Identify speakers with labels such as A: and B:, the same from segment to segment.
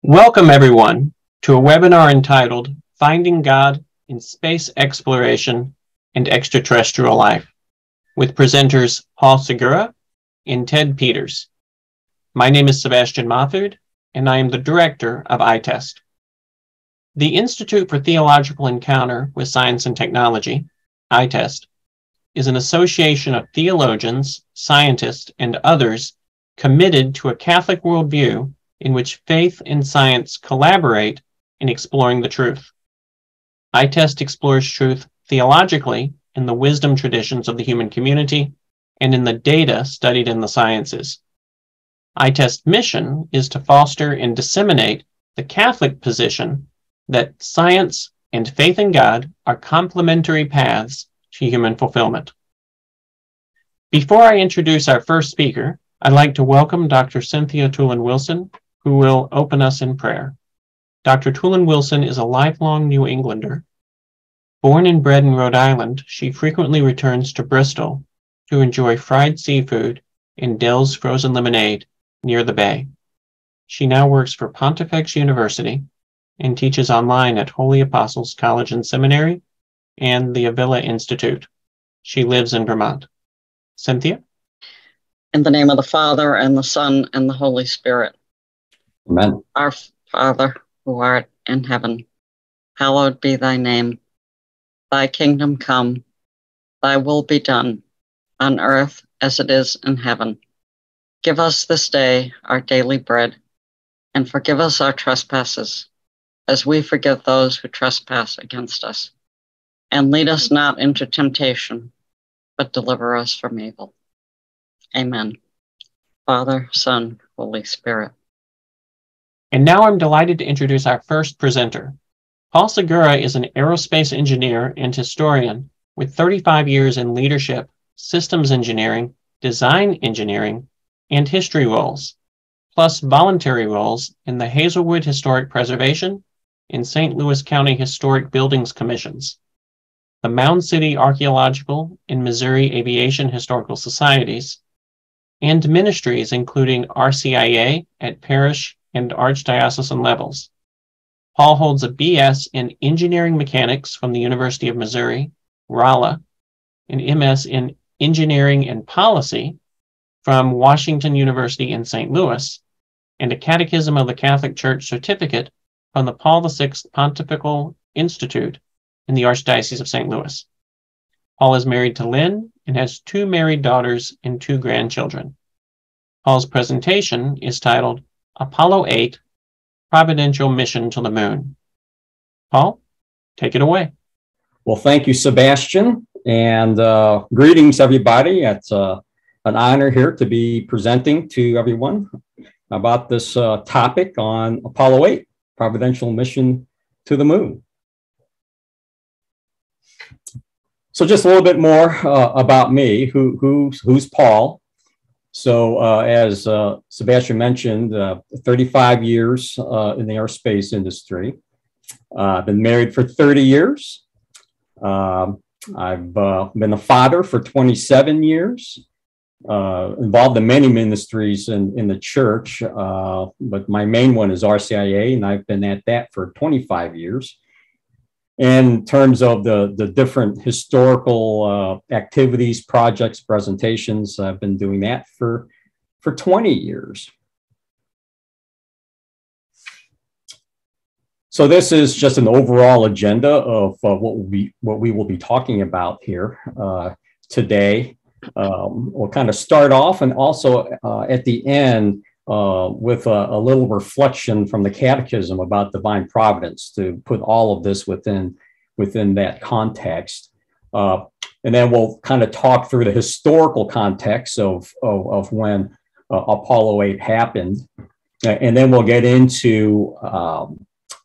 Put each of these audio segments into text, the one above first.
A: Welcome, everyone, to a webinar entitled Finding God in Space Exploration and Extraterrestrial Life with presenters Paul Segura and Ted Peters. My name is Sebastian Mofford, and I am the director of ITEST. The Institute for Theological Encounter with Science and Technology, ITEST, is an association of theologians, scientists, and others committed to a Catholic worldview in which faith and science collaborate in exploring the truth. ITEST explores truth theologically in the wisdom traditions of the human community and in the data studied in the sciences. ITEST's mission is to foster and disseminate the Catholic position that science and faith in God are complementary paths to human fulfillment. Before I introduce our first speaker, I'd like to welcome Dr. Cynthia Toolin-Wilson, who will open us in prayer. Dr. Toolin-Wilson is a lifelong New Englander. Born and bred in Rhode Island, she frequently returns to Bristol to enjoy fried seafood and Dell's frozen lemonade near the bay. She now works for Pontifex University and teaches online at Holy Apostles College and Seminary and the Avila Institute. She lives in Vermont. Cynthia?
B: In the name of the Father, and the Son, and the Holy Spirit.
C: Amen.
B: Our Father, who art in heaven, hallowed be thy name. Thy kingdom come, thy will be done, on earth as it is in heaven. Give us this day our daily bread, and forgive us our trespasses, as we forgive those who trespass against us. And lead us not into temptation, but deliver us from evil. Amen. Father, Son, Holy Spirit.
A: And now I'm delighted to introduce our first presenter. Paul Segura is an aerospace engineer and historian with 35 years in leadership, systems engineering, design engineering, and history roles, plus voluntary roles in the Hazelwood Historic Preservation and St. Louis County Historic Buildings Commissions, the Mound City Archaeological and Missouri Aviation Historical Societies, and ministries including RCIA at parish and archdiocesan levels. Paul holds a BS in Engineering Mechanics from the University of Missouri, Rolla, an MS in Engineering and Policy from Washington University in St. Louis, and a Catechism of the Catholic Church certificate from the Paul VI Pontifical Institute in the Archdiocese of St. Louis. Paul is married to Lynn and has 2 married daughters and 2 grandchildren. Paul's presentation is titled Apollo 8, Providential Mission to the Moon. Paul, take it away.
C: Well, thank you, Sebastian, and greetings, everybody. It's an honor here to be presenting to everyone about this topic on Apollo 8, Providential Mission to the Moon. So just a little bit more about me. Who's Paul? So as Sebastian mentioned, 35 years in the aerospace industry. I've been married for 30 years. I've been a father for 27 years, involved in many ministries in the church, but my main one is RCIA, and I've been at that for 25 years. And in terms of the different historical activities, projects, presentations, I've been doing that for 20 years. So this is just an overall agenda of what we will be talking about here today. We'll kind of start off, and also at the end with a little reflection from the Catechism about divine providence to put all of this within that context. And then we'll kind of talk through the historical context of when Apollo 8 happened. And then we'll get into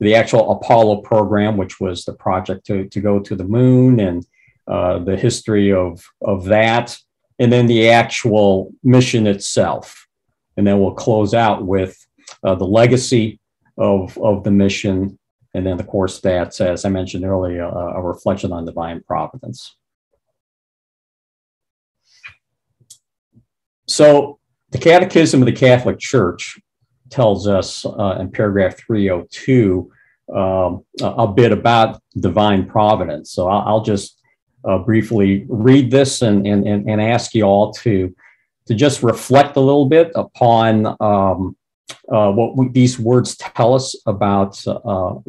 C: the actual Apollo program, which was the project to go to the moon, and the history of that, and then the actual mission itself. And then we'll close out with the legacy of the mission. And then, of course, that's, as I mentioned earlier, a reflection on divine providence. So the Catechism of the Catholic Church tells us in paragraph 302 a bit about divine providence. So I'll just briefly read this and ask you all to just reflect a little bit upon these words tell us about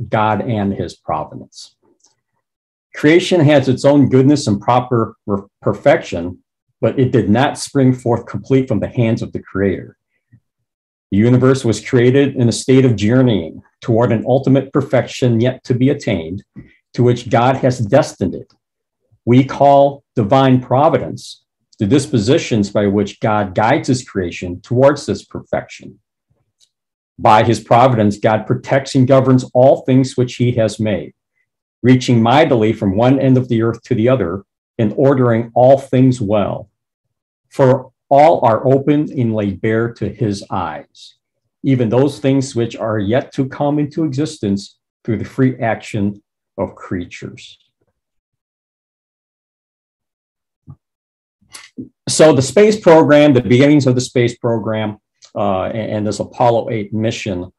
C: God and his providence. Creation has its own goodness and proper perfection, but it did not spring forth complete from the hands of the Creator. The universe was created in a state of journeying toward an ultimate perfection yet to be attained, to which God has destined it. We call divine providence the dispositions by which God guides his creation towards this perfection. By his providence, God protects and governs all things which he has made, reaching mightily from one end of the earth to the other, and ordering all things well. For all are open and laid bare to his eyes, even those things which are yet to come into existence through the free action of creatures. So the space program, the beginnings of the space program, and this Apollo 8 mission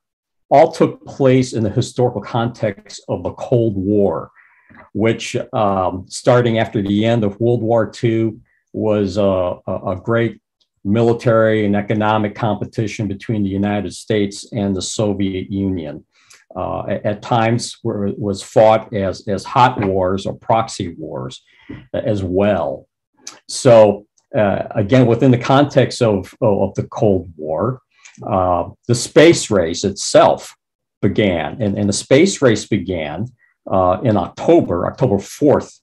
C: all took place in the historical context of the Cold War, which starting after the end of World War II was a great military and economic competition between the United States and the Soviet Union. At times where it was fought as hot wars or proxy wars as well. So again, within the context of the Cold War, the space race itself began, and the space race began in October 4th,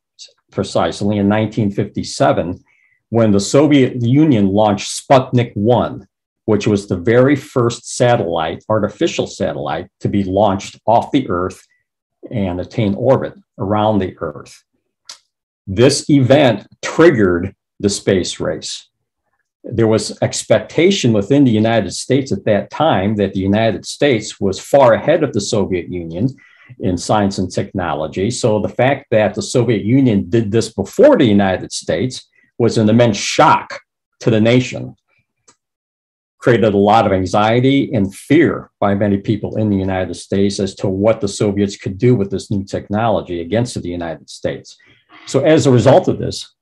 C: precisely in 1957, when the Soviet Union launched Sputnik 1, which was the very first satellite, artificial satellite, to be launched off the Earth and attain orbit around the Earth. This event triggered the space race. There was expectation within the United States at that time that the United States was far ahead of the Soviet Union in science and technology. So the fact that the Soviet Union did this before the United States was an immense shock to the nation. Created a lot of anxiety and fear by many people in the United States as to what the Soviets could do with this new technology against the United States. So as a result of this,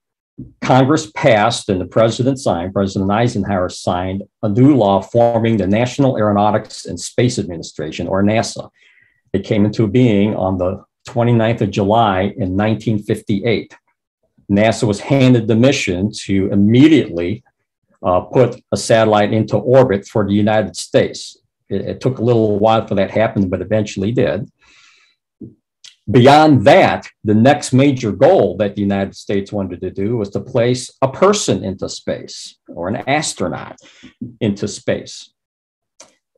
C: Congress passed and the president signed, President Eisenhower signed a new law forming the National Aeronautics and Space Administration, or NASA. It came into being on the 29th of July in 1958. NASA was handed the mission to immediately put a satellite into orbit for the United States. It took a little while for that to happen, but eventually did. Beyond that, the next major goal that the United States wanted to do was to place a person into space, or an astronaut into space.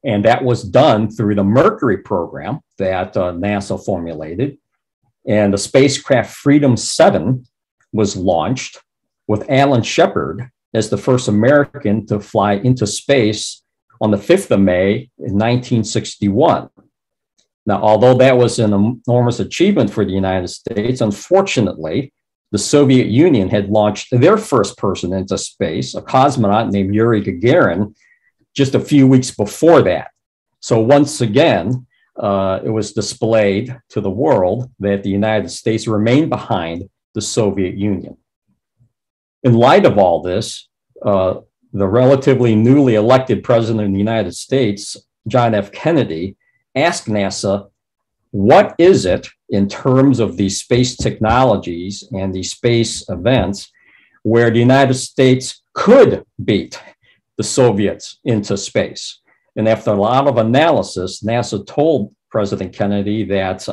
C: And that was done through the Mercury program that NASA formulated. And the spacecraft Freedom 7 was launched with Alan Shepard as the first American to fly into space on the 5th of May in 1961. Now, although that was an enormous achievement for the United States, unfortunately, the Soviet Union had launched their first person into space, a cosmonaut named Yuri Gagarin, just a few weeks before that. So once again, it was displayed to the world that the United States remained behind the Soviet Union. In light of all this, the relatively newly elected president of the United States, John F. Kennedy, asked NASA, what is it in terms of these space technologies and these space events where the United States could beat the Soviets into space? And after a lot of analysis, NASA told President Kennedy that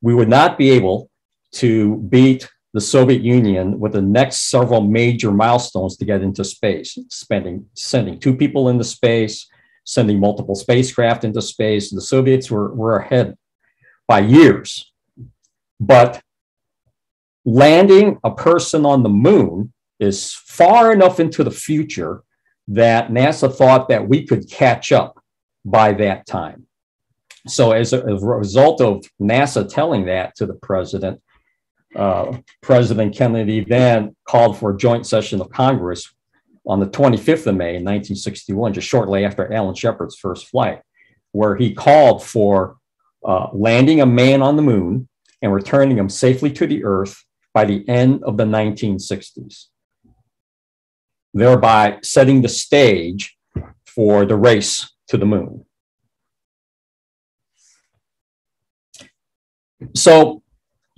C: we would not be able to beat the Soviet Union with the next several major milestones to get into space, sending 2 people into space, sending multiple spacecraft into space. The Soviets were ahead by years. But landing a person on the moon is far enough into the future that NASA thought that we could catch up by that time. So as a result of NASA telling that to the president, President Kennedy then called for a joint session of Congress on the 25th of May in 1961, just shortly after Alan Shepard's first flight, where he called for landing a man on the moon and returning him safely to the Earth by the end of the 1960s, thereby setting the stage for the race to the moon. So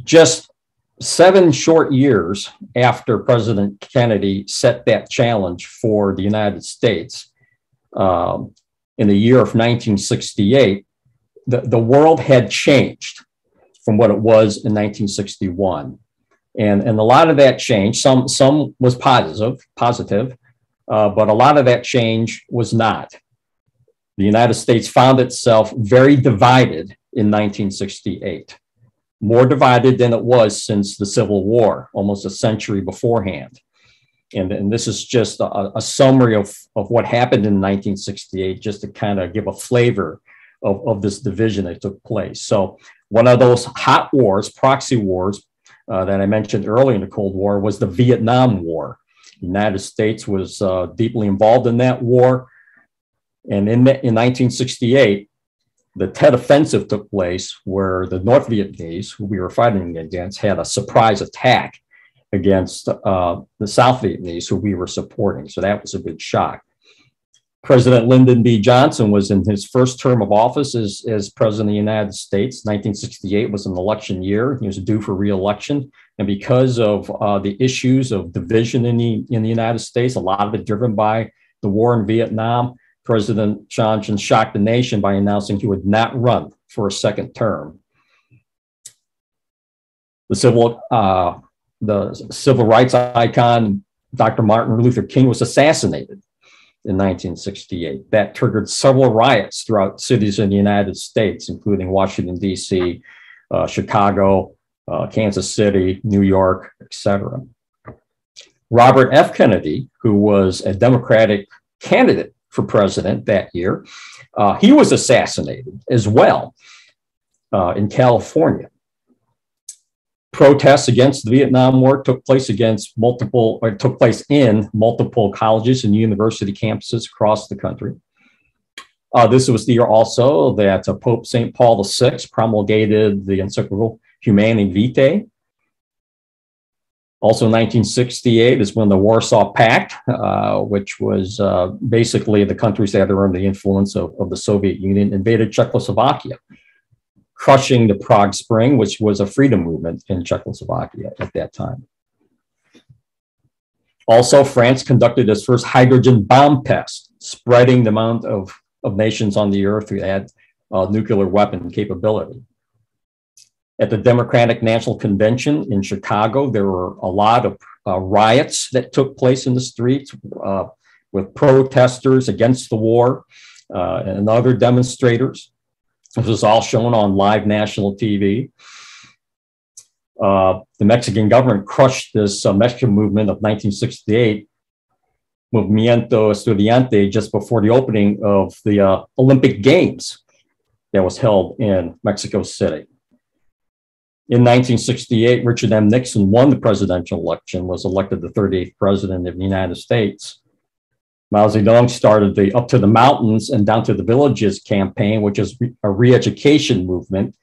C: just 7 short years after President Kennedy set that challenge for the United States, in the year of 1968, the world had changed from what it was in 1961. And a lot of that change, some was positive, but a lot of that change was not. The United States found itself very divided in 1968, more divided than it was since the Civil War, almost a century beforehand. And this is just a summary of what happened in 1968, just to kind of give a flavor of this division that took place. So one of those hot wars, proxy wars, that I mentioned earlier in the Cold War was the Vietnam War. The United States was deeply involved in that war. And in 1968, the Tet Offensive took place, where the North Vietnamese, who we were fighting against, had a surprise attack against the South Vietnamese, who we were supporting. So that was a big shock. President Lyndon B. Johnson was in his first term of office as president of the United States. 1968 was an election year. He was due for re-election. And because of the issues of division in the United States, a lot of it driven by the war in Vietnam, President Johnson shocked the nation by announcing he would not run for a second term. The civil rights icon, Dr. Martin Luther King, was assassinated in 1968. That triggered several riots throughout cities in the United States, including Washington, D.C., Chicago, Kansas City, New York, etc. Robert F. Kennedy, who was a Democratic candidate for president that year, he was assassinated as well in California. Protests against the Vietnam War took place in multiple colleges and university campuses across the country. This was the year also that Pope St. Paul VI promulgated the encyclical Humanae Vitae. Also in 1968 is when the Warsaw Pact, which was basically the countries that are under the influence of the Soviet Union, invaded Czechoslovakia, crushing the Prague Spring, which was a freedom movement in Czechoslovakia at that time. Also, France conducted its first hydrogen bomb test, spreading the amount of nations on the earth who had nuclear weapon capability. At the Democratic National Convention in Chicago, there were a lot of riots that took place in the streets with protesters against the war and other demonstrators. This was all shown on live national TV. The Mexican government crushed this Mexican movement of 1968, Movimiento Estudiante, just before the opening of the Olympic Games that was held in Mexico City. In 1968, Richard M. Nixon won the presidential election, was elected the 38th president of the United States. Mao Zedong started the Up to the Mountains and Down to the Villages campaign, which is a re-education movement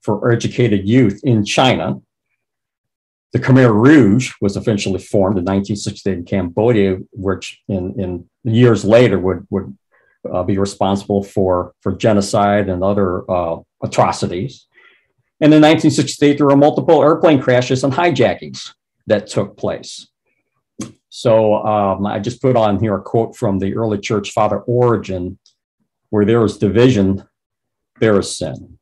C: for educated youth in China. The Khmer Rouge was officially formed in 1968 in Cambodia, which in years later would be responsible for genocide and other atrocities. And in 1968, there were multiple airplane crashes and hijackings that took place. So I just put on here a quote from the early church father Origen: where there is division, there is sin.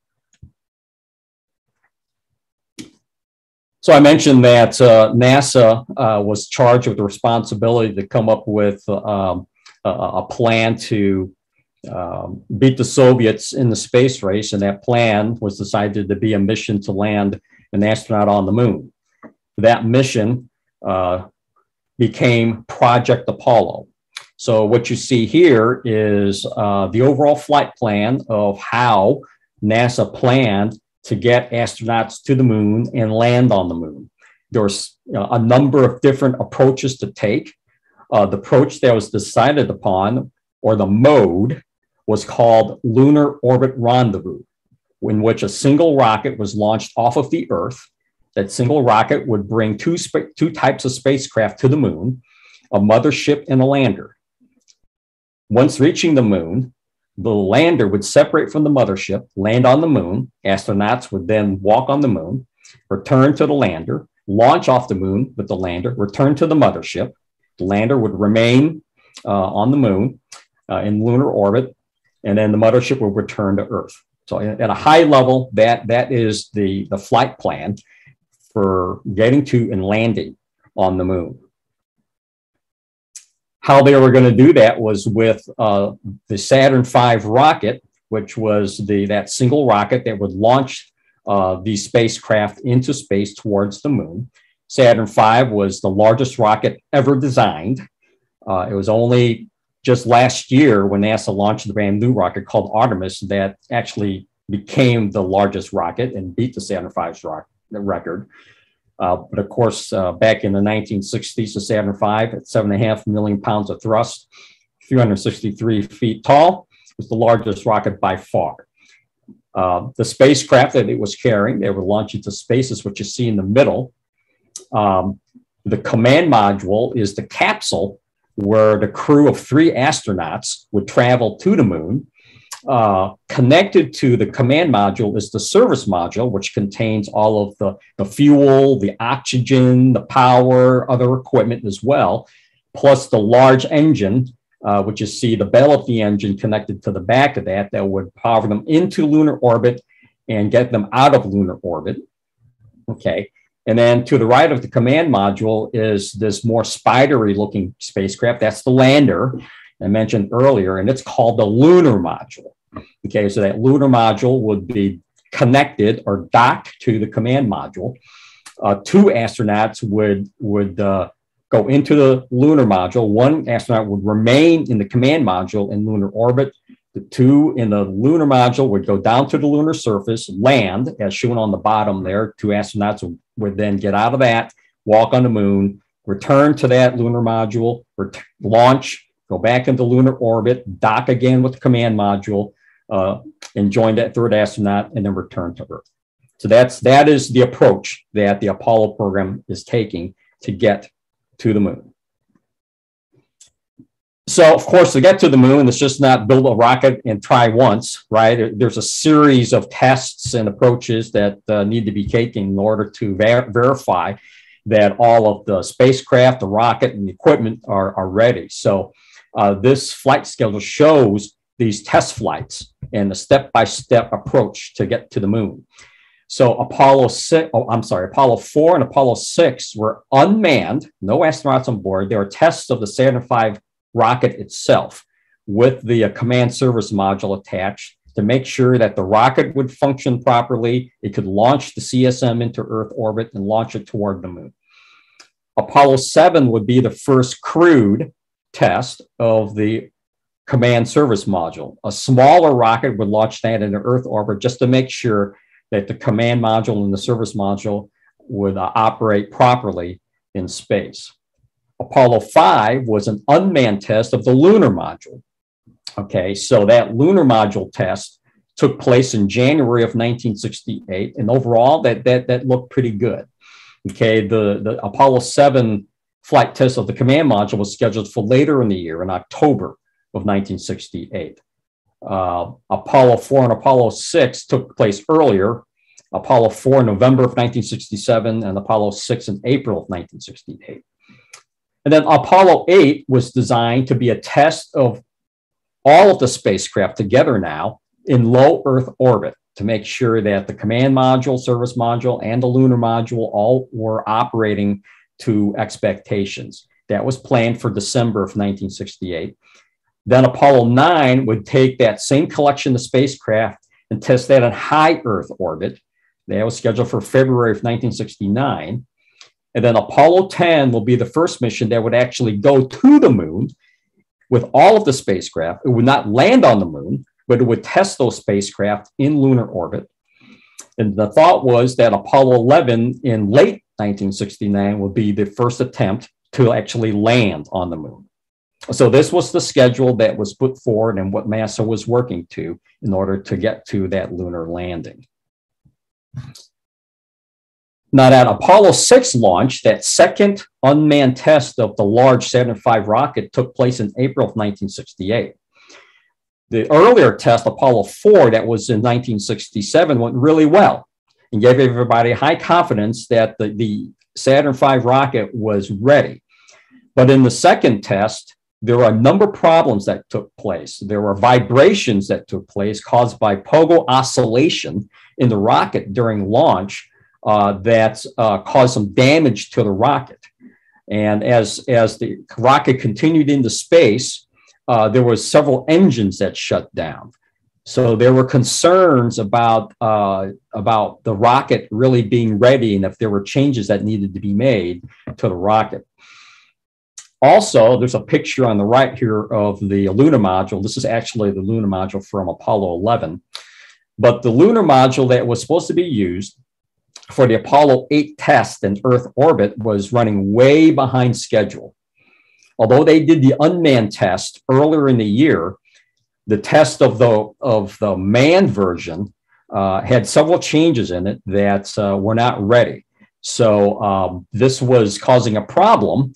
C: So I mentioned that NASA was charged with the responsibility to come up with a plan to beat the Soviets in the space race, and that plan was decided to be a mission to land an astronaut on the moon. That mission became Project Apollo. So what you see here is the overall flight plan of how NASA planned to get astronauts to the moon and land on the moon. There's a number of different approaches to take. The approach that was decided upon, or the mode, was called lunar orbit rendezvous, in which a single rocket was launched off of the Earth. That single rocket would bring two types of spacecraft to the moon, a mothership and a lander. Once reaching the moon, the lander would separate from the mothership, land on the moon. Astronauts would then walk on the moon, return to the lander, launch off the moon with the lander, return to the mothership. The lander would remain on the moon in lunar orbit, and then the mothership would return to Earth. So at a high level, that is the flight plan for getting to and landing on the moon. How they were going to do that was with the Saturn V rocket, which was that single rocket that would launch these spacecraft into space towards the moon. Saturn V was the largest rocket ever designed. It was only just last year when NASA launched the brand new rocket called Artemis that actually became the largest rocket and beat the Saturn V's record. But of course, back in the 1960s, the Saturn V at 7.5 million pounds of thrust, 363 feet tall, was the largest rocket by far. The spacecraft that it was carrying, they were launched into space, is what you see in the middle. The command module is the capsule where the crew of 3 astronauts would travel to the moon. Connected to the command module is the service module, which contains all of the fuel, the oxygen, the power, other equipment as well, plus the large engine, which you see the bell of the engine connected to the back of that would power them into lunar orbit and get them out of lunar orbit. Okay. And then to the right of the command module is this more spidery looking spacecraft. That's the lander I mentioned earlier, and it's called the lunar module. Okay, so that lunar module would be connected or docked to the command module. 2 astronauts would go into the lunar module. 1 astronaut would remain in the command module in lunar orbit. The 2 in the lunar module would go down to the lunar surface, land, as shown on the bottom there. 2 astronauts would then get out of that, walk on the moon, return to that lunar module, launch, go back into lunar orbit, dock again with the command module, and join that 3rd astronaut, and then return to Earth. So that is the approach that the Apollo program is taking to get to the moon. So, of course, to get to the moon, it's just not build a rocket and try once, right? There's a series of tests and approaches that need to be taken in order to verify that all of the spacecraft, the rocket, and the equipment are ready. So this flight schedule shows these test flights and the step-by-step approach to get to the moon. So Apollo 4 and Apollo 6 were unmanned, no astronauts on board. They were tests of the Saturn V rocket itself with the command service module attached to make sure that the rocket would function properly. It could launch the CSM into Earth orbit and launch it toward the moon. Apollo 7 would be the first crewed test of the command service module. A smaller rocket would launch that into Earth orbit just to make sure that the command module and the service module would operate properly in space. Apollo 5 was an unmanned test of the lunar module. Okay, so that lunar module test took place in January of 1968, and overall that looked pretty good. Okay, the Apollo 7 flight test of the command module was scheduled for later in the year, in October of 1968. Apollo 4 and Apollo 6 took place earlier. Apollo 4 in November of 1967 and Apollo 6 in April of 1968. And then Apollo 8 was designed to be a test of all of the spacecraft together now in low Earth orbit to make sure that the command module, service module, and the lunar module all were operating to expectations. That was planned for December of 1968. Then Apollo 9 would take that same collection of spacecraft and test that in high Earth orbit. That was scheduled for February of 1969. And then Apollo 10 will be the first mission that would actually go to the moon with all of the spacecraft. It would not land on the moon, but it would test those spacecraft in lunar orbit. And the thought was that Apollo 11 in late 1969 would be the first attempt to actually land on the moon. So this was the schedule that was put forward and what NASA was working to in order to get to that lunar landing. Now, that Apollo 6 launch, that second unmanned test of the large Saturn V rocket, took place in April of 1968. The earlier test, Apollo 4, that was in 1967, went really well and gave everybody high confidence that the Saturn V rocket was ready. But in the second test, there were a number of problems that took place. There were vibrations that took place caused by pogo oscillation in the rocket during launch that caused some damage to the rocket. And as the rocket continued into space, there was several engines that shut down. So there were concerns about the rocket really being ready and if there were changes that needed to be made to the rocket. Also, there's a picture on the right here of the lunar module. This is actually the lunar module from Apollo 11. But the lunar module that was supposed to be used for the Apollo 8 test in Earth orbit was running way behind schedule. Although they did the unmanned test earlier in the year, the test of the manned version had several changes in it that were not ready. So this was causing a problem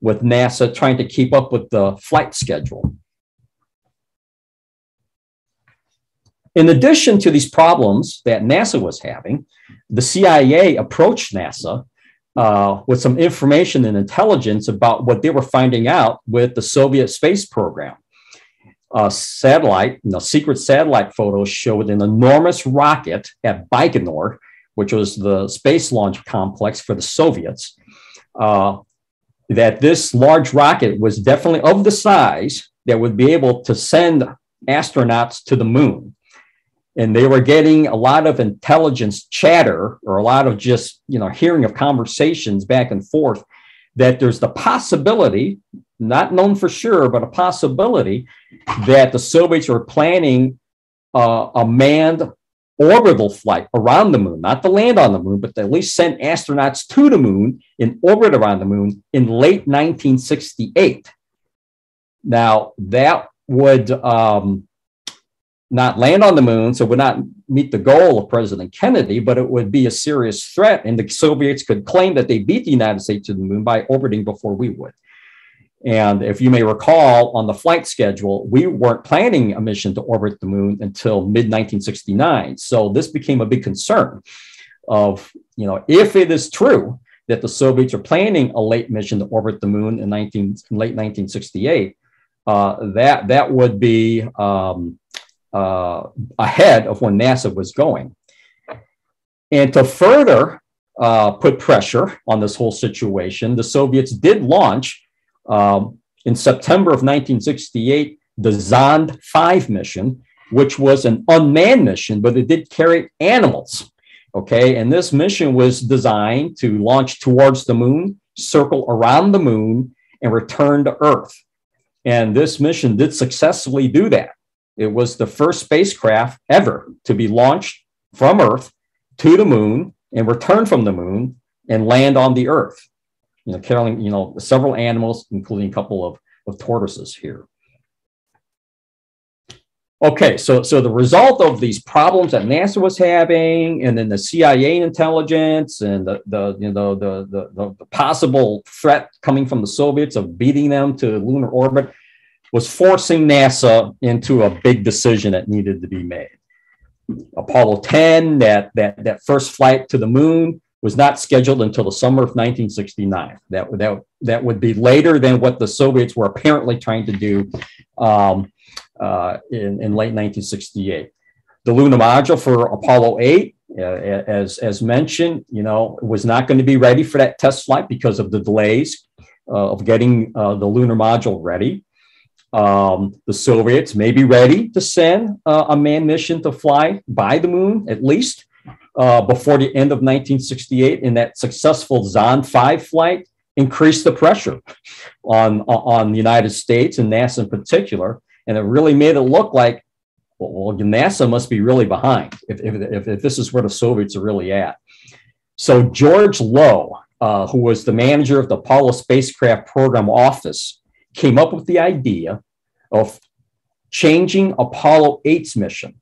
C: with NASA trying to keep up with the flight schedule. In addition to these problems that NASA was having, the CIA approached NASA with some information and intelligence about what they were finding out with the Soviet space program. Secret satellite photos showed an enormous rocket at Baikonur, which was the space launch complex for the Soviets, that this large rocket was definitely of the size that would be able to send astronauts to the moon. And they were getting a lot of intelligence chatter or a lot of just, hearing of conversations back and forth that there's the possibility, not known for sure, but a possibility that the Soviets were planning a manned orbital flight around the moon, not to land on the moon, but to at least send astronauts to the moon in orbit around the moon in late 1968. Now, that would not land on the moon, so would not meet the goal of President Kennedy, but it would be a serious threat, and the Soviets could claim that they beat the United States to the moon by orbiting before we would. And if you may recall, on the flight schedule, we weren't planning a mission to orbit the moon until mid-1969. So this became a big concern of, if it is true that the Soviets are planning a late mission to orbit the moon in late 1968, that would be ahead of when NASA was going. And to further put pressure on this whole situation, the Soviets did launch in September of 1968, the Zond 5 mission, which was an unmanned mission, but it did carry animals. Okay, and this mission was designed to launch towards the moon, circle around the moon, and return to Earth. And this mission did successfully do that. It was the first spacecraft ever to be launched from Earth to the moon and return from the moon and land on the Earth. Carrying, several animals, including a couple of tortoises here. Okay, so the result of these problems that NASA was having, and then the CIA intelligence, and the possible threat coming from the Soviets of beating them to lunar orbit, was forcing NASA into a big decision that needed to be made. Apollo 10, that first flight to the moon, was not scheduled until the summer of 1969. That would be later than what the Soviets were apparently trying to do in late 1968. The lunar module for Apollo 8, as mentioned, was not going to be ready for that test flight because of the delays of getting the lunar module ready. The Soviets may be ready to send a manned mission to fly by the moon, at least, before the end of 1968, and that successful Zond 5 flight increased the pressure on the United States and NASA in particular, and it really made it look like, well, NASA must be really behind if this is where the Soviets are really at. So George Low, who was the manager of the Apollo Spacecraft Program Office, came up with the idea of changing Apollo 8's mission.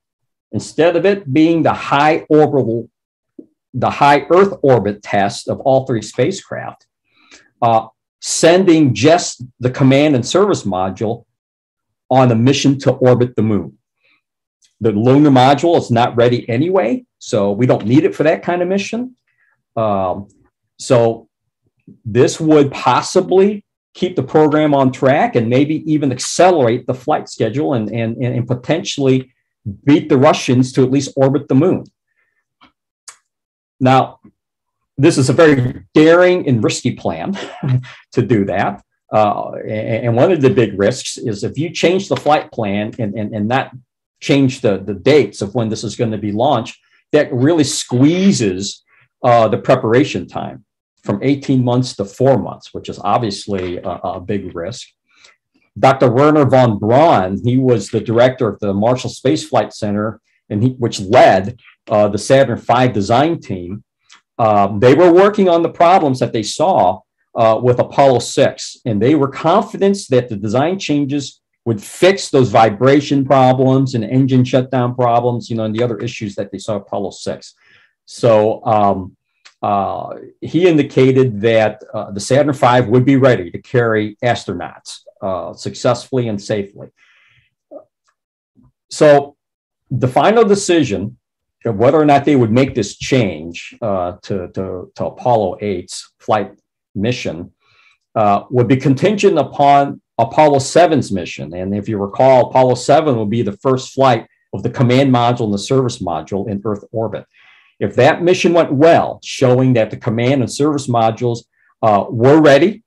C: Instead of it being the high Earth orbit test of all three spacecraft, sending just the command and service module on a mission to orbit the moon. The lunar module is not ready anyway, so we don't need it for that kind of mission. So this would possibly keep the program on track and maybe even accelerate the flight schedule and potentially beat the Russians to at least orbit the moon. Now, this is a very daring and risky plan to do that. And one of the big risks is if you change the flight plan and not change the dates of when this is going to be launched, that really squeezes the preparation time from 18 months to 4 months, which is obviously a big risk. Dr. Werner von Braun, he was the director of the Marshall Space Flight Center, which led the Saturn V design team. They were working on the problems that they saw with Apollo 6, and they were confident that the design changes would fix those vibration problems and engine shutdown problems, and the other issues that they saw with Apollo 6. So he indicated that the Saturn V would be ready to carry astronauts successfully and safely. So the final decision of whether or not they would make this change to Apollo 8's flight mission would be contingent upon Apollo 7's mission. And if you recall, Apollo 7 will be the first flight of the command module and the service module in Earth orbit. If that mission went well, showing that the command and service modules were ready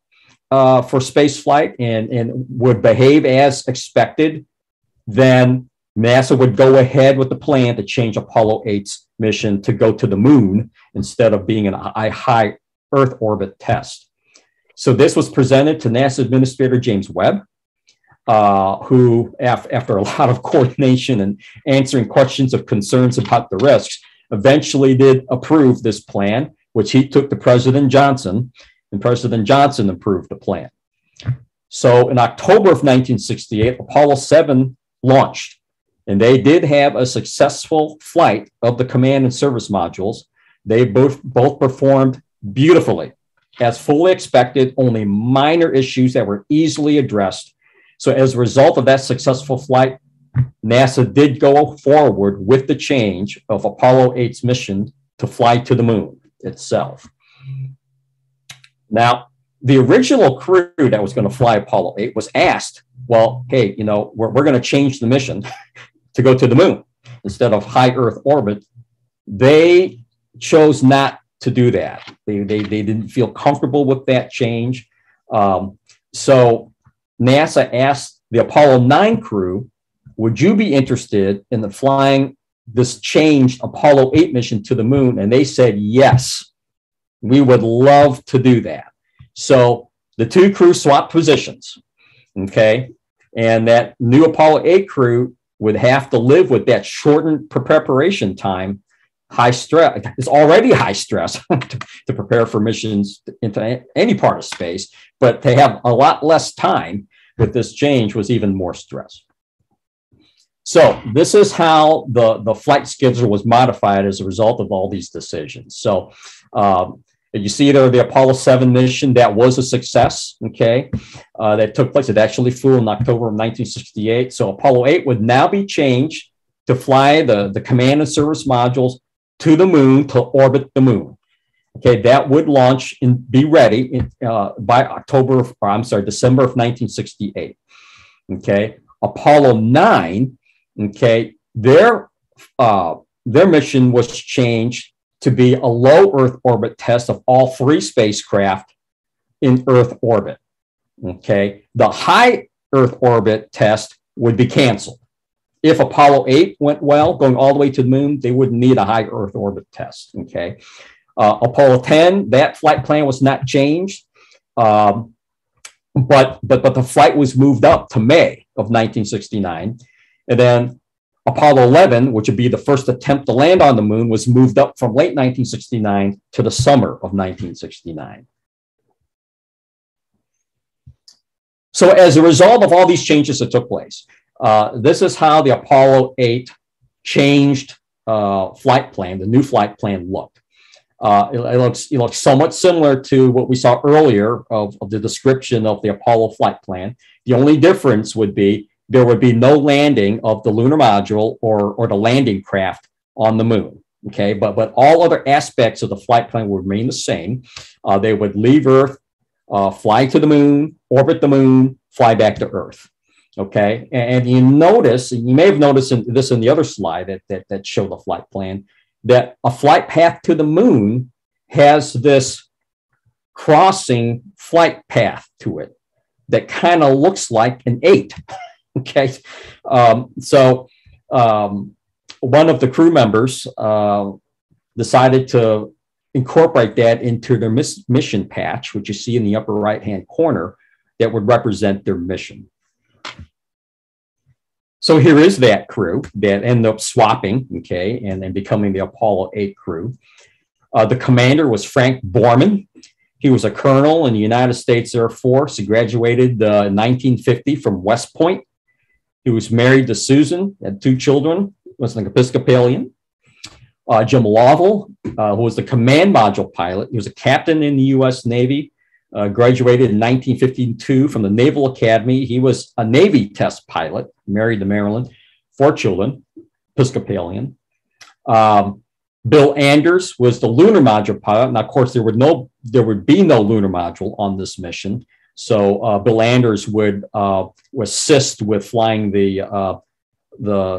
C: for space flight and would behave as expected, then NASA would go ahead with the plan to change Apollo 8's mission to go to the moon instead of being a high Earth orbit test. So this was presented to NASA Administrator James Webb, who, after a lot of coordination and answering questions of concerns about the risks, eventually did approve this plan, which he took to President Johnson, and President Johnson approved the plan. So in October of 1968, Apollo 7 launched, and they did have a successful flight of the command and service modules. They both performed beautifully, as fully expected, only minor issues that were easily addressed. So as a result of that successful flight, NASA did go forward with the change of Apollo 8's mission to fly to the moon itself. Now, the original crew that was going to fly Apollo 8 was asked, well, hey, we're going to change the mission to go to the moon instead of high Earth orbit. They chose not to do that. They didn't feel comfortable with that change. So NASA asked the Apollo 9 crew, would you be interested in flying this changed Apollo 8 mission to the moon? And they said, yes, we would love to do that. So the two crews swapped positions, okay? And that new Apollo 8 crew would have to live with that shortened preparation time. High stress, it's already high stress to prepare for missions into any part of space, but to have a lot less time with this change was even more stress. So this is how the flight schedule was modified as a result of all these decisions. So you see there the Apollo 7 mission, that was a success, okay? That took place, it actually flew in October of 1968. So Apollo 8 would now be changed to fly the command and service modules to the moon to orbit the moon. Okay, that would launch and be ready by December of 1968. Okay, Apollo 9, okay, their mission was changed to be a low Earth orbit test of all three spacecraft in Earth orbit. Okay, the high Earth orbit test would be canceled. If Apollo 8 went well, going all the way to the moon, they wouldn't need a high Earth orbit test, okay? Apollo 10, that flight plan was not changed, but the flight was moved up to May of 1969. And then Apollo 11, which would be the first attempt to land on the moon, was moved up from late 1969 to the summer of 1969. So as a result of all these changes that took place, this is how the Apollo 8 changed flight plan, the new flight plan looked. It looks somewhat similar to what we saw earlier of the description of the Apollo flight plan. The only difference would be there would be no landing of the lunar module or the landing craft on the moon. Okay, but all other aspects of the flight plan would remain the same. They would leave Earth, fly to the moon, orbit the moon, fly back to Earth. Okay, and you notice, and you may have noticed this in the other slide that showed the flight plan, that a flight path to the moon has this crossing flight path to it that kind of looks like an 8. Okay, so one of the crew members decided to incorporate that into their mission patch, which you see in the upper right-hand corner, that would represent their mission. So here is that crew that ended up swapping, okay, and becoming the Apollo 8 crew. The commander was Frank Borman. He was a colonel in the United States Air Force. He graduated in 1950 from West Point. He was married to Susan, had 2 children, was an Episcopalian. Jim Lovell, who was the command module pilot. He was a captain in the U.S. Navy, graduated in 1952 from the Naval Academy. He was a Navy test pilot, married to Marilyn, 4 children, Episcopalian. Bill Anders was the lunar module pilot. Now, of course, there would be no lunar module on this mission. So Bill Anders would assist with flying the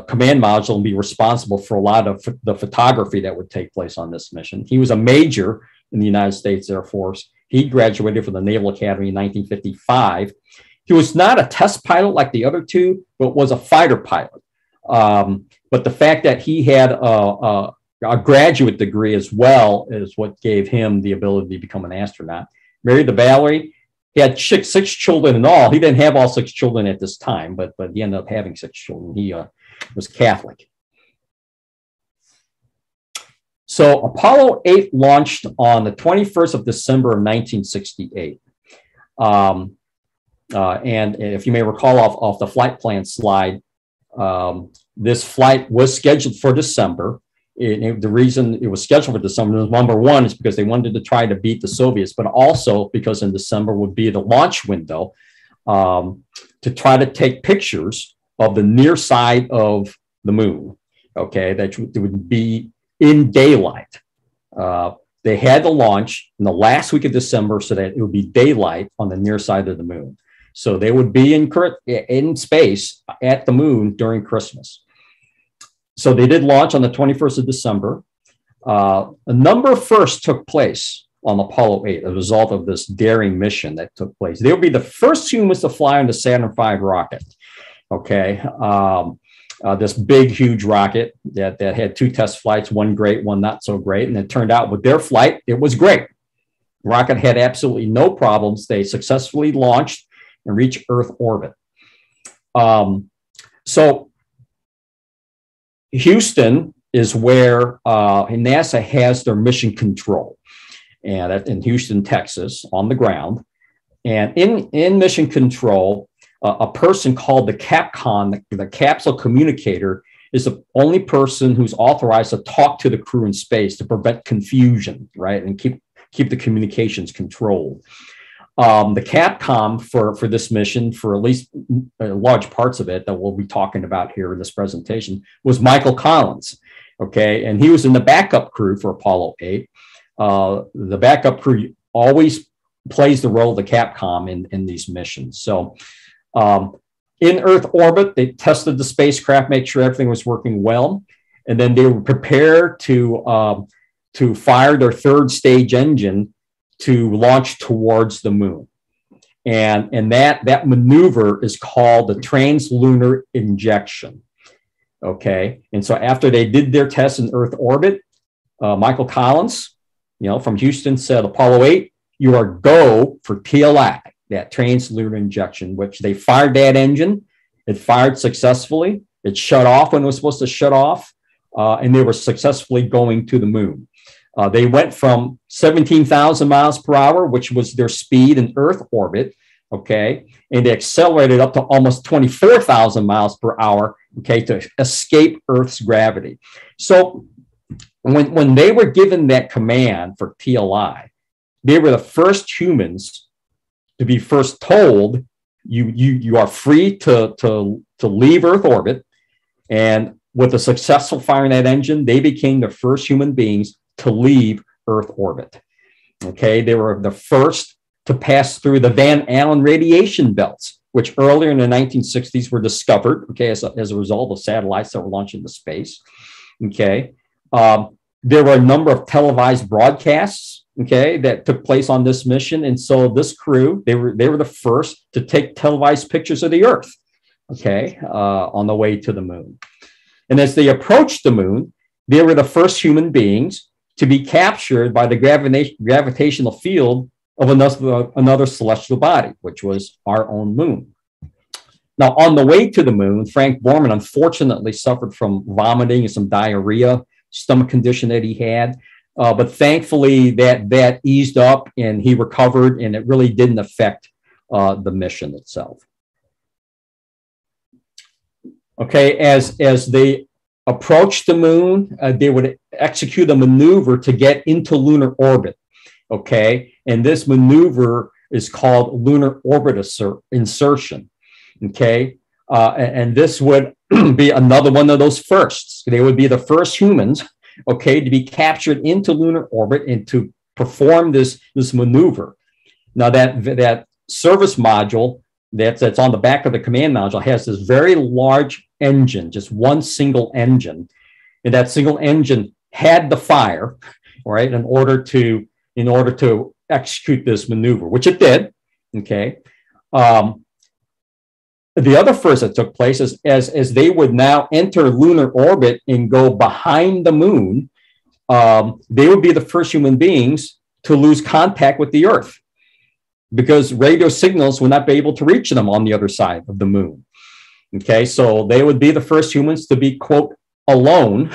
C: command module and be responsible for a lot of the photography that would take place on this mission. He was a major in the United States Air Force. He graduated from the Naval Academy in 1955. He was not a test pilot like the other 2, but was a fighter pilot. But the fact that he had a graduate degree as well is what gave him the ability to become an astronaut. Married to Valerie. He had 6 children in all. He didn't have all 6 children at this time, but he ended up having 6 children. He was Catholic. So Apollo 8 launched on the 21st of December of 1968. And if you may recall off the flight plan slide, this flight was scheduled for December. The reason it was scheduled for December, number one, is because they wanted to try to beat the Soviets, but also because in December would be the launch window to try to take pictures of the near side of the moon. Okay, that would be in daylight. They had to launch in the last week of December so that it would be daylight on the near side of the moon. So they would be in space at the moon during Christmas. So they did launch on the 21st of December. A number first took place on Apollo 8 as a result of this daring mission that took place. They would be the first humans to fly on the Saturn V rocket. Okay, this big, huge rocket that had 2 test flights, one great, one not so great. And it turned out with their flight, it was great. The rocket had absolutely no problems. They successfully launched and reached Earth orbit. So Houston is where NASA has their mission control, and that's in Houston, Texas, on the ground. And in mission control, a person called the CAPCON, the capsule communicator, is the only person who's authorized to talk to the crew in space to prevent confusion, right, and keep the communications controlled. The Capcom for this mission, for at least large parts of it that we'll be talking about here in this presentation, was Michael Collins, okay? And he was in the backup crew for Apollo 8. The backup crew always plays the role of the Capcom in these missions. So in Earth orbit, they tested the spacecraft, make sure everything was working well, and then they were prepared to fire their 3rd stage engine to launch towards the moon. And that maneuver is called the translunar injection. Okay. And so after they did their tests in Earth orbit, Michael Collins, from Houston said, Apollo 8, you are go for TLI, that translunar injection, which they fired that engine. It fired successfully. It shut off when it was supposed to shut off, and they were successfully going to the moon. They went from 17,000 miles per hour, which was their speed in Earth orbit, okay, and they accelerated up to almost 24,000 miles per hour, okay, to escape Earth's gravity. So when they were given that command for TLI, they were the first humans to be first told you are free to leave Earth orbit. And with the successful firing that engine, they became the first human beings to leave Earth orbit. Okay, they were the first to pass through the Van Allen radiation belts, which earlier in the 1960s were discovered, okay, as a result of satellites that were launched into space. Okay, there were a number of televised broadcasts, okay, that took place on this mission, and so this crew, they were the first to take televised pictures of the Earth, okay, on the way to the moon. And as they approached the moon, they were the first human beings to be captured by the gravitational field of another celestial body, which was our own moon. Now, on the way to the moon, Frank Borman unfortunately suffered from vomiting and some diarrhea, stomach condition that he had. But thankfully, that eased up and he recovered, and it really didn't affect the mission itself. Okay, as they approached the moon, they would execute a maneuver to get into lunar orbit. Okay, and this maneuver is called lunar orbit insertion. Okay, and this would be another one of those firsts. They would be the first humans, okay, to be captured into lunar orbit and to perform this maneuver. Now that service module that's on the back of the command module has this very large engine, just one single engine, and that single engine had to fire, right, in order to execute this maneuver, which it did. Okay. The other first that took place is as they would now enter lunar orbit and go behind the moon, they would be the first human beings to lose contact with the Earth because radio signals would not be able to reach them on the other side of the moon. Okay, so they would be the first humans to be, quote, alone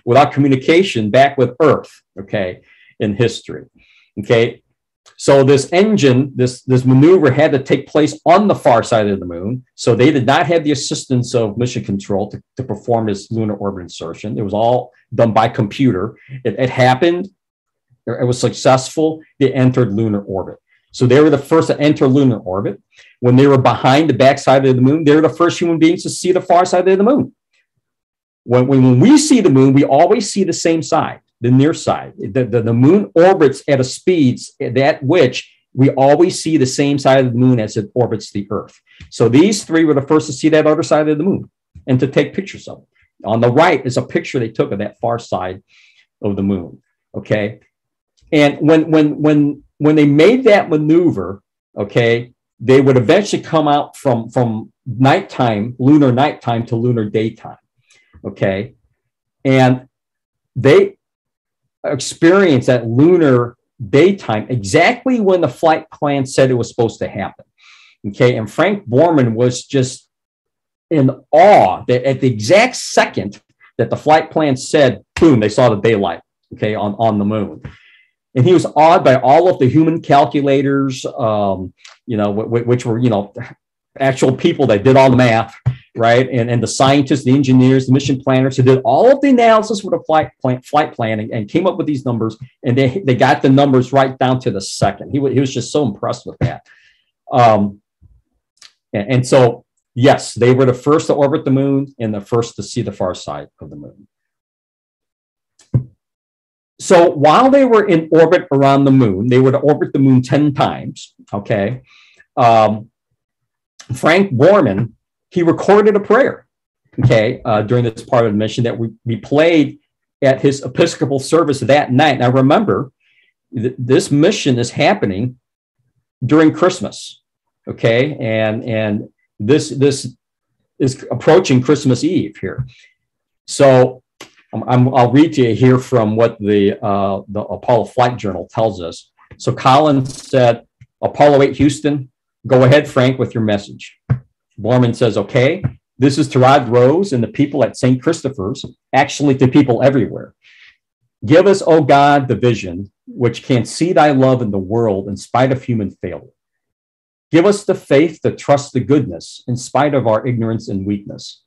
C: without communication back with Earth, okay, in history. Okay, so this engine, this maneuver had to take place on the far side of the moon. So they did not have the assistance of mission control to perform this lunar orbit insertion. It was all done by computer. It happened. It was successful. They entered lunar orbit. So they were the first to enter lunar orbit. When they were behind the backside of the moon, they were the first human beings to see the far side of the moon. When we see the moon, we always see the same side, the near side. The moon orbits at a speed at which we always see the same side of the moon as it orbits the Earth. So these three were the first to see that other side of the moon and to take pictures of it. On the right is a picture they took of that far side of the moon. Okay, and when they made that maneuver, okay, they would eventually come out from nighttime, lunar nighttime to lunar daytime. Okay, and they experienced that lunar daytime exactly when the flight plan said it was supposed to happen. Okay, and Frank Borman was just in awe that at the exact second that the flight plan said, boom, they saw the daylight, okay, on the moon. And he was awed by all of the human calculators, which were, actual people that did all the math, right? And the scientists, the engineers, the mission planners who did all of the analysis for the flight plan and came up with these numbers. And they got the numbers right down to the second. He was just so impressed with that. And so, yes, they were the first to orbit the moon and the first to see the far side of the moon. So while they were in orbit around the moon, they would orbit the moon 10 times, okay? Frank Borman, he recorded a prayer, okay, during this part of the mission that we played at his Episcopal service that night. Now remember, this mission is happening during Christmas, okay? And this is approaching Christmas Eve here. So I'll read to you here from what the Apollo Flight Journal tells us. So Collins said, Apollo 8 Houston, go ahead, Frank, with your message. Borman says, okay. This is to Rod Rose and the people at St. Christopher's, actually to people everywhere. Give us, O God, the vision which can see thy love in the world in spite of human failure. Give us the faith to trust the goodness in spite of our ignorance and weakness.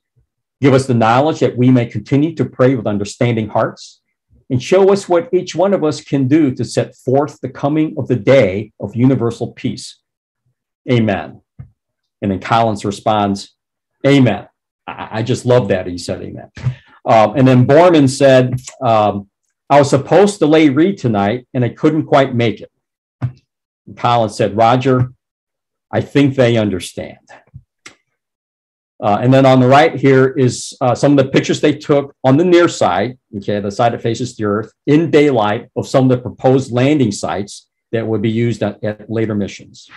C: Give us the knowledge that we may continue to pray with understanding hearts, and show us what each one of us can do to set forth the coming of the day of universal peace. Amen. And then Collins responds, Amen. I just love that he said amen. And then Borman said, I was supposed to lay read tonight and I couldn't quite make it. And Collins said, Roger, I think they understand. And then on the right here is some of the pictures they took on the near side, okay, the side that faces the Earth, in daylight of some of the proposed landing sites that would be used at later missions.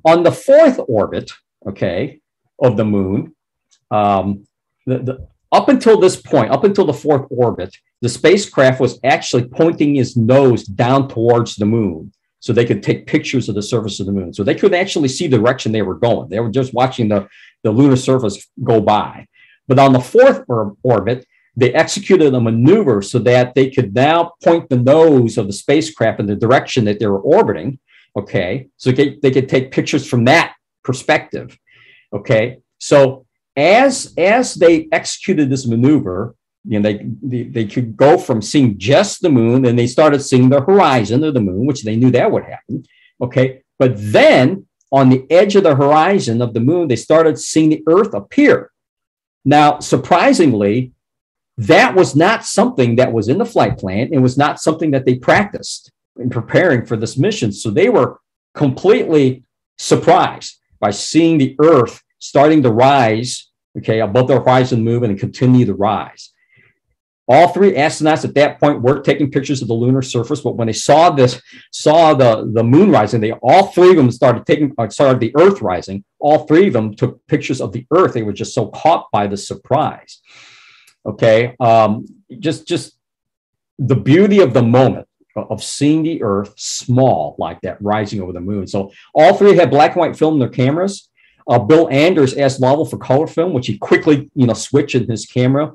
C: On the fourth orbit, okay, of the moon, up until this point, up until the fourth orbit, the spacecraft was actually pointing its nose down towards the moon so they could take pictures of the surface of the moon. So they could actually see the direction they were going. They were just watching the lunar surface go by. But on the fourth orbit, they executed a maneuver so that they could now point the nose of the spacecraft in the direction that they were orbiting. Okay, so they could take pictures from that perspective. Okay, so as they executed this maneuver, you know, they could go from seeing just the moon, and they started seeing the horizon of the moon, which they knew that would happen. Okay, but then on the edge of the horizon of the moon, they started seeing the Earth appear. Now, surprisingly, that was not something that was in the flight plan. It was not something that they practiced in preparing for this mission. So they were completely surprised by seeing the Earth starting to rise, okay, above the horizon moving and continue to rise. All three astronauts at that point were taking pictures of the lunar surface, but when they saw the moon rising, all three of them started the Earth rising. All three of them took pictures of the Earth. They were just so caught by the surprise. Okay, just the beauty of the moment of seeing the Earth small like that rising over the moon. So all three had black and white film in their cameras. Bill Anders asked Lovell for color film, which he quickly, switched in his camera,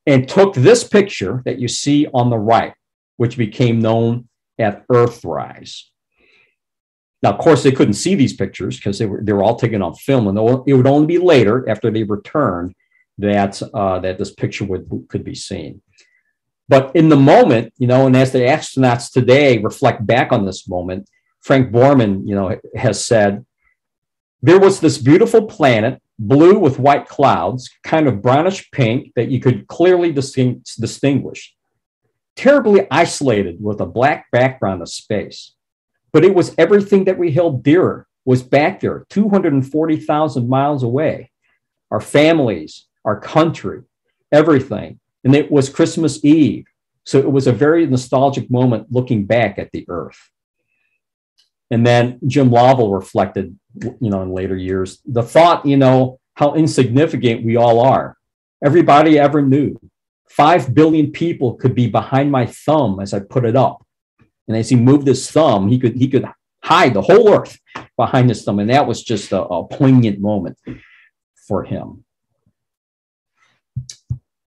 C: and took this picture that you see on the right, which became known as Earthrise. Now, of course, they couldn't see these pictures because they were all taken on film, and it would only be later, after they returned, that this picture could be seen. But in the moment, and as the astronauts today reflect back on this moment, Frank Borman, has said, there was this beautiful planet, blue with white clouds, kind of brownish pink that you could clearly distinguish, terribly isolated with a black background of space. But it was everything that we held dearer, was back there, 240,000 miles away. Our families, our country, everything. And it was Christmas Eve. So it was a very nostalgic moment looking back at the Earth. And then Jim Lovell reflected, in later years, the thought, how insignificant we all are. Everybody ever knew. 5 billion people could be behind my thumb as I put it up. And as he moved his thumb, he could hide the whole Earth behind his thumb. And that was just a poignant moment for him.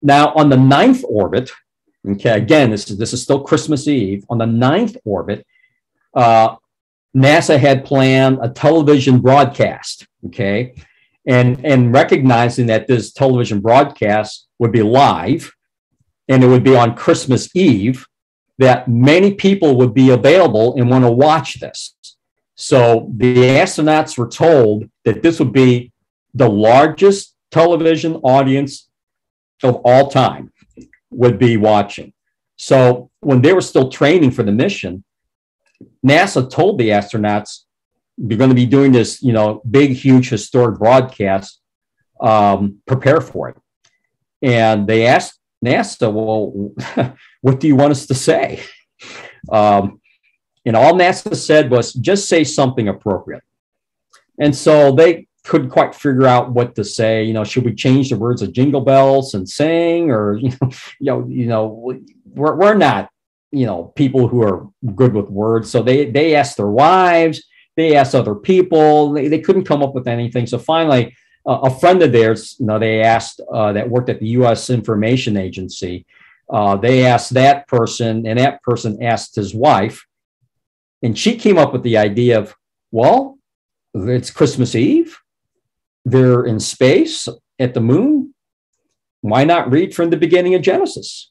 C: Now, on the 9th orbit, okay, again, this is still Christmas Eve. On the 9th orbit, NASA had planned a television broadcast, okay? And recognizing that this television broadcast would be live and it would be on Christmas Eve, that many people would be available and want to watch this. So the astronauts were told that this would be the largest television audience of all time would be watching. So when they were still training for the mission, NASA told the astronauts, you're going to be doing this, big, huge, historic broadcast, prepare for it. And they asked NASA, well, what do you want us to say? And all NASA said was, just say something appropriate. And so they couldn't quite figure out what to say. Should we change the words of Jingle Bells and sing, or, we're not, people who are good with words. So they asked their wives, They asked other people. They couldn't come up with anything. So finally, a friend of theirs, they asked that worked at the U.S. Information Agency. They asked that person, and that person asked his wife. And she came up with the idea of, well, it's Christmas Eve. They're in space at the moon. Why not read from the beginning of Genesis?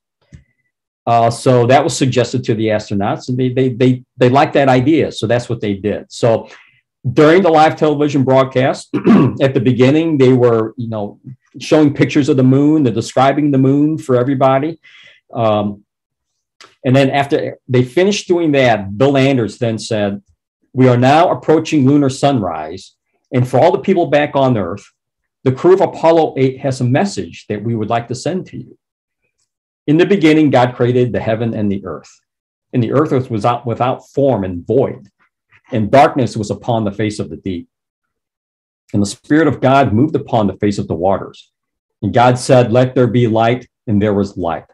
C: So that was suggested to the astronauts, and they liked that idea. So that's what they did. So during the live television broadcast, at the beginning, they were, showing pictures of the moon, they're describing the moon for everybody. And then after they finished doing that, Bill Anders then said, "We are now approaching lunar sunrise. And for all the people back on Earth, the crew of Apollo 8 has a message that we would like to send to you. In the beginning, God created the heaven and the earth. And the earth was without form and void, and darkness was upon the face of the deep. And the Spirit of God moved upon the face of the waters. And God said, 'Let there be light,' and there was light.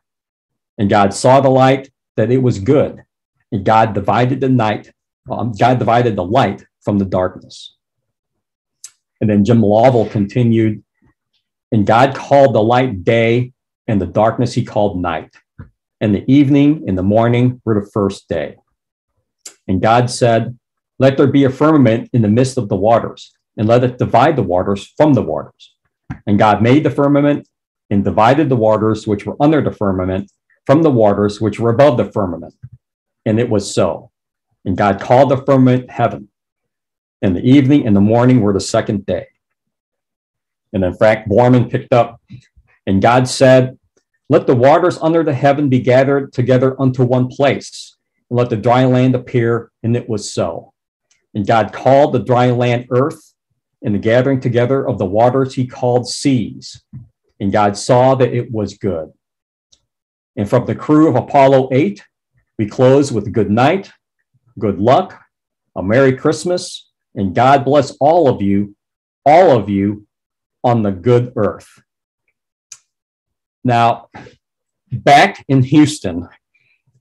C: And God saw the light, that it was good. And God divided the light from the darkness." And then Jim Lovell continued, "And God called the light day, and the darkness he called night. And the evening and the morning were the first day. And God said, 'Let there be a firmament in the midst of the waters, and let it divide the waters from the waters.' And God made the firmament and divided the waters which were under the firmament from the waters which were above the firmament. And it was so. And God called the firmament heaven. And the evening and the morning were the second day." And then Frank Borman picked up, "And God said, 'Let the waters under the heaven be gathered together unto one place, and let the dry land appear,' and it was so. And God called the dry land earth, and the gathering together of the waters he called seas. And God saw that it was good." And from the crew of Apollo 8, we close with good night, good luck, a Merry Christmas, and God bless all of you on the good earth. Now, back in Houston,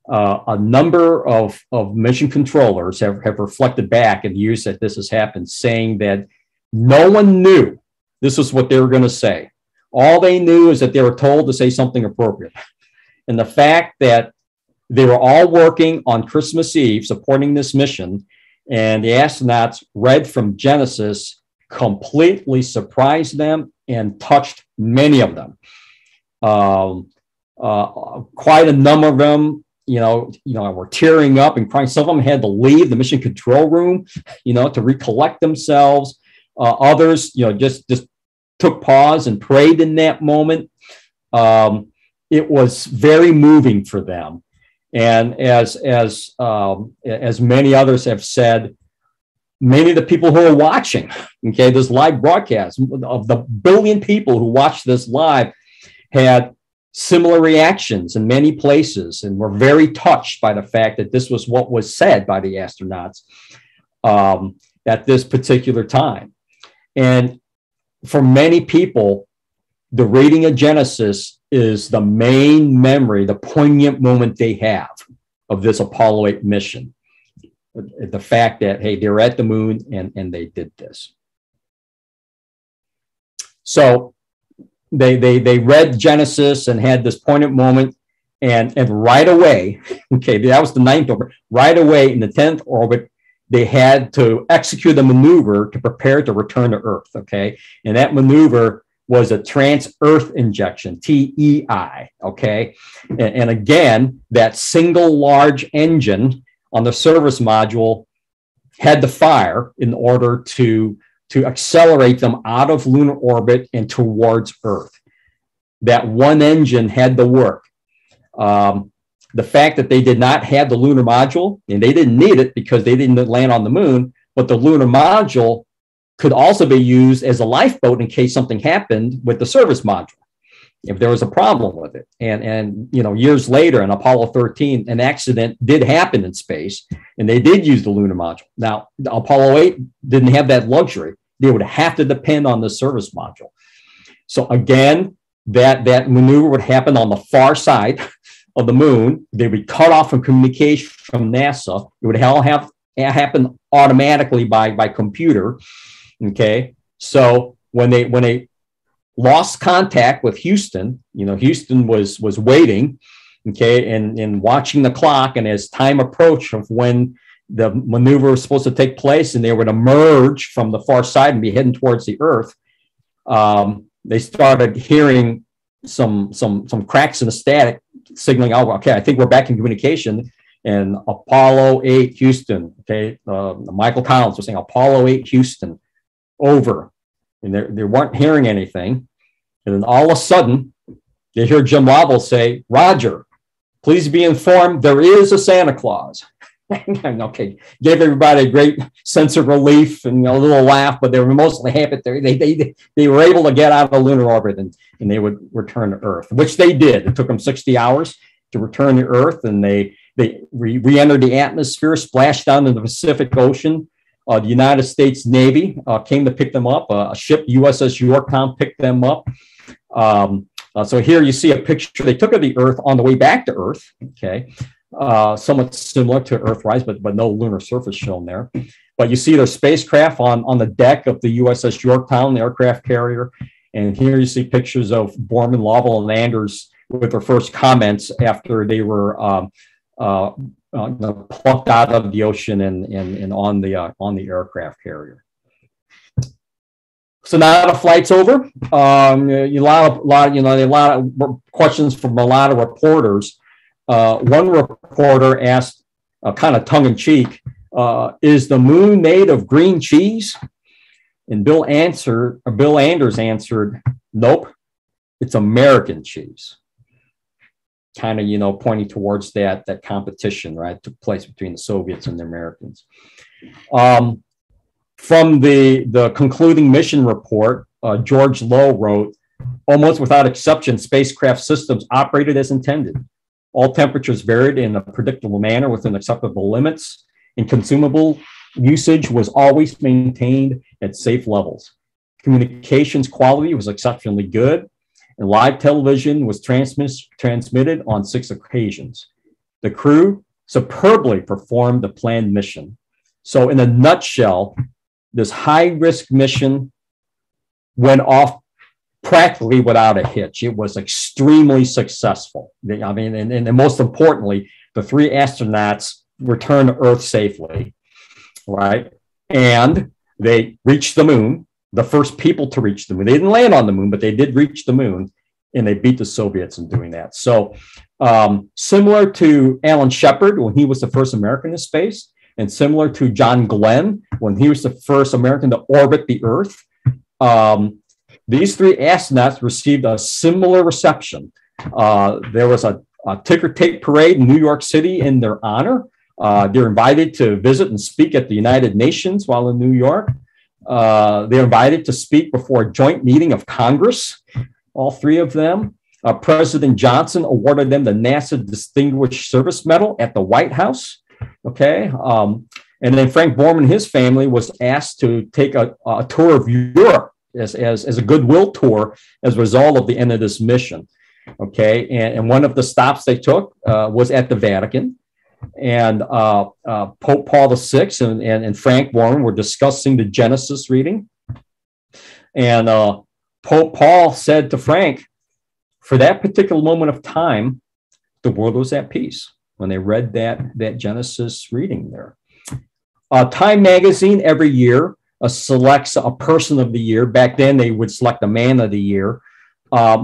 C: a number of mission controllers have reflected back in the years that this has happened, saying that no one knew this is what they were going to say. All they knew is that they were told to say something appropriate. And the fact that they were all working on Christmas Eve supporting this mission, and the astronauts read from Genesis completely surprised them and touched many of them. Quite a number of them, were tearing up and crying. Some of them had to leave the mission control room, to recollect themselves. Others, just took pause and prayed in that moment. It was very moving for them. And as many others have said, many of the people who are watching, this live broadcast, of the billion people who watched this live, had similar reactions in many places and were very touched by the fact that this was what was said by the astronauts at this particular time. And for many people, the reading of Genesis is the main memory, the poignant moment they have of this Apollo 8 mission. The fact that, hey, they were at the moon and they did this. So they read Genesis and had this poignant moment, and right away, that was the 9th orbit, right away in the 10th orbit, they had to execute a maneuver to prepare to return to Earth, And that maneuver was a trans-Earth injection, TEI, And again, that single large engine on the service module had to fire in order to accelerate them out of lunar orbit and towards Earth. That one engine had to work. The fact that they did not have the lunar module, and they didn't need it because they didn't land on the moon, but the lunar module could also be used as a lifeboat in case something happened with the service module, if there was a problem with it. And years later in Apollo 13, an accident did happen in space, and they did use the lunar module. Now, Apollo 8 didn't have that luxury. They would have to depend on the service module. So again, that maneuver would happen on the far side of the moon. They would cut off from communication from NASA. It would all have it happened automatically by computer. Okay, so when they lost contact with Houston, Houston was waiting, okay, and watching the clock, and as time approached of when the maneuver was supposed to take place, and they would emerge from the far side and be heading towards the Earth, they started hearing some cracks in the static, signaling out, okay, I think we're back in communication. And Apollo 8 Houston, okay, Michael Collins was saying Apollo 8 Houston, over. And they weren't hearing anything. And then all of a sudden, they hear Jim Lovell say, Roger, please be informed there is a Santa Claus. Okay, gave everybody a great sense of relief and a little laugh, but they were mostly happy. They were able to get out of lunar orbit and they would return to Earth, which they did. It took them 60 hours to return to Earth, and they re-entered the atmosphere, splashed down in the Pacific Ocean. The United States Navy came to pick them up. A ship, USS Yorktown, picked them up. So here you see a picture they took of the Earth on the way back to Earth. Okay. Somewhat similar to Earthrise, but no lunar surface shown there. But you see their spacecraft on the deck of the USS Yorktown, the aircraft carrier. And here you see pictures of Borman, Lovell, and Anders with their first comments after they were plucked out of the ocean and on the aircraft carrier. So now the flight's over. A lot of questions from a lot of reporters. One reporter asked, kind of tongue-in-cheek, is the moon made of green cheese? And Bill Anders answered, nope, it's American cheese. Kind of, pointing towards that competition, right, took place between the Soviets and the Americans. From the concluding mission report, George Low wrote, almost without exception, spacecraft systems operated as intended. All temperatures varied in a predictable manner within acceptable limits, and consumable usage was always maintained at safe levels. Communications quality was exceptionally good, and live television was transmitted on 6 occasions. The crew superbly performed the planned mission. So in a nutshell, this high-risk mission went off practically without a hitch. It was extremely successful. I mean, and most importantly, the 3 astronauts returned to Earth safely, right? And they reached the moon, the first people to reach the moon. They didn't land on the moon, but they did reach the moon, and they beat the Soviets in doing that. So similar to Alan Shepard when he was the first American in space, and similar to John Glenn when he was the first American to orbit the Earth, these 3 astronauts received a similar reception. There was a ticker tape parade in New York City in their honor. They're invited to visit and speak at the United Nations while in New York. They're invited to speak before a joint meeting of Congress, all 3 of them. President Johnson awarded them the NASA Distinguished Service Medal at the White House. Okay. And then Frank Borman and his family was asked to take a tour of Europe as a goodwill tour as a result of the end of this mission. Okay. And one of the stops they took was at the Vatican. And Pope Paul VI and Frank Borman were discussing the Genesis reading. And Pope Paul said to Frank, for that particular moment of time, the world was at peace when they read that Genesis reading there. Time magazine every year selects a person of the year. Back then, they would select a man of the year.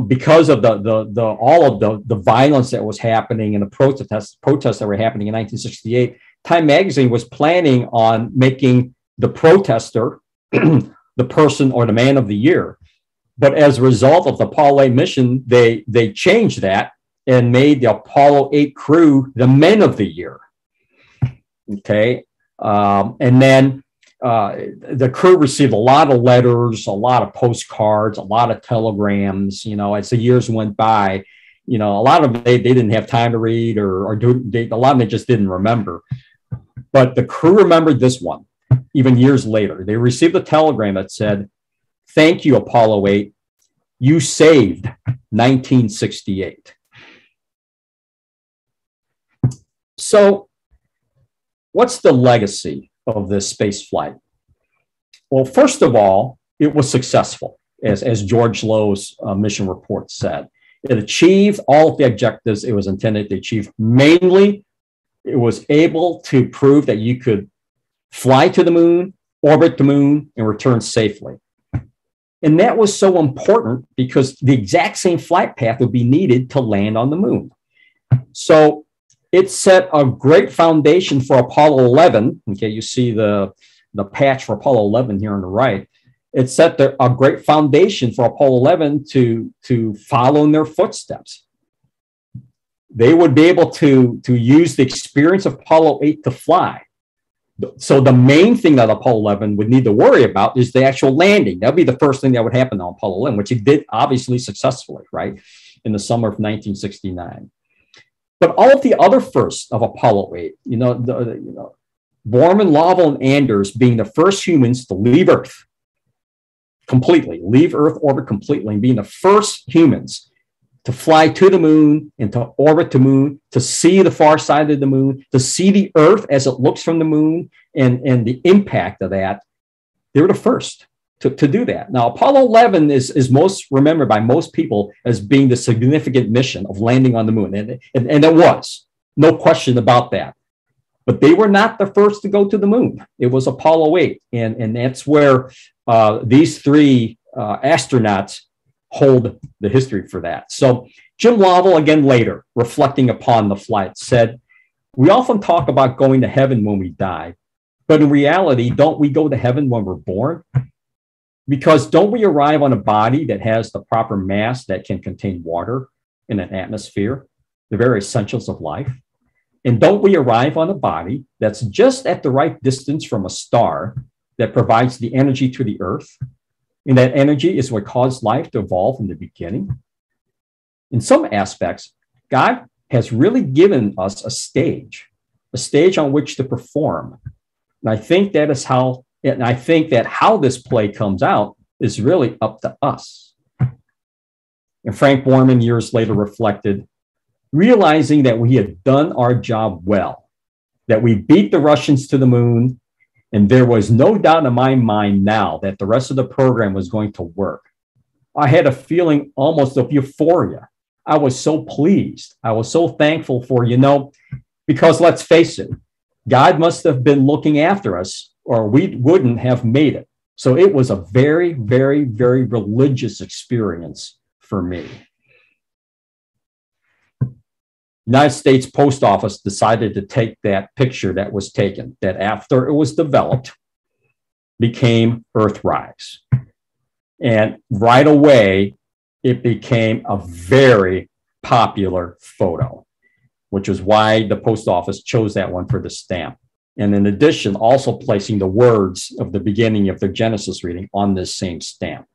C: Because of all of the violence that was happening and the protests that were happening in 1968, Time magazine was planning on making the protester the person or the man of the year. But as a result of the Apollo 8 mission, they changed that and made the Apollo 8 crew the men of the year. Okay. And then the crew received a lot of letters, a lot of postcards, a lot of telegrams, as the years went by. A lot of them they didn't have time to read or do. A lot of them just didn't remember. But the crew remembered this one, even years later. They received a telegram that said, "Thank you, Apollo 8. You saved 1968." So what's the legacy of this space flight? Well, first of all, it was successful, as George Lowe's mission report said. It achieved all of the objectives it was intended to achieve. Mainly, it was able to prove that you could fly to the moon, orbit the moon, and return safely. And that was so important because the exact same flight path would be needed to land on the moon. So it set a great foundation for Apollo 11. Okay, you see the patch for Apollo 11 here on the right. It set a great foundation for Apollo 11 to follow in their footsteps. They would be able to use the experience of Apollo 8 to fly. So the main thing that Apollo 11 would need to worry about is the actual landing. That would be the first thing that would happen on Apollo 11, which it did obviously successfully, right, in the summer of 1969. But all of the other firsts of Apollo 8, Borman, Lovell, and Anders being the first humans to leave Earth completely, leave Earth orbit completely, and being the first humans to fly to the moon and to orbit the moon, to see the far side of the moon, to see the Earth as it looks from the moon and the impact of that. They were the first to do that. Now, Apollo 11 is most remembered by most people as being the significant mission of landing on the moon. And it was, no question about that. But they were not the first to go to the moon. It was Apollo 8. And that's where these three astronauts hold the history for that. So Jim Lovell, again later, reflecting upon the flight, said, "We often talk about going to heaven when we die, but in reality, don't we go to heaven when we're born? Because don't we arrive on a body that has the proper mass that can contain water in an atmosphere, the very essentials of life? And don't we arrive on a body that's just at the right distance from a star that provides the energy to the Earth? And that energy is what caused life to evolve in the beginning. In some aspects, God has really given us a stage on which to perform. And I think that is how, and I think that how this play comes out is really up to us." And Frank Borman years later reflected, "Realizing that we had done our job well, that we beat the Russians to the moon, and there was no doubt in my mind now that the rest of the program was going to work. I had a feeling almost of euphoria. I was so pleased. I was so thankful for, because let's face it, God must have been looking after us or we wouldn't have made it. So it was a very, very, very religious experience for me." United States Post Office decided to take that picture that was taken, that after it was developed, became Earthrise. And right away, it became a very popular photo, which is why the Post Office chose that one for the stamp. And in addition, also placing the words of the beginning of their Genesis reading on this same stamp.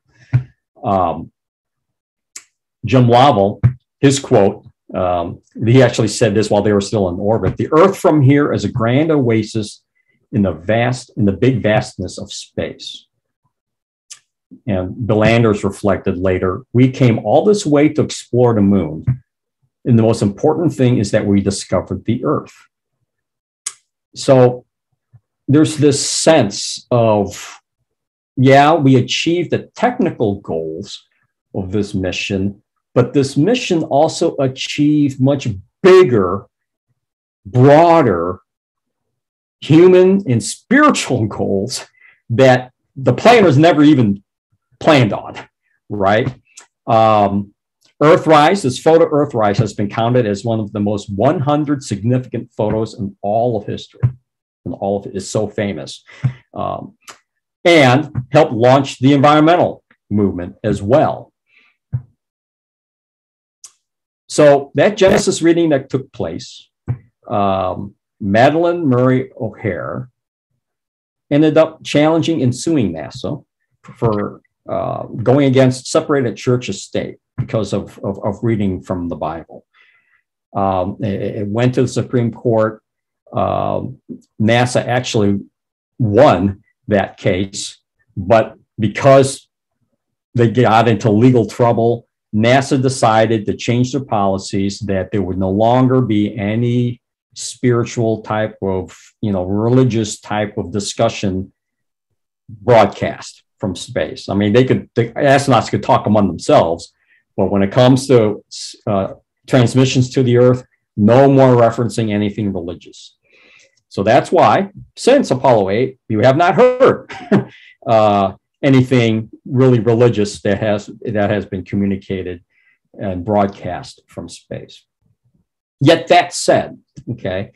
C: Jim Lovell, his quote, he actually said this while they were still in orbit: "The Earth from here is a grand oasis in the big vastness of space." And Bill Anders reflected later, "We came all this way to explore the moon. And the most important thing is that we discovered the Earth." So there's this sense of, yeah, we achieved the technical goals of this mission, but this mission also achieved much bigger, broader human and spiritual goals that the planners never even planned on, right? Earthrise, this photo Earthrise has been counted as one of the most 100 significant photos in all of history. And all of it is so famous. And helped launch the environmental movement as well. So that Genesis reading that took place, Madeleine Murray O'Hare ended up challenging and suing NASA for going against separated church and state because of reading from the Bible. It went to the Supreme Court. NASA actually won that case, but because they got into legal trouble, NASA decided to change their policies, that there would no longer be any spiritual type of, religious type of discussion broadcast from space. I mean, the astronauts could talk among themselves, but when it comes to transmissions to the Earth, no more referencing anything religious. So that's why, since Apollo 8, you have not heard anything really religious that has been communicated and broadcast from space. Yet that said, okay,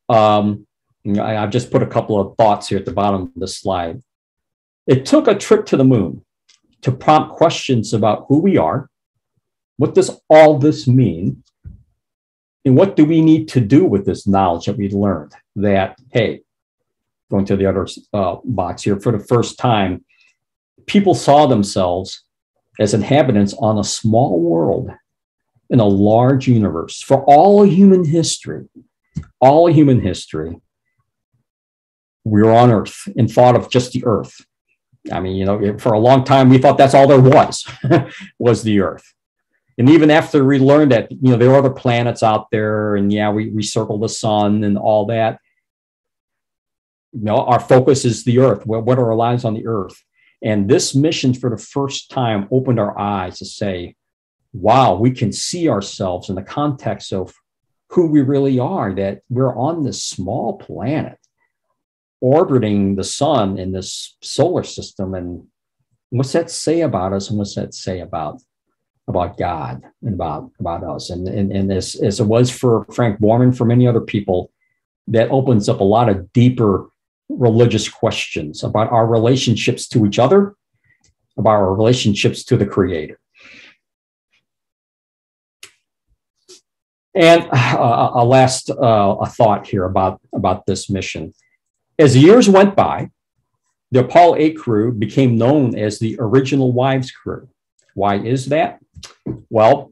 C: I've just put a couple of thoughts here at the bottom of the slide. It took a trip to the moon to prompt questions about who we are, what does all this mean, and what do we need to do with this knowledge that we learned? That, hey, going to the other box here, for the first time, people saw themselves as inhabitants on a small world in a large universe. For all human history, we were on Earth and thought of just the Earth. I mean, for a long time, we thought that's all there was the Earth. And even after we learned that, there are other planets out there, and we circle the sun and all that, our focus is the Earth. What are our lives on the Earth? And this mission, for the first time, opened our eyes to say, wow, we can see ourselves in the context of who we really are, that we're on this small planet orbiting the sun in this solar system. And what's that say about us? And what's that say about God and about us? And as it was for Frank Borman, for many other people, that opens up a lot of deeper religious questions about our relationships to each other, about our relationships to the Creator. And a last thought here about this mission. As the years went by, the Apollo 8 crew became known as the Original Wives crew. Why is that? Well,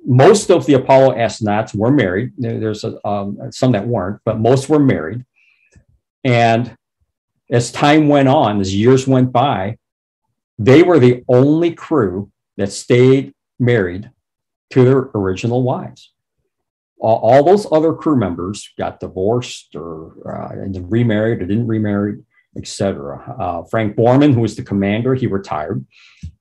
C: most of the Apollo astronauts were married. There's some that weren't, but most were married. And as time went on, as years went by, they were the only crew that stayed married to their original wives. All those other crew members got divorced or remarried or didn't remarry, etc. Frank Borman, who was the commander, he retired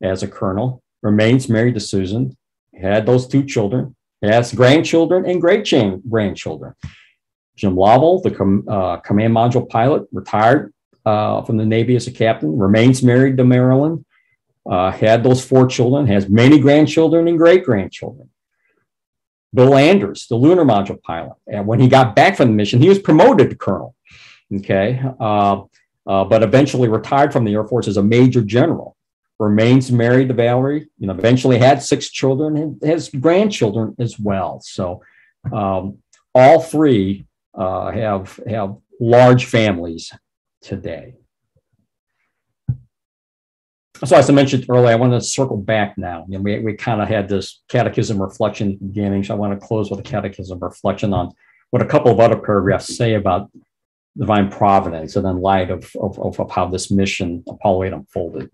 C: as a colonel, remains married to Susan, had those 2 children, has grandchildren and great-grandchildren. Jim Lovell, the command module pilot, retired from the Navy as a captain, remains married to Marilyn, had those 4 children, has many grandchildren and great-grandchildren. Bill Anders, the lunar module pilot, and when he got back from the mission, he was promoted to colonel, okay, but eventually retired from the Air Force as a major general. Remains married to Valerie, eventually had 6 children and has grandchildren as well. So all 3 have large families today. So as I mentioned earlier, I want to circle back now. We kind of had this catechism reflection at the beginning, so I want to close with a catechism reflection on what a couple of other paragraphs say about divine providence and in light of how this mission, Apollo 8, unfolded.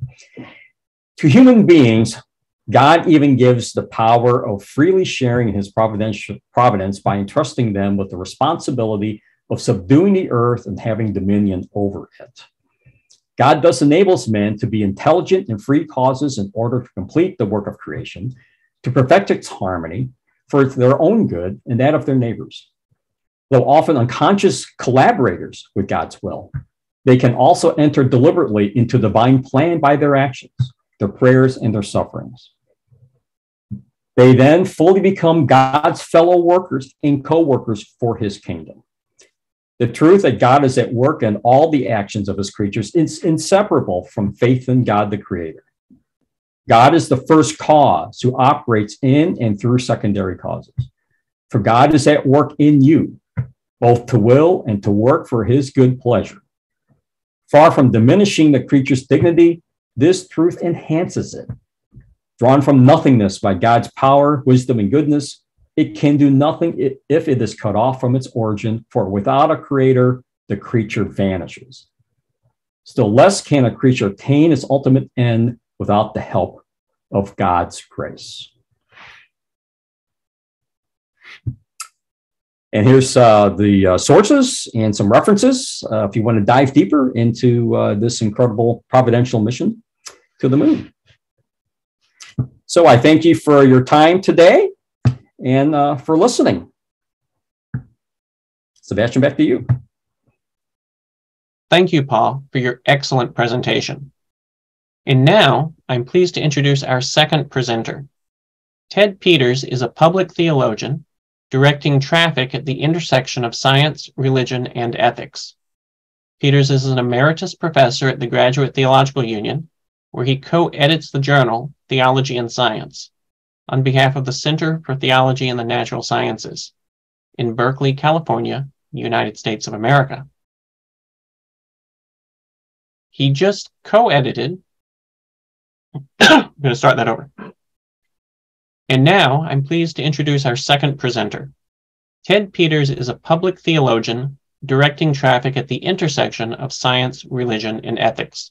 C: To human beings, God even gives the power of freely sharing his providence by entrusting them with the responsibility of subduing the earth and having dominion over it. God thus enables men to be intelligent and free causes in order to complete the work of creation, to perfect its harmony for their own good and that of their neighbors. Though often unconscious collaborators with God's will, they can also enter deliberately into divine plan by their actions, their prayers, and their sufferings. They then fully become God's fellow workers and co-workers for his kingdom. The truth that God is at work in all the actions of his creatures is inseparable from faith in God the Creator. God is the first cause who operates in and through secondary causes. For God is at work in you, both to will and to work for his good pleasure. Far from diminishing the creature's dignity, this truth enhances it. Drawn from nothingness by God's power, wisdom, and goodness, it can do nothing if it is cut off from its origin, for without a creator, the creature vanishes. Still less can a creature attain its ultimate end without the help of God's grace. And here's the sources and some references if you want to dive deeper into this incredible providential mission to the moon. So I thank you for your time today and for listening. Sebastian, back to you.
A: Thank you, Paul, for your excellent presentation. And now I'm pleased to introduce our second presenter. Ted Peters is a public theologian directing traffic at the intersection of science, religion, and ethics. Peters is an emeritus professor at the Graduate Theological Union, where he co-edits the journal Theology and Science on behalf of the Center for Theology and the Natural Sciences in Berkeley, California, United States of America. He just co-edited, I'm going to start that over. And now I'm pleased to introduce our second presenter. Ted Peters is a public theologian directing traffic at the intersection of science, religion, and ethics.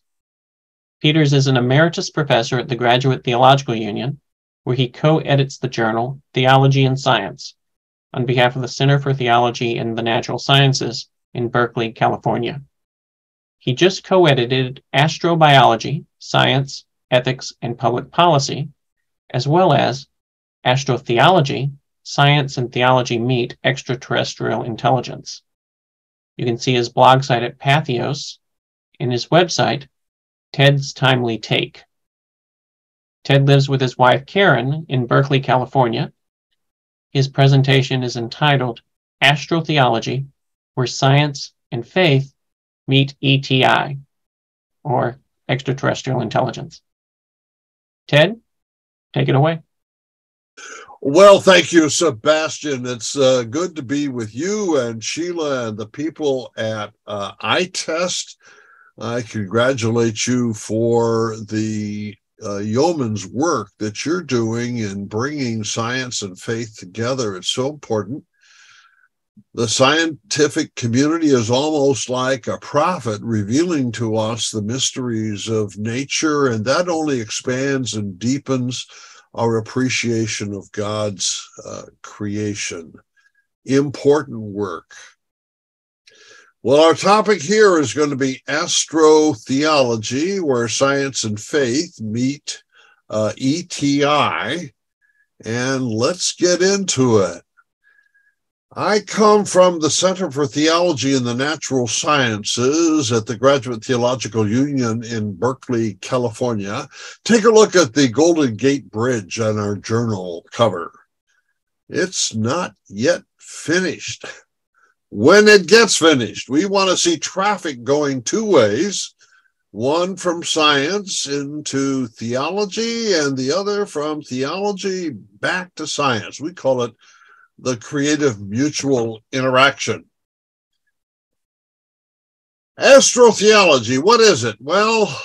A: Peters is an emeritus professor at the Graduate Theological Union, where he co-edits the journal Theology and Science on behalf of the Center for Theology and the Natural Sciences in Berkeley, California. He just co-edited Astrobiology, Science, Ethics, and Public Policy, as well as Astrotheology, Science and Theology Meet Extraterrestrial Intelligence. You can see his blog site at Patheos and his website, Ted's Timely Take. Ted lives with his wife Karen in Berkeley, California. His presentation is entitled Astrotheology, where Science and Faith Meet ETI, or Extraterrestrial Intelligence. Ted, take it away.
D: Well, thank you, Sebastian. It's good to be with you and Sheila and the people at ITEST. I congratulate you for the yeoman's work that you're doing in bringing science and faith together. It's so important. The scientific community is almost like a prophet revealing to us the mysteries of nature, and that only expands and deepens our appreciation of God's creation. Important work. Well, our topic here is going to be astrotheology, where science and faith meet ETI, and let's get into it. I come from the Center for Theology and the Natural Sciences at the Graduate Theological Union in Berkeley, California. Take a look at the Golden Gate Bridge on our journal cover. It's not yet finished. When it gets finished, we want to see traffic going two ways, one from science into theology and the other from theology back to science. We call it the creative mutual interaction. Astrotheology, what is it? Well,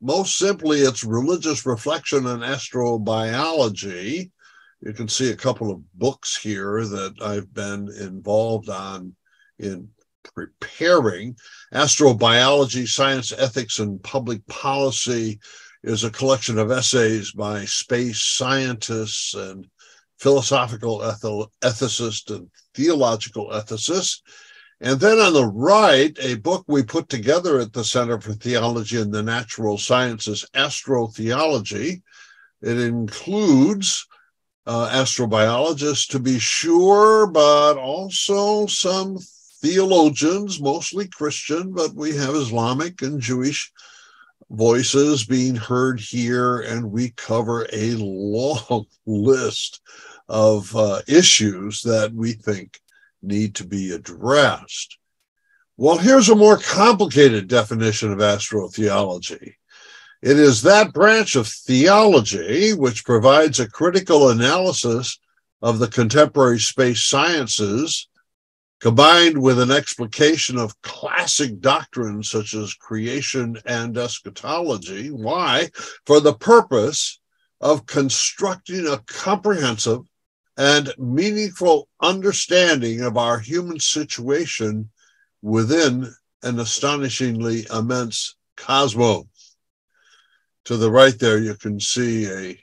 D: most simply, it's religious reflection on astrobiology. You can see a couple of books here that I've been involved on in preparing. Astrobiology, Science, Ethics, and Public Policy is a collection of essays by space scientists and philosophical ethicists and theological ethicists. And then on the right, a book we put together at the Center for Theology and the Natural Sciences, Astrotheology. It includes astrobiologists, to be sure, but also some theologians, mostly Christian, but we have Islamic and Jewish voices being heard here, and we cover a long list of issues that we think need to be addressed. Well, here's a more complicated definition of astrotheology. It is that branch of theology which provides a critical analysis of the contemporary space sciences, combined with an explication of classic doctrines such as creation and eschatology. Why? For the purpose of constructing a comprehensive and meaningful understanding of our human situation within an astonishingly immense cosmos. To the right there, you can see a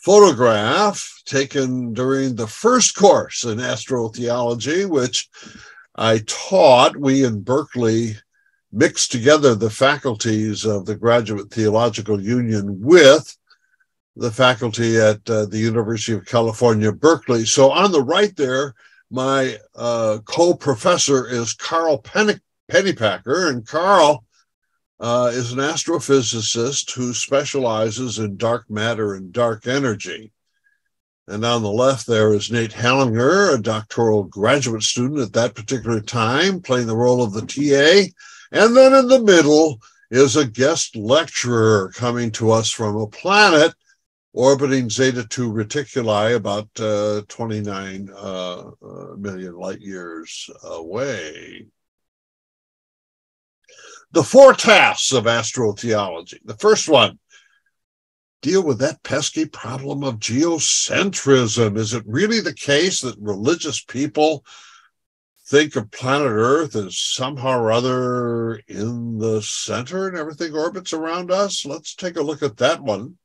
D: photograph taken during the first course in astrotheology, which I taught. We in Berkeley mixed together the faculties of the Graduate Theological Union with the faculty at the University of California, Berkeley. So on the right there, my co-professor is Carl Pennypacker, and Carl is an astrophysicist who specializes in dark matter and dark energy. And on the left there is Nate Hallinger, a doctoral graduate student at that particular time, playing the role of the TA. And then in the middle is a guest lecturer coming to us from a planet orbiting Zeta 2 Reticuli about 29 million light years away. The 4 tasks of astrotheology. The first one, deal with that pesky problem of geocentrism. Is it really the case that religious people think of planet Earth as somehow or other in the center and everything orbits around us? Let's take a look at that one.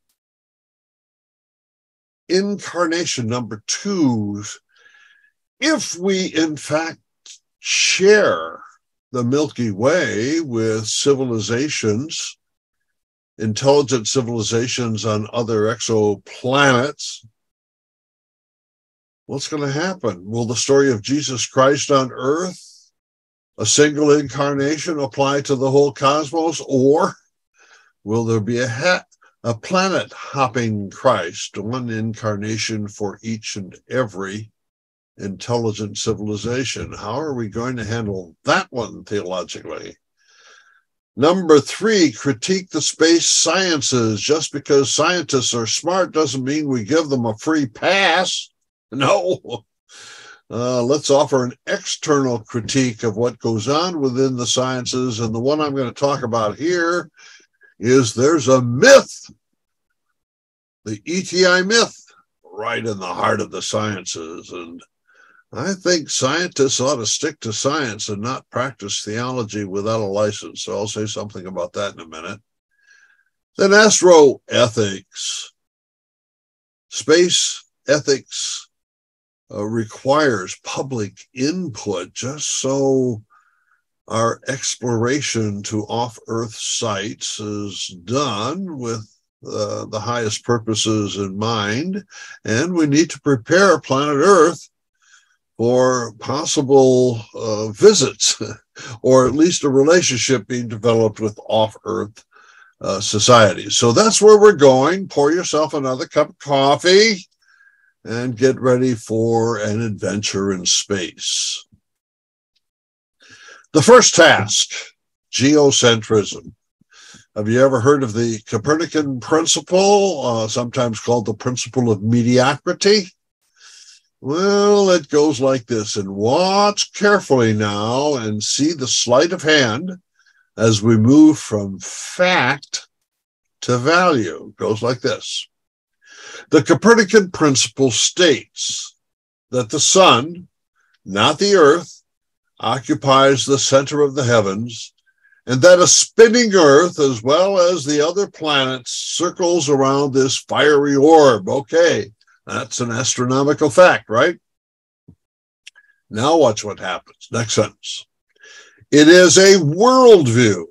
D: Incarnation number 2. If we in fact share the Milky Way with civilizations, intelligent civilizations on other exoplanets, what's going to happen? Will the story of Jesus Christ on Earth, a single incarnation, apply to the whole cosmos, or will there be a planet-hopping Christ, one incarnation for each and every intelligent civilization? How are we going to handle that one theologically? Number 3, critique the space sciences. Just because scientists are smart doesn't mean we give them a free pass. No. Let's offer an external critique of what goes on within the sciences. And the one I'm going to talk about here is there's a myth, the ETI myth, right in the heart of the sciences. And I think scientists ought to stick to science and not practice theology without a license. So I'll say something about that in a minute. Then astroethics. Space ethics requires public input just so our exploration to off-Earth sites is done with the highest purposes in mind. And we need to prepare planet Earth for possible visits, or at least a relationship being developed with off-Earth societies. So that's where we're going. Pour yourself another cup of coffee and get ready for an adventure in space. The first task, geocentrism. Have you ever heard of the Copernican principle, sometimes called the principle of mediocrity? Well, it goes like this, and watch carefully now and see the sleight of hand as we move from fact to value. It goes like this. The Copernican principle states that the sun, not the earth, occupies the center of the heavens, and that a spinning earth, as well as the other planets, circles around this fiery orb. Okay. That's an astronomical fact, right? Now watch what happens. Next sentence. It is a worldview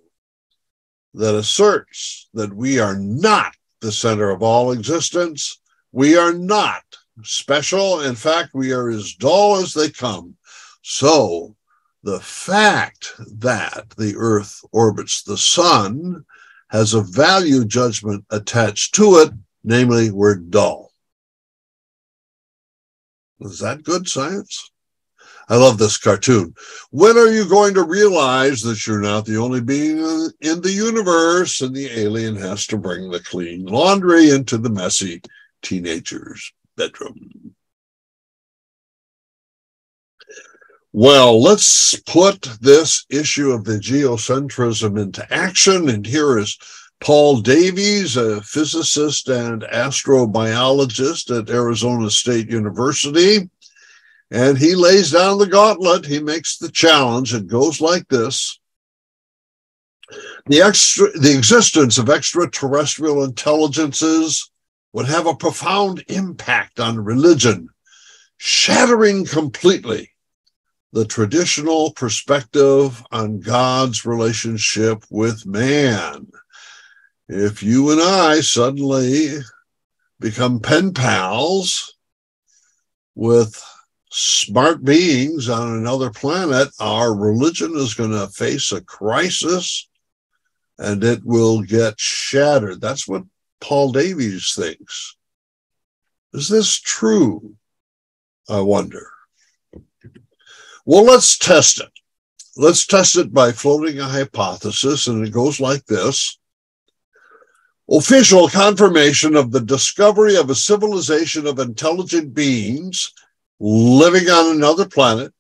D: that asserts that we are not the center of all existence. We are not special. In fact, we are as dull as they come. So the fact that the Earth orbits the sun has a value judgment attached to it, namely, we're dull. Is that good science? I love this cartoon. When are you going to realize that you're not the only being in the universe and the alien has to bring the clean laundry into the messy teenager's bedroom? Well, let's put this issue of the geocentrism into action. And here is Paul Davies, a physicist and astrobiologist at Arizona State University. And he lays down the gauntlet. He makes the challenge. It goes like this. The existence of extraterrestrial intelligences, would have a profound impact on religion, shattering completely the traditional perspective on God's relationship with man. If you and I suddenly become pen pals with smart beings on another planet, our religion is going to face a crisis and it will get shattered. That's what Paul Davies thinks. Is this true? I wonder. Well, let's test it. Let's test it by floating a hypothesis, and it goes like this. Official confirmation of the discovery of a civilization of intelligent beings living on another planet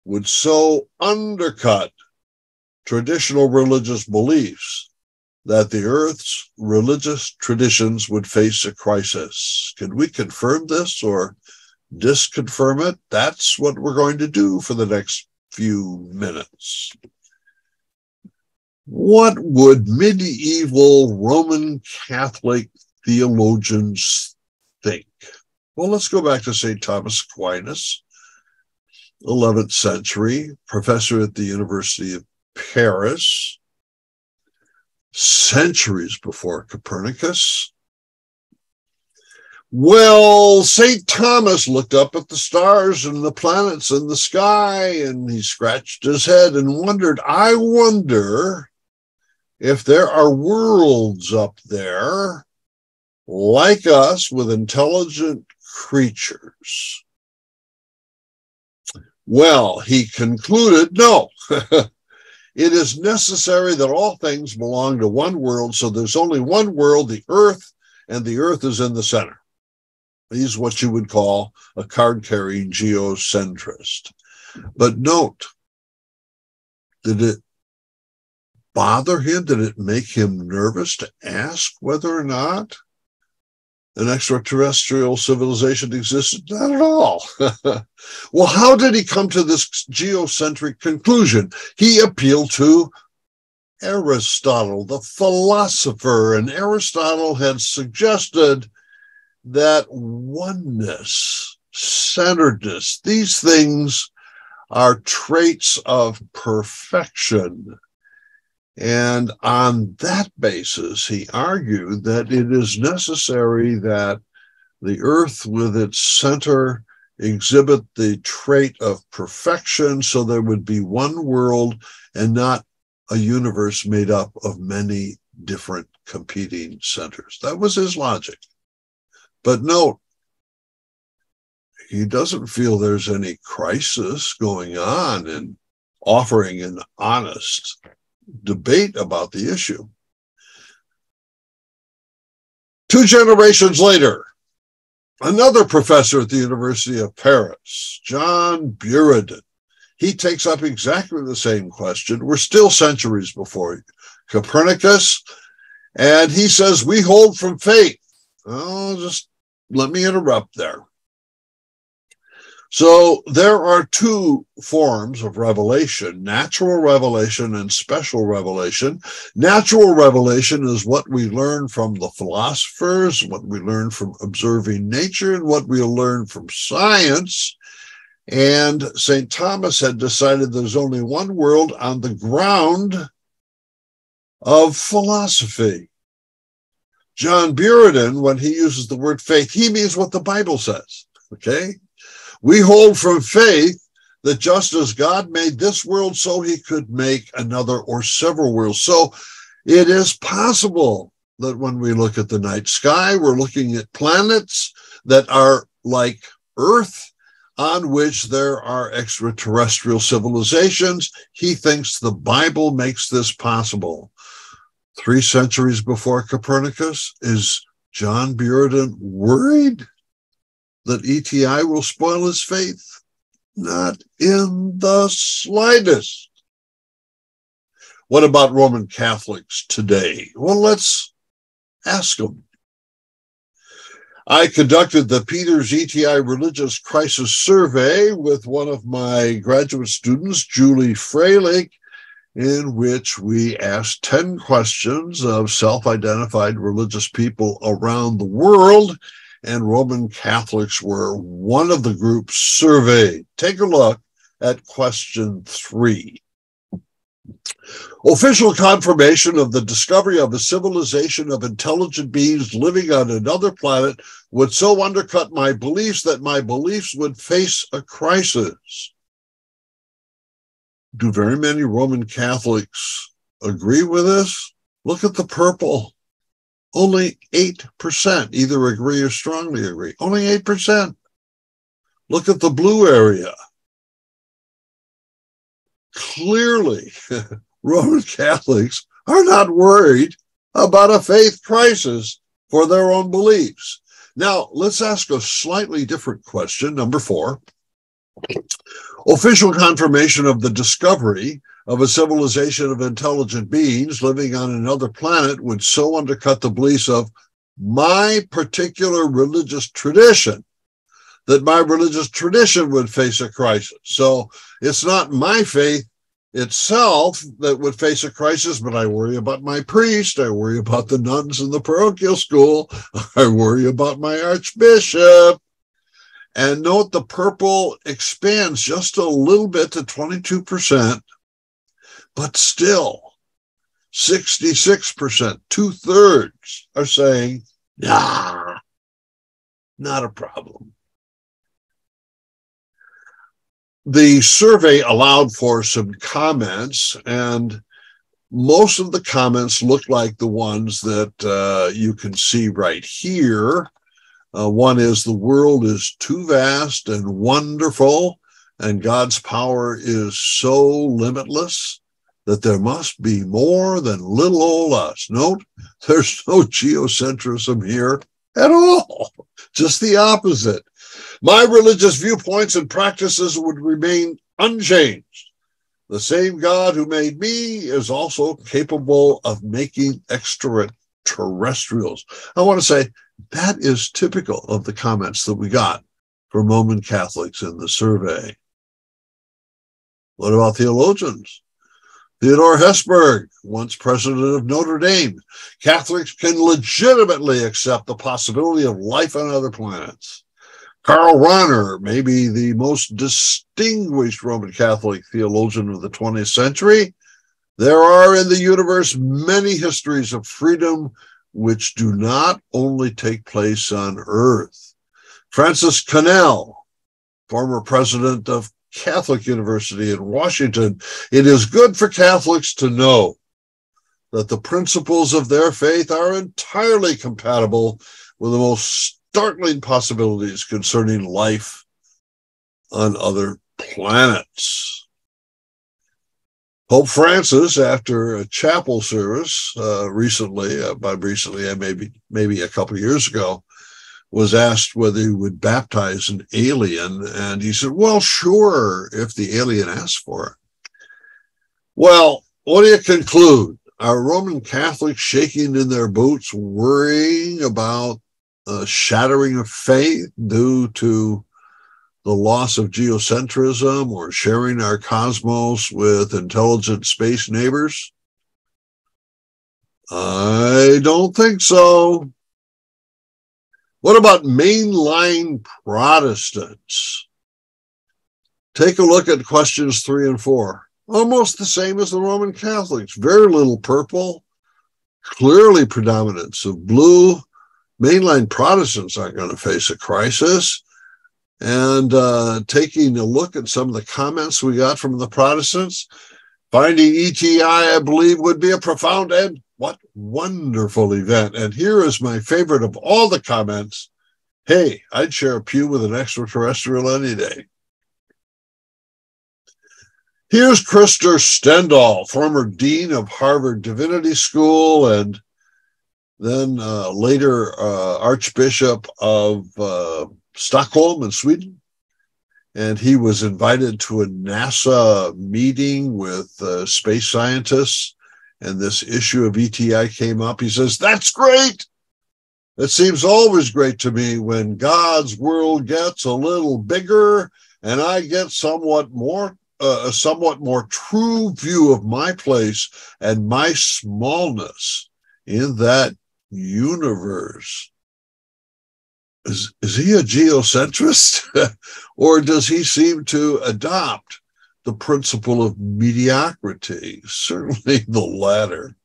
D: would so undercut traditional religious beliefs that the Earth's religious traditions would face a crisis. Can we confirm this or disconfirm it? That's what we're going to do for the next few minutes. What would medieval Roman Catholic theologians think? Well, let's go back to St. Thomas Aquinas, 11th century, professor at the University of Paris, centuries before Copernicus. Well, St. Thomas looked up at the stars and the planets in the sky, and he scratched his head and wondered, I wonder if there are worlds up there like us with intelligent creatures. Well, he concluded, no. It is necessary that all things belong to one world, so there's only one world, the Earth, and the Earth is in the center. He's what you would call a card-carrying geocentrist. But note, did it bother him? Did it make him nervous to ask whether or not an extraterrestrial civilization existed? Not at all. Well, how did he come to this geocentric conclusion? He appealed to Aristotle, the philosopher, and Aristotle had suggested that oneness, centeredness, these things are traits of perfection. And on that basis, he argued that it is necessary that the Earth with its center exhibit the trait of perfection, so there would be one world and not a universe made up of many different competing centers. That was his logic. But note, he doesn't feel there's any crisis going on in offering an honest debate about the issue. 2 generations later, another professor at the University of Paris, John Buridan, he takes up exactly the same question. We're still centuries before Copernicus, and he says, we hold from faith. Oh, just let me interrupt there. So there are 2 forms of revelation, natural revelation and special revelation. Natural revelation is what we learn from the philosophers, what we learn from observing nature, and what we learn from science. And St. Thomas had decided there's only one world on the ground of philosophy. John Buridan, when he uses the word faith, he means what the Bible says, okay? We hold from faith that just as God made this world, so he could make another or several worlds. So it is possible that when we look at the night sky, we're looking at planets that are like Earth, on which there are extraterrestrial civilizations. He thinks the Bible makes this possible. 3 centuries before Copernicus, is John Buridan worried that ETI will spoil his faith? Not in the slightest. What about Roman Catholics today? Well, let's ask them. I conducted the Peters ETI Religious Crisis Survey with one of my graduate students, Julie Freilich, in which we asked 10 questions of self-identified religious people around the world, and Roman Catholics were one of the groups surveyed. Take a look at question 3. Official confirmation of the discovery of a civilization of intelligent beings living on another planet would so undercut my beliefs that my beliefs would face a crisis. Do very many Roman Catholics agree with this? Look at the purple. Only 8% either agree or strongly agree. Only 8%. Look at the blue area. Clearly, Roman Catholics are not worried about a faith crisis for their own beliefs. Now, let's ask a slightly different question, number 4. Official confirmation of the discovery of a civilization of intelligent beings living on another planet would so undercut the beliefs of my particular religious tradition that my religious tradition would face a crisis. So it's not my faith itself that would face a crisis, but I worry about my priest, I worry about the nuns in the parochial school, I worry about my archbishop. And note the purple expands just a little bit to 22%, but still 66%, 2/3 are saying, nah, not a problem. The survey allowed for some comments, and most of the comments look like the ones that you can see right here. One is, the world is too vast and wonderful, and God's power is so limitless that there must be more than little old us. Note, there's no geocentrism here at all, just the opposite. My religious viewpoints and practices would remain unchanged. The same God who made me is also capable of making extraterrestrials. I want to say that is typical of the comments that we got from Roman Catholics in the survey. What about theologians? Theodore Hesburgh, once president of Notre Dame. Catholics can legitimately accept the possibility of life on other planets. Karl Rahner, maybe the most distinguished Roman Catholic theologian of the 20th century. There are in the universe many histories of freedom which do not only take place on Earth. Francis Cannell, former president of Catholic University in Washington, it is good for Catholics to know that the principles of their faith are entirely compatible with the most startling possibilities concerning life on other planets. Pope Francis, after a chapel service recently, by recently, maybe a couple of years ago, was asked whether he would baptize an alien, and he said, well, sure, if the alien asks for it. Well, what do you conclude? Are Roman Catholics shaking in their boots, worrying about shattering of faith due to the loss of geocentrism or sharing our cosmos with intelligent space neighbors? I don't think so. What about mainline Protestants? Take a look at questions 3 and 4. Almost the same as the Roman Catholics. Very little purple, clearly predominance of blue. Mainline Protestants aren't going to face a crisis. And taking a look at some of the comments we got from the Protestants, finding ETI, I believe, would be a profound and what wonderful event. And here is my favorite of all the comments. Hey, I'd share a pew with an extraterrestrial any day. Here's Krister Stendahl, former dean of Harvard Divinity School and then later Archbishop of Stockholm in Sweden. And he was invited to a NASA meeting with space scientists, and this issue of ETI came up. He says, that's great. It seems always great to me when God's world gets a little bigger and I get somewhat more a somewhat more true view of my place and my smallness in that universe. Is he a geocentrist? Or does he seem to adopt the principle of mediocrity? Certainly the latter.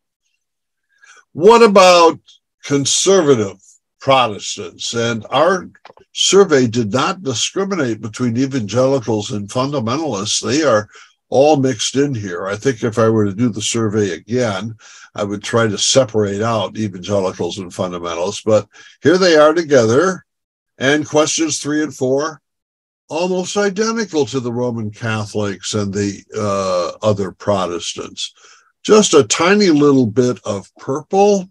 D: What about conservative Protestants? And our survey did not discriminate between evangelicals and fundamentalists. They are all mixed in here. I think if I were to do the survey again, I would try to separate out evangelicals and fundamentalists, but here they are together. And questions 3 and 4, almost identical to the Roman Catholics and the other Protestants. Just a tiny little bit of purple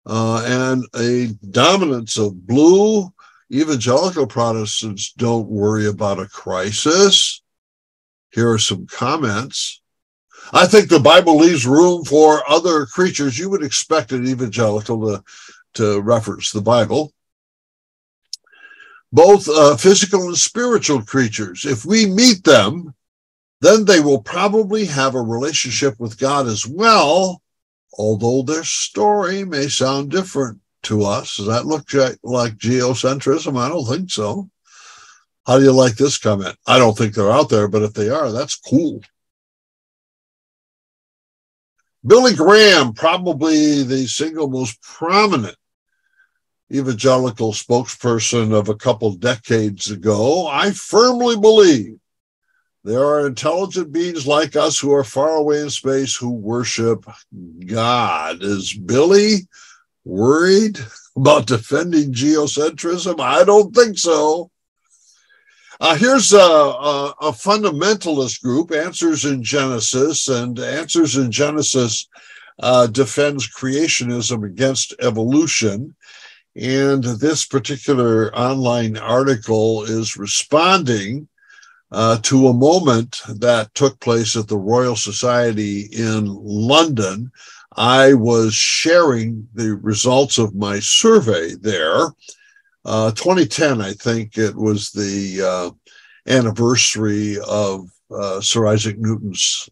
D: and a dominance of blue. Evangelical Protestants don't worry about a crisis. Here are some comments. I think the Bible leaves room for other creatures. You would expect an evangelical to reference the Bible. Both physical and spiritual creatures. If we meet them, then they will probably have a relationship with God as well, although their story may sound different to us. Does that look like geocentrism? I don't think so. How do you like this comment? I don't think they're out there, but if they are, that's cool. Billy Graham, probably the single most prominent evangelical spokesperson of a couple decades ago. I firmly believe there are intelligent beings like us who are far away in space who worship God. Is Billy worried about defending geocentrism? I don't think so. Here's a fundamentalist group, Answers in Genesis, and Answers in Genesis defends creationism against evolution. And this particular online article is responding to a moment that took place at the Royal Society in London. I was sharing the results of my survey there. 2010, I think it was the anniversary of Sir Isaac Newton's,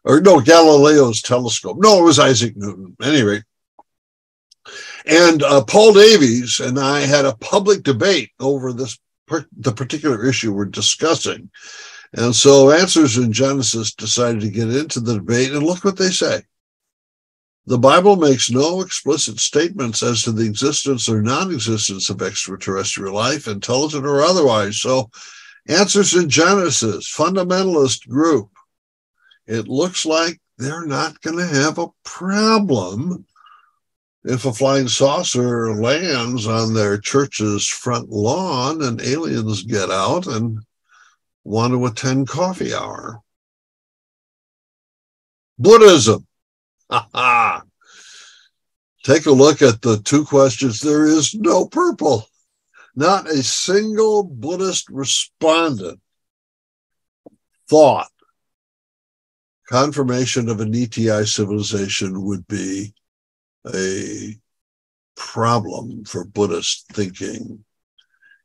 D: Galileo's telescope. No, it was Isaac Newton. Anyway. And Paul Davies and I had a public debate over the particular issue we're discussing. And so Answers in Genesis decided to get into the debate, and look what they say. The Bible makes no explicit statements as to the existence or non-existence of extraterrestrial life, intelligent or otherwise. So Answers in Genesis, fundamentalist group, it looks like they're not going to have a problem if a flying saucer lands on their church's front lawn and aliens get out and want to attend coffee hour. Buddhism. Take a look at the two questions. There is no purple. Not a single Buddhist respondent thought confirmation of an ETI civilization would be a problem for Buddhist thinking.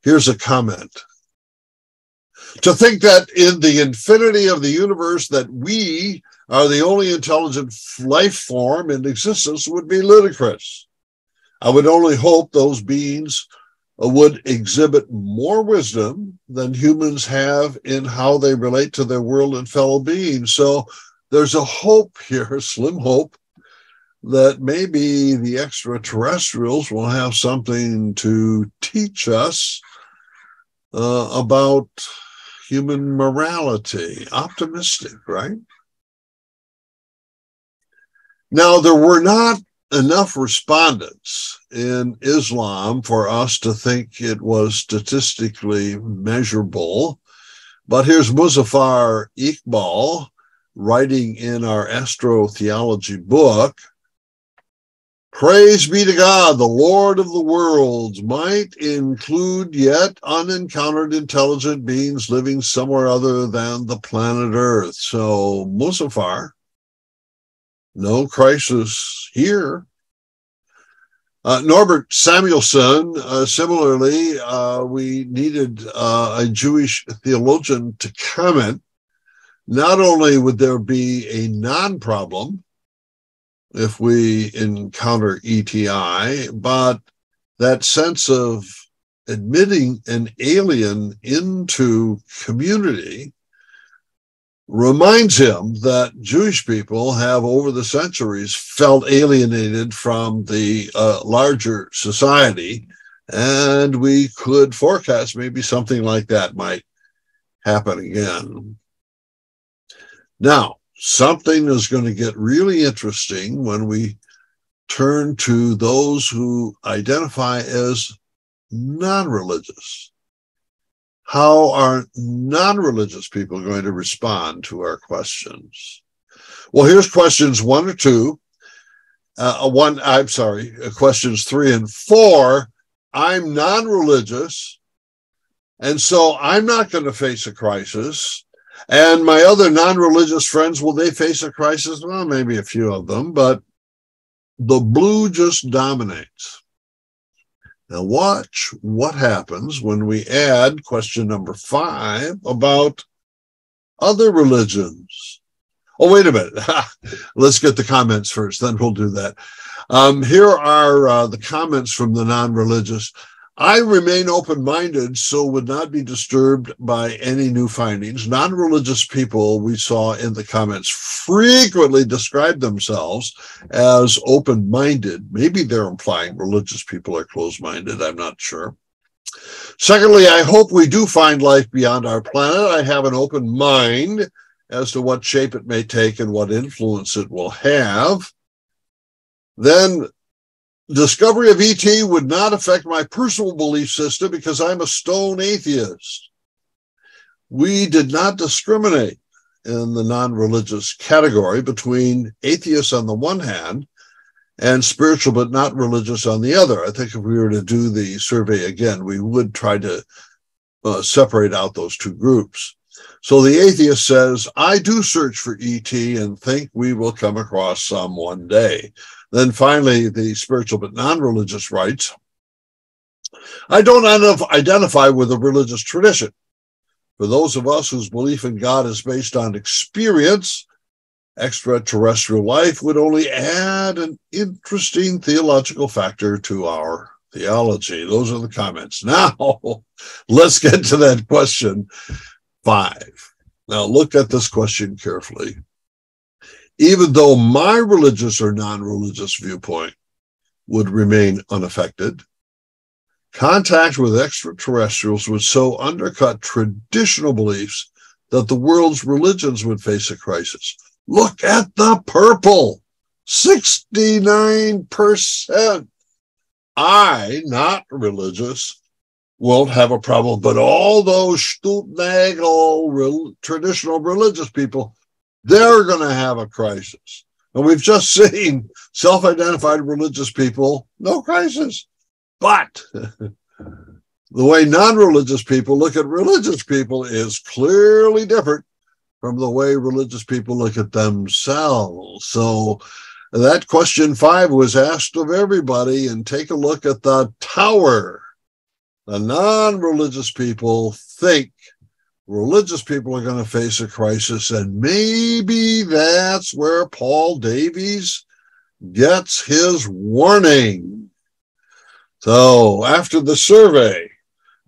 D: Here's a comment. To think that in the infinity of the universe that we are the only intelligent life form in existence would be ludicrous. I would only hope those beings would exhibit more wisdom than humans have in how they relate to their world and fellow beings. So there's a hope here, a slim hope, that maybe the extraterrestrials will have something to teach us about human morality. Optimistic, right? Now, there were not enough respondents in Islam for us to think it was statistically measurable. But here's Muzaffar Iqbal writing in our astrotheology book. Praise be to God, the Lord of the worlds might include yet unencountered intelligent beings living somewhere other than the planet Earth. So, Muzaffar, no crisis here. Norbert Samuelson, similarly, we needed a Jewish theologian to comment. Not only would there be a non-problem if we encounter ETI, but that sense of admitting an alien into community reminds him that Jewish people have over the centuries felt alienated from the larger society, and we could forecast maybe something like that might happen again. Now, something is going to get really interesting when we turn to those who identify as non-religious. How are non-religious people going to respond to our questions? Well, here's questions 1 or 2. Questions 3 and 4. I'm non-religious, and so I'm not going to face a crisis. And my other non-religious friends, will they face a crisis? Well, maybe a few of them, but the blue just dominates. Now watch what happens when we add question number 5 about other religions. Oh, wait a minute. Let's get the comments first, then we'll do that. Here are the comments from the non-religious. I remain open-minded, so would not be disturbed by any new findings. Non-religious people, we saw in the comments, frequently describe themselves as open-minded. Maybe they're implying religious people are closed-minded. I'm not sure. Secondly, I hope we do find life beyond our planet. I have an open mind as to what shape it may take and what influence it will have. Then, discovery of ET would not affect my personal belief system because I'm a stone atheist. We did not discriminate in the non-religious category between atheists on the one hand and spiritual but not religious on the other. I think if we were to do the survey again, we would try to separate out those two groups. So the atheist says, I do search for ET and think we will come across some one day. Then finally, the spiritual but non-religious writes, I don't identify with a religious tradition. For those of us whose belief in God is based on experience, extraterrestrial life would only add an interesting theological factor to our theology. Those are the comments. Now, let's get to that question 5. Now, look at this question carefully. Even though my religious or non-religious viewpoint would remain unaffected, contact with extraterrestrials would so undercut traditional beliefs that the world's religions would face a crisis. Look at the purple, 69%. I, not religious, won't have a problem, but all those traditional religious people, they're going to have a crisis. And we've just seen self-identified religious people, no crisis. But the way non-religious people look at religious people is clearly different from the way religious people look at themselves. So that question 5 was asked of everybody, and take a look at the tower. The non-religious people think religious people are going to face a crisis, and maybe that's where Paul Davies gets his warning. So after the survey,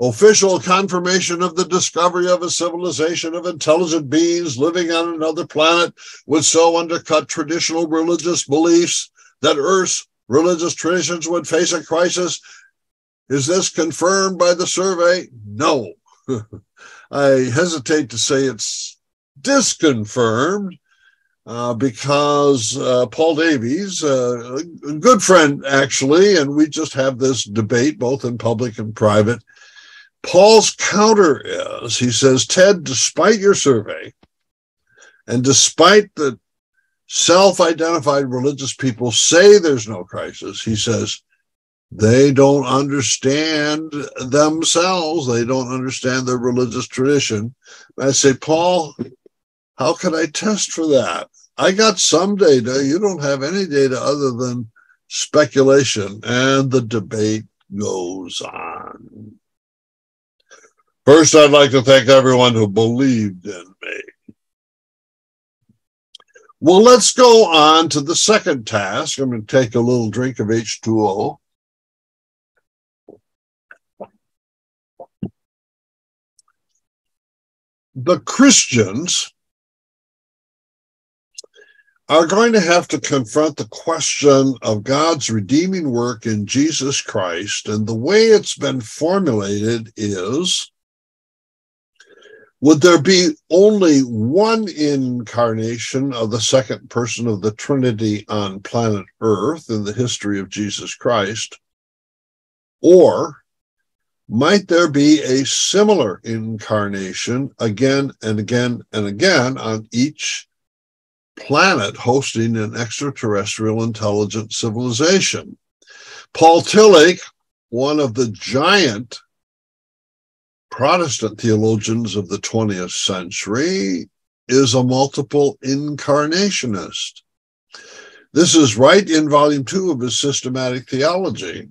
D: official confirmation of the discovery of a civilization of intelligent beings living on another planet would so undercut traditional religious beliefs that Earth's religious traditions would face a crisis. Is this confirmed by the survey? No. I hesitate to say it's disconfirmed because Paul Davies, a good friend actually, and we just have this debate both in public and private. Paul's counter is, he says, Ted, despite your survey and despite the self-identified religious people say there's no crisis, he says, they don't understand themselves. They don't understand their religious tradition. I say, Paul, how can I test for that? I got some data. You don't have any data other than speculation, and the debate goes on. First, I'd like to thank everyone who believed in me. Well, let's go on to the second task. I'm going to take a little drink of H2O. The Christians are going to have to confront the question of God's redeeming work in Jesus Christ, and the way it's been formulated is, would there be only one incarnation of the second person of the Trinity on planet Earth in the history of Jesus Christ? Or might there be a similar incarnation again and again and again on each planet hosting an extraterrestrial intelligent civilization? Paul Tillich, one of the giant Protestant theologians of the 20th century, is a multiple incarnationist. This is right in volume 2 of his Systematic Theology.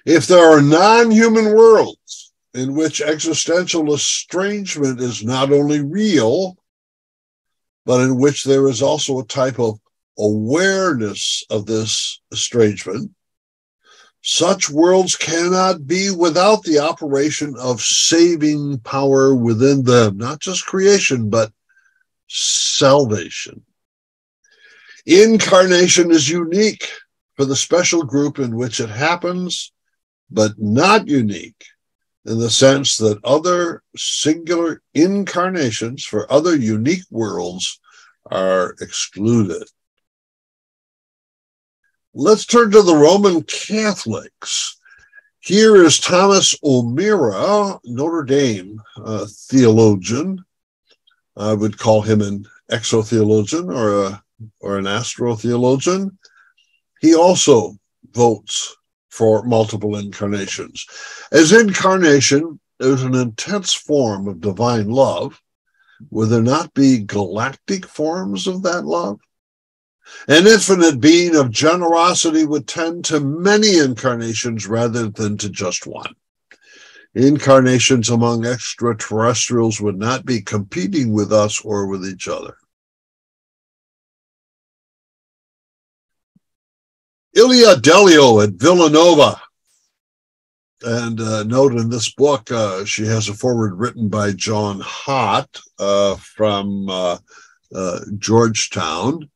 D: If there are non-human worlds in which existential estrangement is not only real, but in which there is also a type of awareness of this estrangement, such worlds cannot be without the operation of saving power within them, not just creation, but salvation. Incarnation is unique for the special group in which it happens, but not unique in the sense that other singular incarnations for other unique worlds are excluded. Let's turn to the Roman Catholics. Here is Thomas O'Meara, Notre Dame theologian. I would call him an exotheologian or an astrotheologian. He also votes for multiple incarnations. As incarnation is an intense form of divine love, will there not be galactic forms of that love? An infinite being of generosity would tend to many incarnations rather than to just one. Incarnations among extraterrestrials would not be competing with us or with each other. Ilia Delio at Villanova. And note in this book, she has a foreword written by John Hott from Georgetown.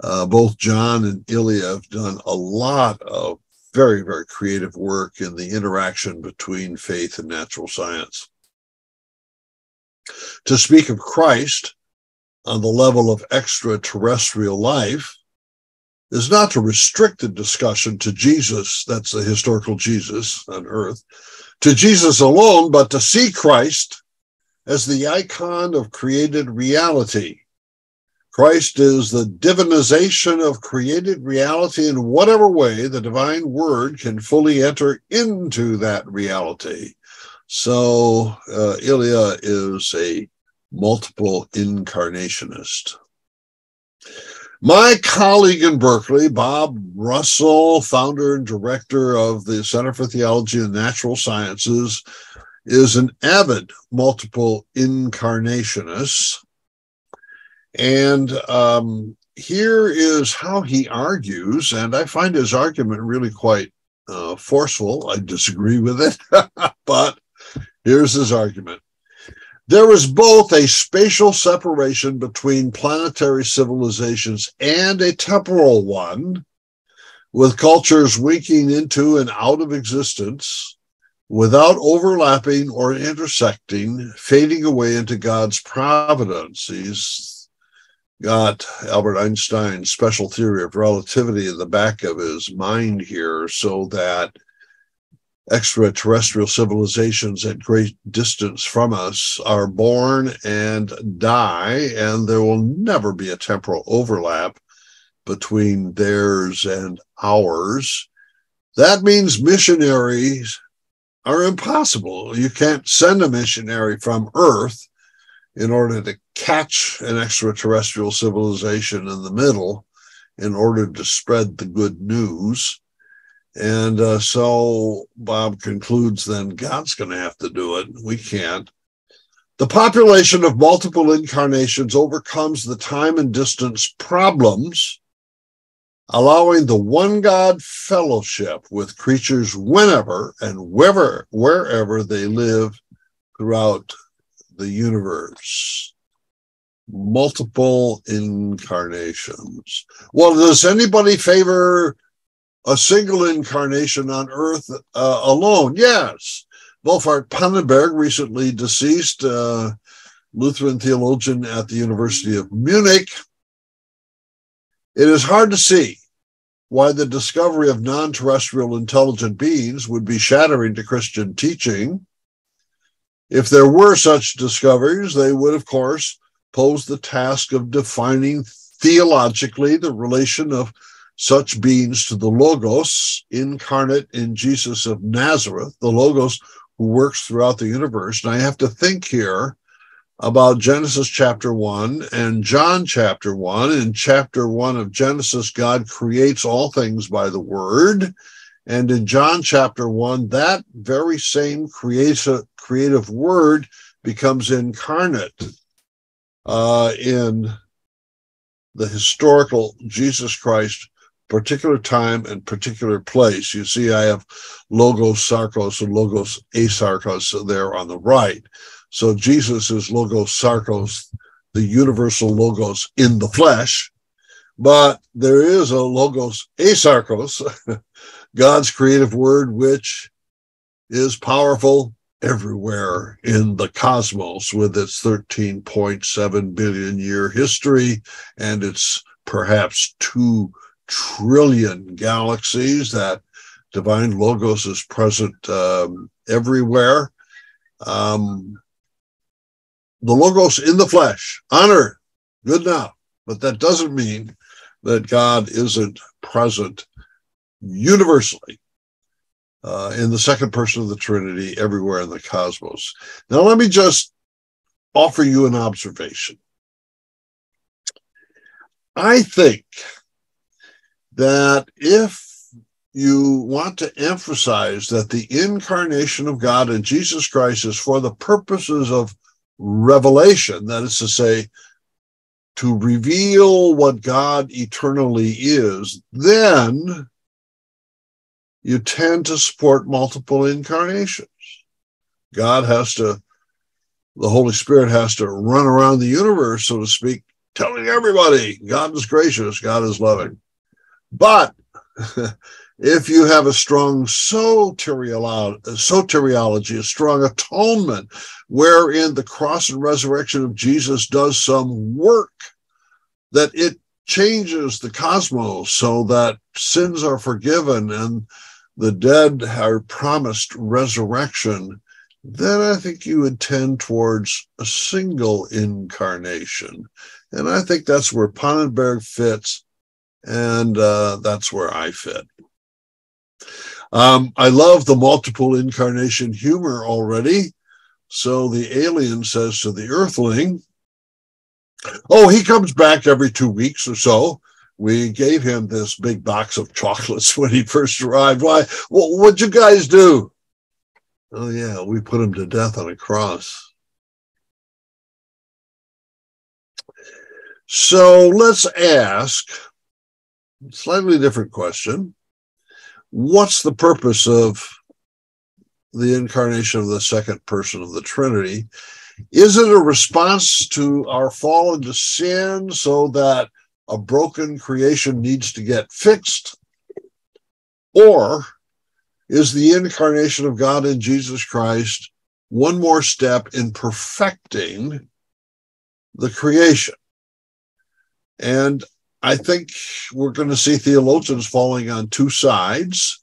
D: Both John and Ilia have done a lot of very, very creative work in the interaction between faith and natural science. To speak of Christ on the level of extraterrestrial life is not to restrict the discussion to Jesus, that's the historical Jesus on earth, to Jesus alone, but to see Christ as the icon of created reality. Christ is the divinization of created reality in whatever way the divine word can fully enter into that reality. So Ilia is a multiple incarnationist. My colleague in Berkeley, Bob Russell, founder and director of the Center for Theology and Natural Sciences, is an avid multiple incarnationist. And here is how he argues, and I find his argument really quite forceful. I disagree with it, but here's his argument. There is both a spatial separation between planetary civilizations and a temporal one, with cultures winking into and out of existence without overlapping or intersecting, fading away into God's providence. He's got Albert Einstein's special theory of relativity in the back of his mind here, so that extraterrestrial civilizations at great distance from us are born and die, and there will never be a temporal overlap between theirs and ours. That means missionaries are impossible. You can't send a missionary from Earth in order to catch an extraterrestrial civilization in the middle in order to spread the good news. And so Bob concludes then God's going to have to do it. We can't. The population of multiple incarnations overcomes the time and distance problems, allowing the one God fellowship with creatures whenever and wherever they live throughout the universe. Multiple incarnations. Well, does anybody favor a single incarnation on Earth alone? Yes. Wolfhart Pannenberg, recently deceased, Lutheran theologian at the University of Munich. It is hard to see why the discovery of non-terrestrial intelligent beings would be shattering to Christian teaching. If there were such discoveries, they would, of course, pose the task of defining theologically the relation of such beings to the Logos, incarnate in Jesus of Nazareth, the Logos who works throughout the universe. And I have to think here about Genesis chapter 1 and John chapter 1. In chapter 1 of Genesis, God creates all things by the word. And in John chapter 1, that very same creative word becomes incarnate in the historical Jesus Christ, particular time and particular place. You see, I have Logos Sarkos and Logos Asarkos there on the right. So Jesus is Logos Sarkos, the universal Logos in the flesh. But there is a Logos Asarkos, God's creative word, which is powerful everywhere in the cosmos with its 13.7 billion year history and its perhaps 2 trillion galaxies. That divine Logos is present everywhere. The Logos in the flesh, on earth, good enough. But that doesn't mean that God isn't present universally in the second person of the Trinity everywhere in the cosmos. Now, let me just offer you an observation. I think that if you want to emphasize that the incarnation of God in Jesus Christ is for the purposes of revelation, that is to say, to reveal what God eternally is, then you tend to support multiple incarnations. The Holy Spirit has to run around the universe, so to speak, telling everybody God is gracious, God is loving. But if you have a strong soteriology, a strong atonement, wherein the cross and resurrection of Jesus does some work, that it changes the cosmos so that sins are forgiven and the dead are promised resurrection, then I think you would tend towards a single incarnation. And I think that's where Pannenberg fits, and that's where I fit. I love the multiple incarnation humor already. So the alien says to the earthling, oh, he comes back every 2 weeks or so. We gave him this big box of chocolates when he first arrived. Why? Well, what'd you guys do? Oh, yeah, we put him to death on a cross. So let's ask a slightly different question. What's the purpose of the incarnation of the second person of the Trinity? Is it a response to our fall into sin so that a broken creation needs to get fixed? Or is the incarnation of God in Jesus Christ one more step in perfecting the creation? And I think we're going to see theologians falling on two sides.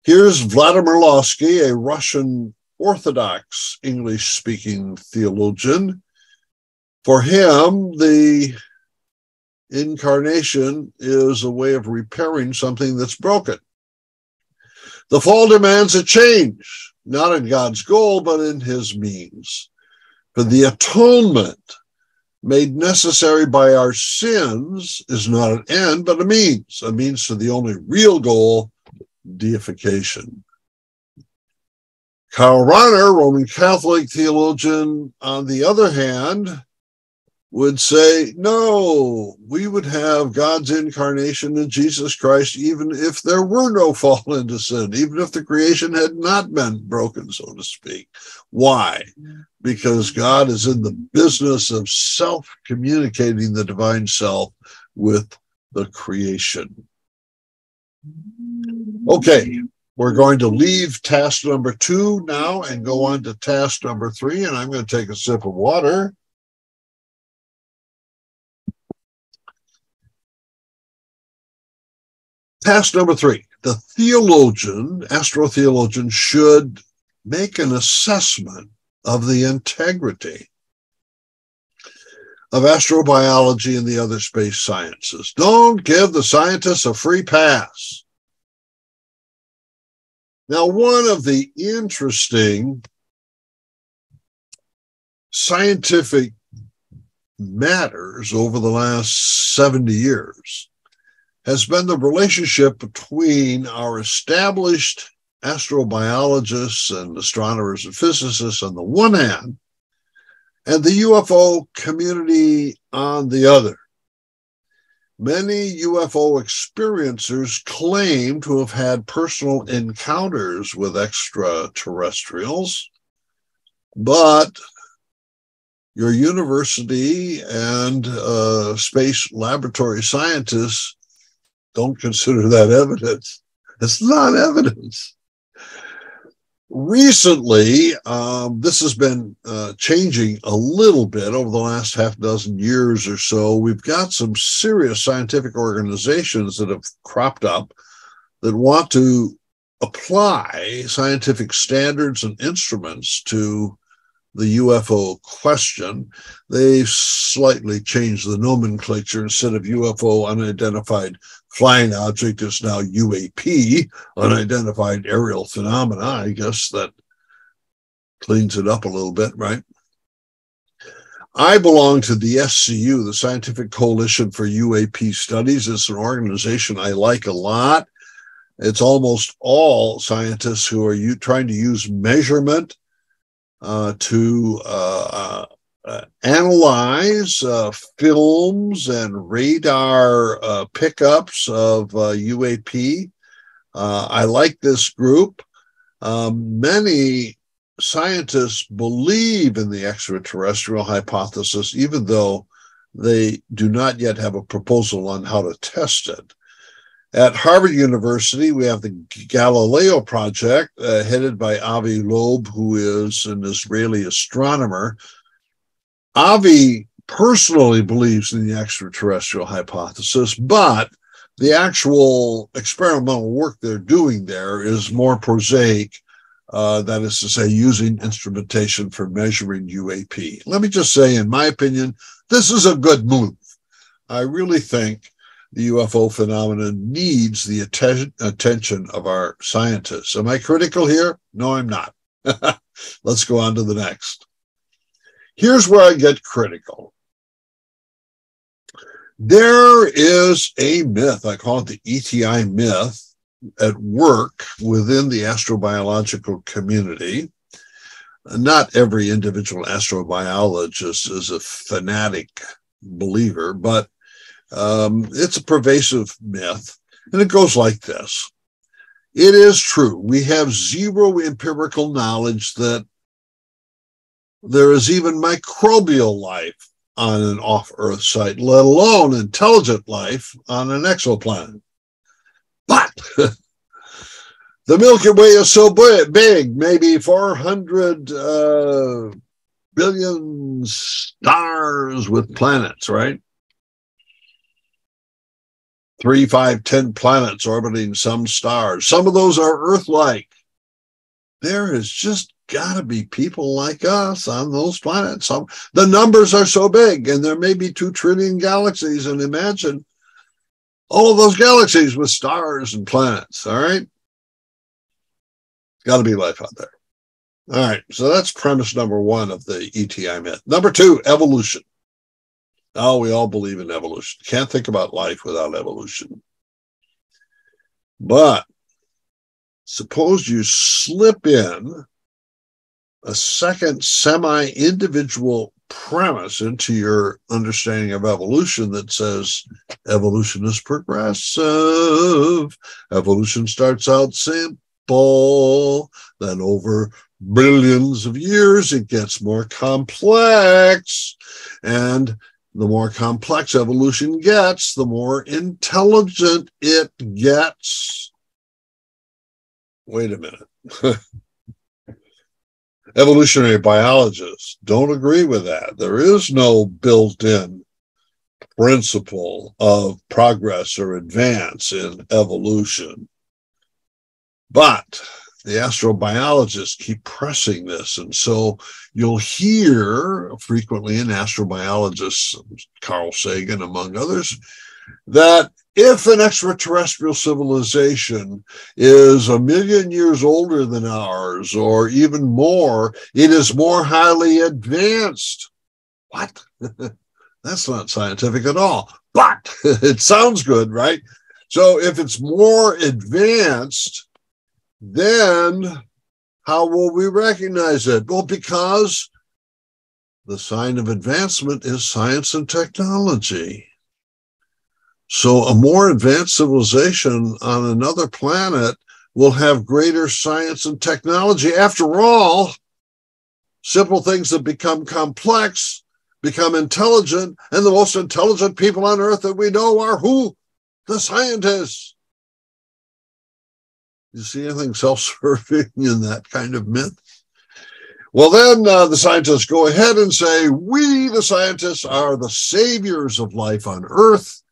D: Here's Vladimir Lossky, a Russian Orthodox English-speaking theologian. For him, the incarnation is a way of repairing something that's broken. The fall demands a change, not in God's goal, but in his means. For the atonement made necessary by our sins, is not an end, but a means to the only real goal, deification. Karl Rahner, Roman Catholic theologian, on the other hand, would say, no, we would have God's incarnation in Jesus Christ even if there were no fall into sin, even if the creation had not been broken, so to speak. Why? Because God is in the business of self-communicating the divine self with the creation. Okay, we're going to leave task number 2 now and go on to task number 3, and I'm going to take a sip of water. Task number 3, the astrotheologian should make an assessment of the integrity of astrobiology and the other space sciences. Don't give the scientists a free pass. Now, one of the interesting scientific matters over the last 70 years has been the relationship between our established astrobiologists and astronomers and physicists on the one hand, and the UFO community on the other. Many UFO experiencers claim to have had personal encounters with extraterrestrials, but your university and space laboratory scientists don't consider that evidence. It's not evidence. Recently, this has been changing a little bit over the last half dozen years or so. We've got some serious scientific organizations that have cropped up that want to apply scientific standards and instruments to the UFO question. They've slightly changed the nomenclature. Instead of UFO, unidentified flying object, is now UAP, unidentified aerial phenomena. I guess that cleans it up a little bit, right? I belong to the SCU, the Scientific Coalition for UAP Studies. It's an organization I like a lot. It's almost all scientists who are trying to use measurement to analyze films and radar pickups of UAP. I like this group. Many scientists believe in the extraterrestrial hypothesis, even though they do not yet have a proposal on how to test it. At Harvard University, we have the Galileo Project, headed by Avi Loeb, who is an Israeli astronomer. Avi personally believes in the extraterrestrial hypothesis, but the actual experimental work they're doing there is more prosaic, that is to say, using instrumentation for measuring UAP. Let me just say, in my opinion, this is a good move. I really think the UFO phenomenon needs the attention of our scientists. Am I critical here? No, I'm not. Let's go on to the next. Here's where I get critical. There is a myth, I call it the ETI myth, at work within the astrobiological community. Not every individual astrobiologist is a fanatic believer, but it's a pervasive myth, and it goes like this. It is true, we have zero empirical knowledge that there is even microbial life on an off-Earth site, let alone intelligent life on an exoplanet. But the Milky Way is so big, maybe 400 billion stars with planets, right? 3, 5, 10 planets orbiting some stars. Some of those are Earth-like. There has just got to be people like us on those planets. The numbers are so big, and there may be 2 trillion galaxies, and imagine all of those galaxies with stars and planets, all right? Got to be life out there. All right, so that's premise number 1 of the ETI myth. Number 2, evolution. Oh, we all believe in evolution. Can't think about life without evolution. But suppose you slip in a second semi-individual premise into your understanding of evolution that says evolution is progressive. Evolution starts out simple, then over billions of years it gets more complex, and the more complex evolution gets, the more intelligent it gets. Wait a minute. Evolutionary biologists don't agree with that. There is no built-in principle of progress or advance in evolution. But the astrobiologists keep pressing this. And so you'll hear frequently in astrobiologists, Carl Sagan among others, that if an extraterrestrial civilization is 1 million years older than ours, or even more, it is more highly advanced. What? That's not scientific at all. But it sounds good, right? So if it's more advanced, then how will we recognize it? Well, because the sign of advancement is science and technology. So a more advanced civilization on another planet will have greater science and technology. After all, simple things that become complex become intelligent, and the most intelligent people on Earth that we know are who? The scientists. You see anything self-serving in that kind of myth? Well, then the scientists go ahead and say, we, the scientists, are the saviors of life on Earth.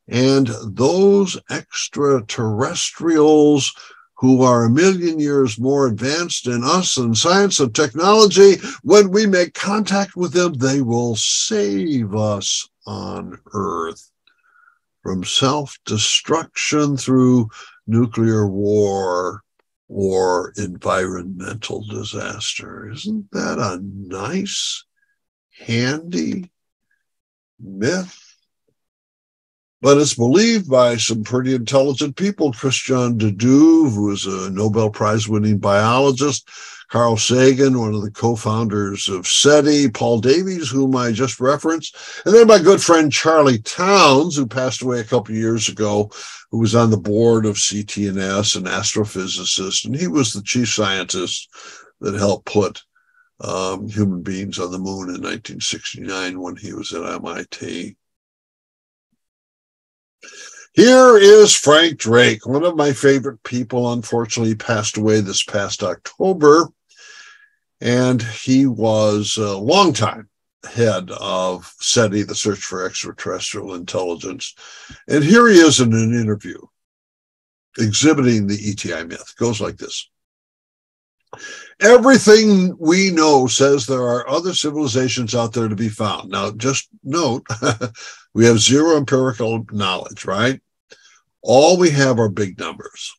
D: And those extraterrestrials who are 1 million years more advanced in us in science and technology, when we make contact with them, they will save us on Earth from self-destruction through nuclear war or environmental disaster. Isn't that a nice, handy myth? But it's believed by some pretty intelligent people. Christian de Duve, who is a Nobel Prize-winning biologist, Carl Sagan, one of the co-founders of SETI, Paul Davies, whom I just referenced, and then my good friend Charlie Towns, who passed away a couple of years ago, who was on the board of CTNS, an astrophysicist, and he was the chief scientist that helped put human beings on the moon in 1969 when he was at MIT. Here is Frank Drake, one of my favorite people. Unfortunately, passed away this past October, and he was a longtime head of SETI, the Search for Extraterrestrial Intelligence. And here he is in an interview exhibiting the ETI myth. It goes like this. Everything we know says there are other civilizations out there to be found. Now, just note, we have zero empirical knowledge, right? All we have are big numbers.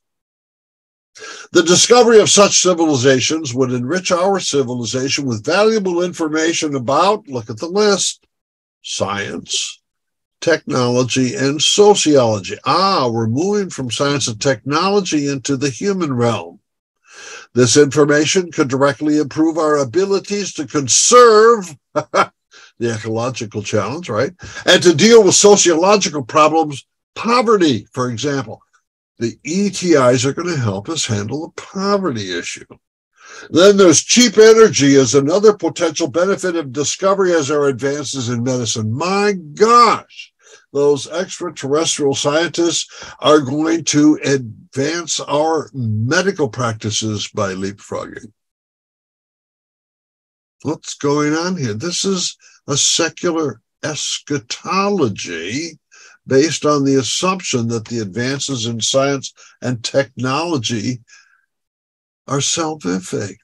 D: The discovery of such civilizations would enrich our civilization with valuable information about, look at the list, science, technology, and sociology. We're moving from science and technology into the human realm. This information could directly improve our abilities to conserve the ecological challenge, right? And to deal with sociological problems, poverty, for example. The ETIs are going to help us handle the poverty issue. Then there's cheap energy as another potential benefit of discovery as our advances in medicine. My gosh, those extraterrestrial scientists are going to advance our medical practices by leapfrogging. What's going on here? This is a secular eschatology based on the assumption that the advances in science and technology are salvific.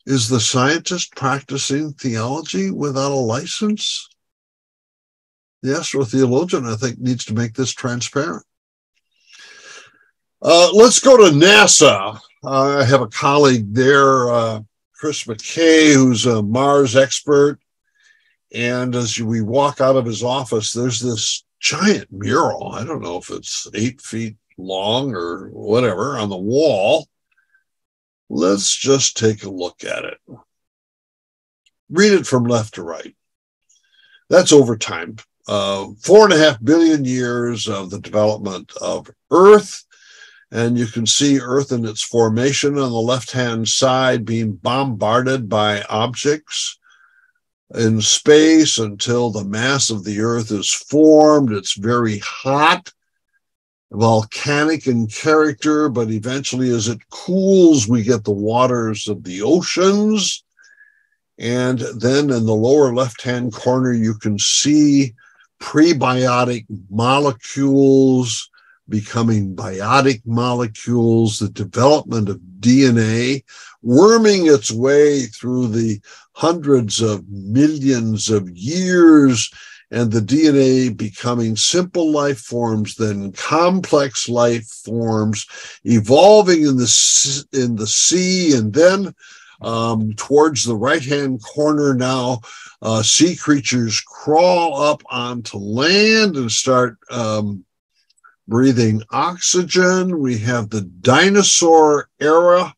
D: Is the scientist practicing theology without a license? The astrotheologian, I think, needs to make this transparent. Let's go to NASA. I have a colleague there, Chris McKay, who's a Mars expert. And as we walk out of his office, there's this giant mural. I don't know if it's 8 feet long or whatever on the wall. Let's just take a look at it. Read it from left to right. That's over time. 4.5 billion years of the development of Earth. And you can see Earth in its formation on the left-hand side being bombarded by objects in space until the mass of the Earth is formed. It's very hot, volcanic in character, but eventually as it cools, we get the waters of the oceans. And then in the lower left-hand corner, you can see prebiotic molecules becoming biotic molecules, the development of DNA, worming its way through the hundreds of millions of years, and the DNA becoming simple life forms, then complex life forms, evolving in the sea, and then towards the right-hand corner now, sea creatures crawl up onto land and start breathing oxygen. We have the dinosaur era,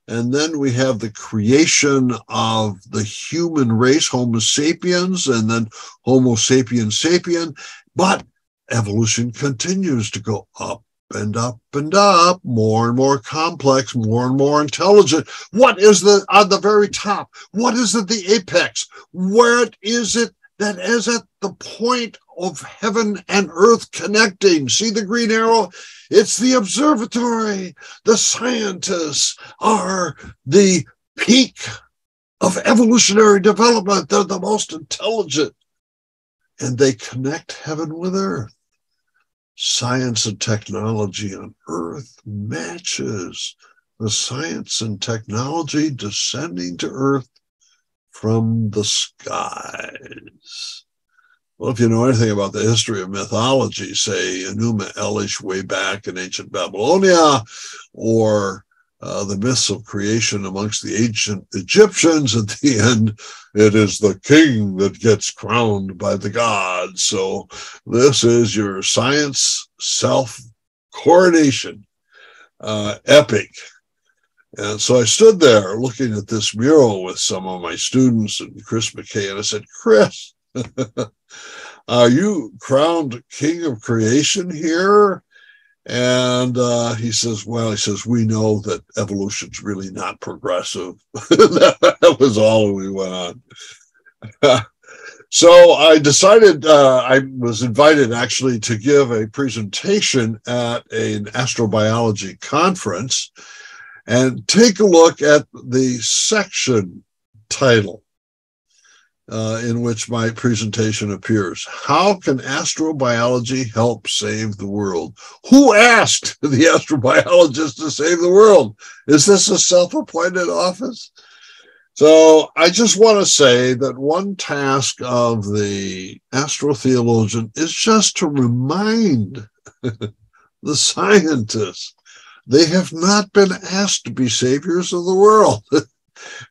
D: and then we have the creation of the human race, Homo sapiens, and then Homo sapiens sapien. But evolution continues to go up and up and up, more and more complex, more and more intelligent. What is on the very top? What is at the apex? What is it that is at the point of heaven and earth connecting? See the green arrow? It's the observatory. The scientists are the peak of evolutionary development. They're the most intelligent, and they connect heaven with earth. Science and technology on earth matches the science and technology descending to earth from the skies. Well, if you know anything about the history of mythology, say Enuma Elish way back in ancient Babylonia, or the myths of creation amongst the ancient Egyptians, at the end, it is the king that gets crowned by the gods. So this is your science self-coronation epic. And so I stood there looking at this mural with some of my students and Chris McKay, and I said, Chris, are you crowned king of creation here? And he says, we know that evolution's really not progressive. That was all we went on. So I decided, I was invited actually to give a presentation at an astrobiology conference, and take a look at the section title in which my presentation appears. How can astrobiology help save the world? Who asked the astrobiologist to save the world? Is this a self-appointed office? So I just want to say that one task of the astrotheologian is just to remind the scientists they have not been asked to be saviors of the world.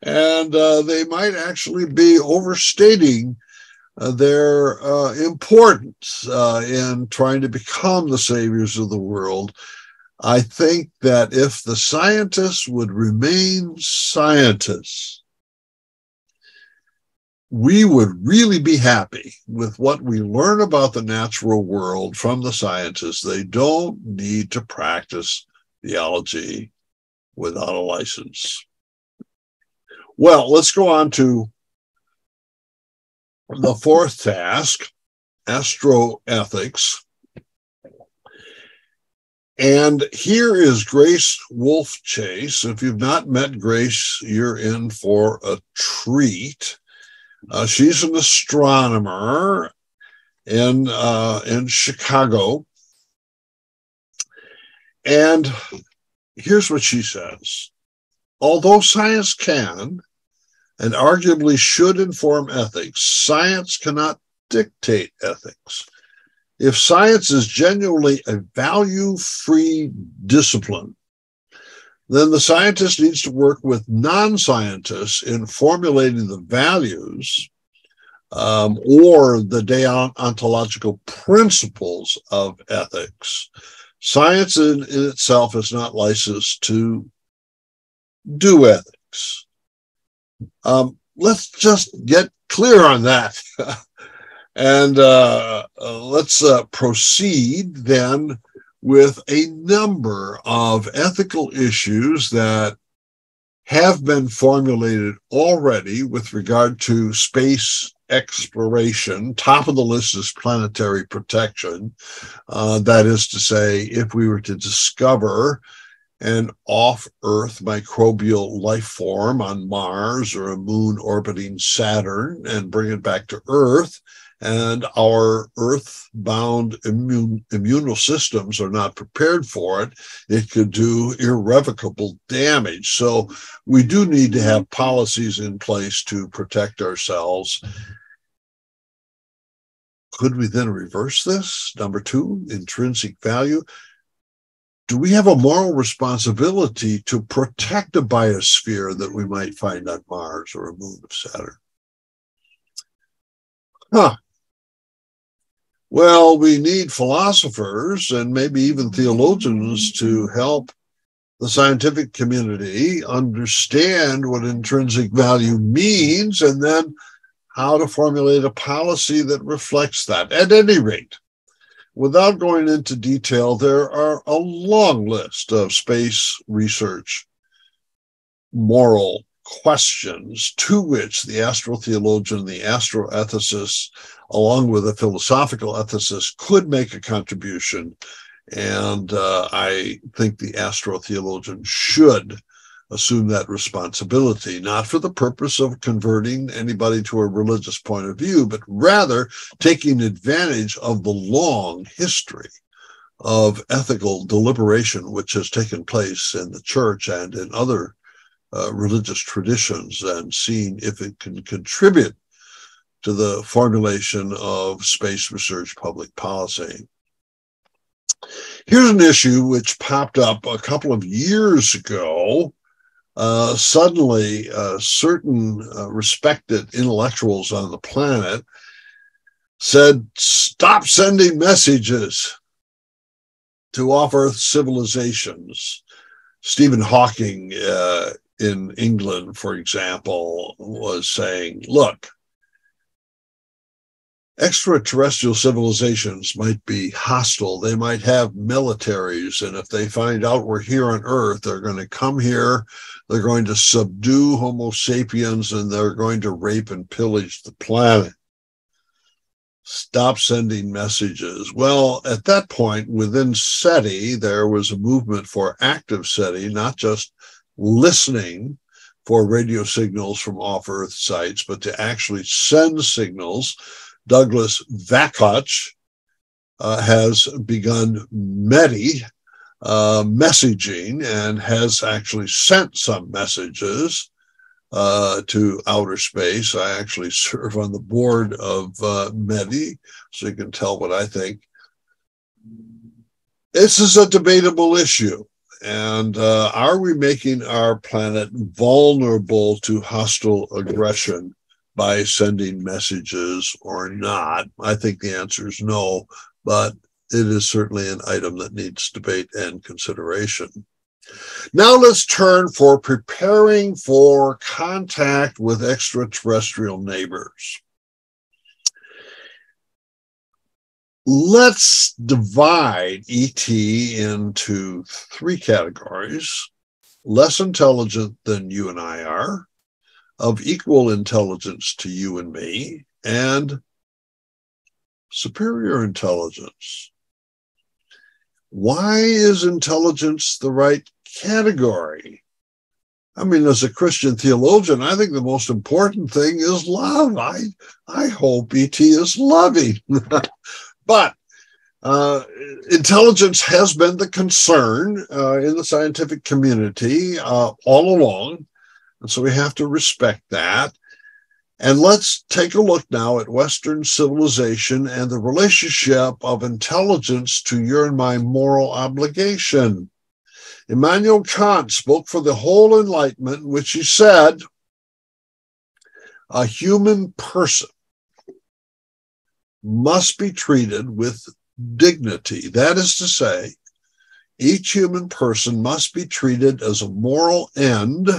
D: And they might actually be overstating their importance in trying to become the saviors of the world. I think that if the scientists would remain scientists, we would really be happy with what we learn about the natural world from the scientists. They don't need to practice theology without a license. Well, let's go on to the fourth task, astroethics. And here is Grace Wolf-Chase. If you've not met Grace, you're in for a treat. She's an astronomer in Chicago. And here's what she says. Although science can and arguably should inform ethics, science cannot dictate ethics. If science is genuinely a value-free discipline, then the scientist needs to work with non-scientists in formulating the values or the deontological principles of ethics. Science in itself is not licensed to do ethics. Let's just get clear on that. And let's proceed then with a number of ethical issues that have been formulated already with regard to space exploration. Top of the list is planetary protection. That is to say, if we were to discover an off-Earth microbial life form on Mars or a moon orbiting Saturn and bring it back to Earth, and our Earth-bound immune systems are not prepared for it, it could do irrevocable damage. So we do need to have policies in place to protect ourselves. Could we then reverse this? Number two, intrinsic value. Do we have a moral responsibility to protect a biosphere that we might find on Mars or a moon of Saturn? Well, we need philosophers and maybe even theologians to help the scientific community understand what intrinsic value means and then how to formulate a policy that reflects that. At any rate, without going into detail, there are a long list of space research moral questions to which the astrotheologian, the astroethicist, along with a philosophical ethicist, could make a contribution. And I think the astrotheologian should assume that responsibility, not for the purpose of converting anybody to a religious point of view, but rather taking advantage of the long history of ethical deliberation which has taken place in the church and in other religious traditions, and seeing if it can contribute to the formulation of space research public policy. Here's an issue which popped up a couple of years ago. Suddenly, certain respected intellectuals on the planet said, stop sending messages to off-Earth civilizations. Stephen Hawking in England, for example, was saying, look, extraterrestrial civilizations might be hostile. They might have militaries, and if they find out we're here on Earth, they're going to come here, they're going to subdue Homo sapiens, and they're going to rape and pillage the planet. Stop sending messages. Well, at that point, within SETI, there was a movement for active SETI, not just listening for radio signals from off-Earth sites, but to actually send signals. Douglas Vakoch has begun METI messaging and has actually sent some messages to outer space. I actually serve on the board of METI, so you can tell what I think. This is a debatable issue. And are we making our planet vulnerable to hostile aggression by sending messages or not? I think the answer is no, but it is certainly an item that needs debate and consideration. Now let's turn for preparing for contact with extraterrestrial neighbors. Let's divide ET into three categories: less intelligent than you and I are, of equal intelligence to you and me, and superior intelligence. Why is intelligence the right category? I mean, as a Christian theologian, I think the most important thing is love. I hope ET is loving. But intelligence has been the concern in the scientific community all along. And so we have to respect that. And let's take a look now at Western civilization and the relationship of intelligence to your and my moral obligation. Immanuel Kant spoke for the whole Enlightenment, in which he said, a human person must be treated with dignity. That is to say, each human person must be treated as a moral end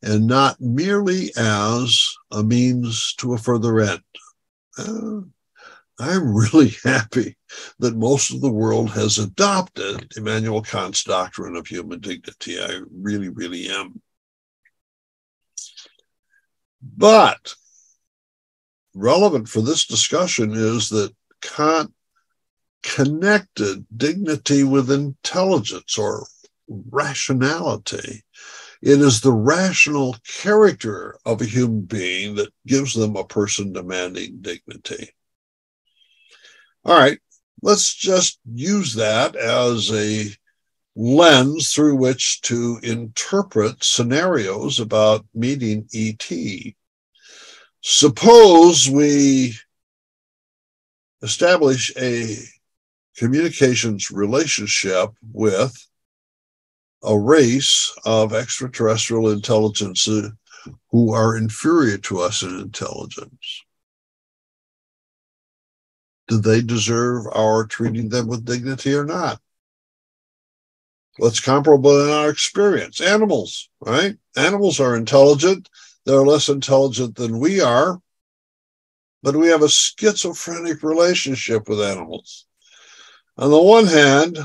D: and not merely as a means to a further end. I'm really happy that most of the world has adopted Immanuel Kant's doctrine of human dignity. I really, really am. But relevant for this discussion is that Kant connected dignity with intelligence or rationality. It is the rational character of a human being that gives them a person demanding dignity. All right, let's just use that as a lens through which to interpret scenarios about meeting ET. Suppose we establish a communications relationship with a race of extraterrestrial intelligence who are inferior to us in intelligence. Do they deserve our treating them with dignity or not? What's comparable in our experience? Animals, right? Animals are intelligent. They're less intelligent than we are, but we have a schizophrenic relationship with animals. On the one hand,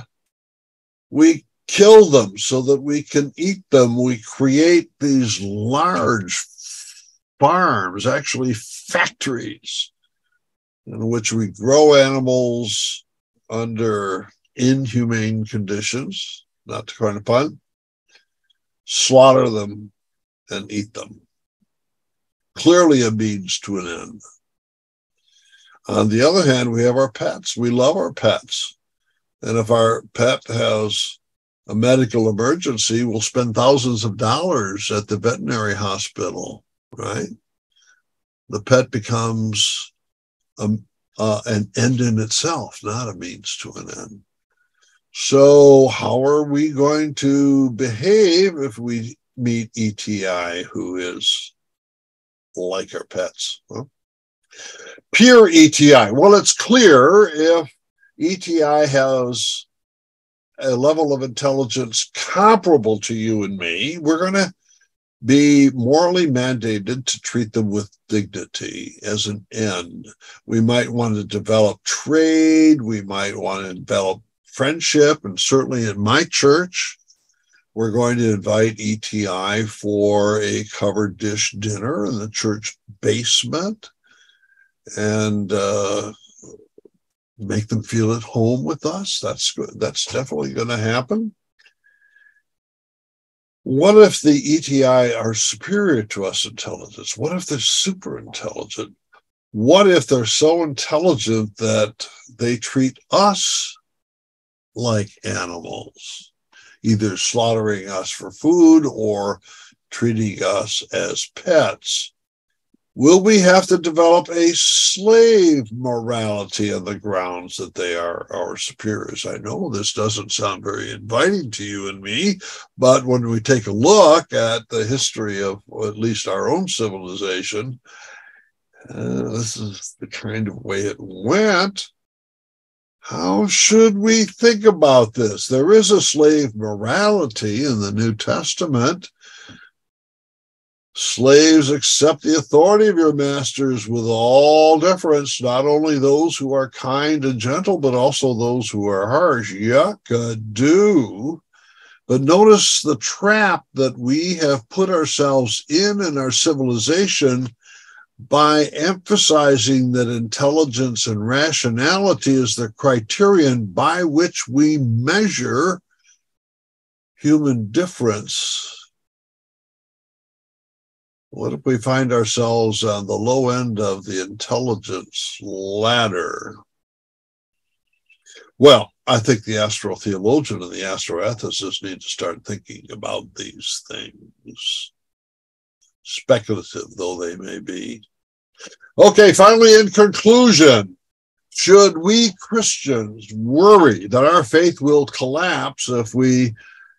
D: we kill them so that we can eat them. We create these large farms, actually factories, in which we grow animals under inhumane conditions, not to coin a pun, slaughter them and eat them. Clearly a means to an end. On the other hand, we have our pets. We love our pets. And if our pet has a medical emergency, we'll spend thousands of dollars at the veterinary hospital, right? The pet becomes an end in itself, not a means to an end. So how are we going to behave if we meet ETI who is like our pets? Well, pure ETI. Well, it's clear if ETI has a level of intelligence comparable to you and me, we're going to be morally mandated to treat them with dignity as an end. We might want to develop trade. We might want to develop friendship. And certainly in my church, we're going to invite ETI for a covered dish dinner in the church basement and make them feel at home with us. That's good. That's definitely going to happen. What if the ETI are superior to us intelligence? What if they're super intelligent? What if they're so intelligent that they treat us like animals, either slaughtering us for food or treating us as pets? Will we have to develop a slave morality on the grounds that they are our superiors? I know this doesn't sound very inviting to you and me, but when we take a look at the history of at least our own civilization, this is the kind of way it went. How should we think about this? There is a slave morality in the New Testament. Slaves, accept the authority of your masters with all deference, not only those who are kind and gentle, but also those who are harsh. Yucca-do. But notice the trap that we have put ourselves in our civilization by emphasizing that intelligence and rationality is the criterion by which we measure human difference. What if we find ourselves on the low end of the intelligence ladder? Well, I think the astrotheologian and the astroethicist need to start thinking about these things, speculative though they may be. Okay, finally, in conclusion, should we Christians worry that our faith will collapse if we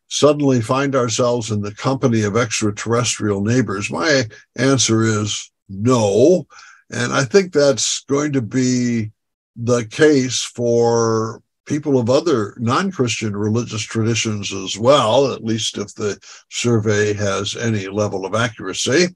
D: suddenly find ourselves in the company of extraterrestrial neighbors? My answer is no. And I think that's going to be the case for people of other non-Christian religious traditions as well, at least if the survey has any level of accuracy.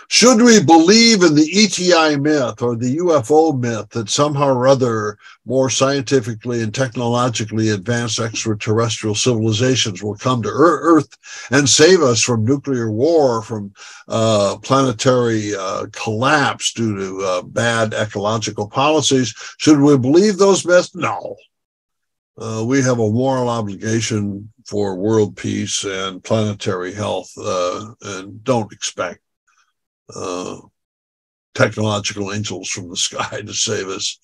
D: Should we believe in the ETI myth or the UFO myth that somehow or other more scientifically and technologically advanced extraterrestrial civilizations will come to Earth and save us from nuclear war, from planetary collapse due to bad ecological policies? Should we believe those myths? No. We have a moral obligation for world peace and planetary health, and don't expect technological angels from the sky to save us.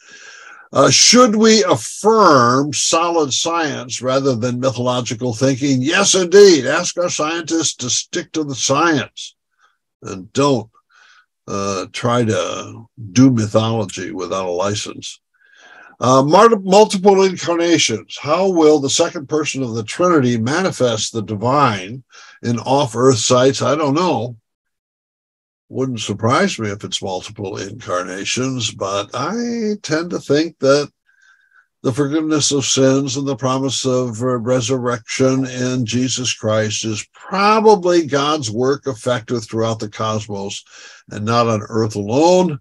D: Should we affirm solid science rather than mythological thinking? Yes, indeed. Ask our scientists to stick to the science and don't try to do mythology without a license. Multiple incarnations. How will the second person of the Trinity manifest the divine in off-earth sites? I don't know. Wouldn't surprise me if it's multiple incarnations, but I tend to think that the forgiveness of sins and the promise of resurrection in Jesus Christ is probably God's work effective throughout the cosmos and not on Earth alone.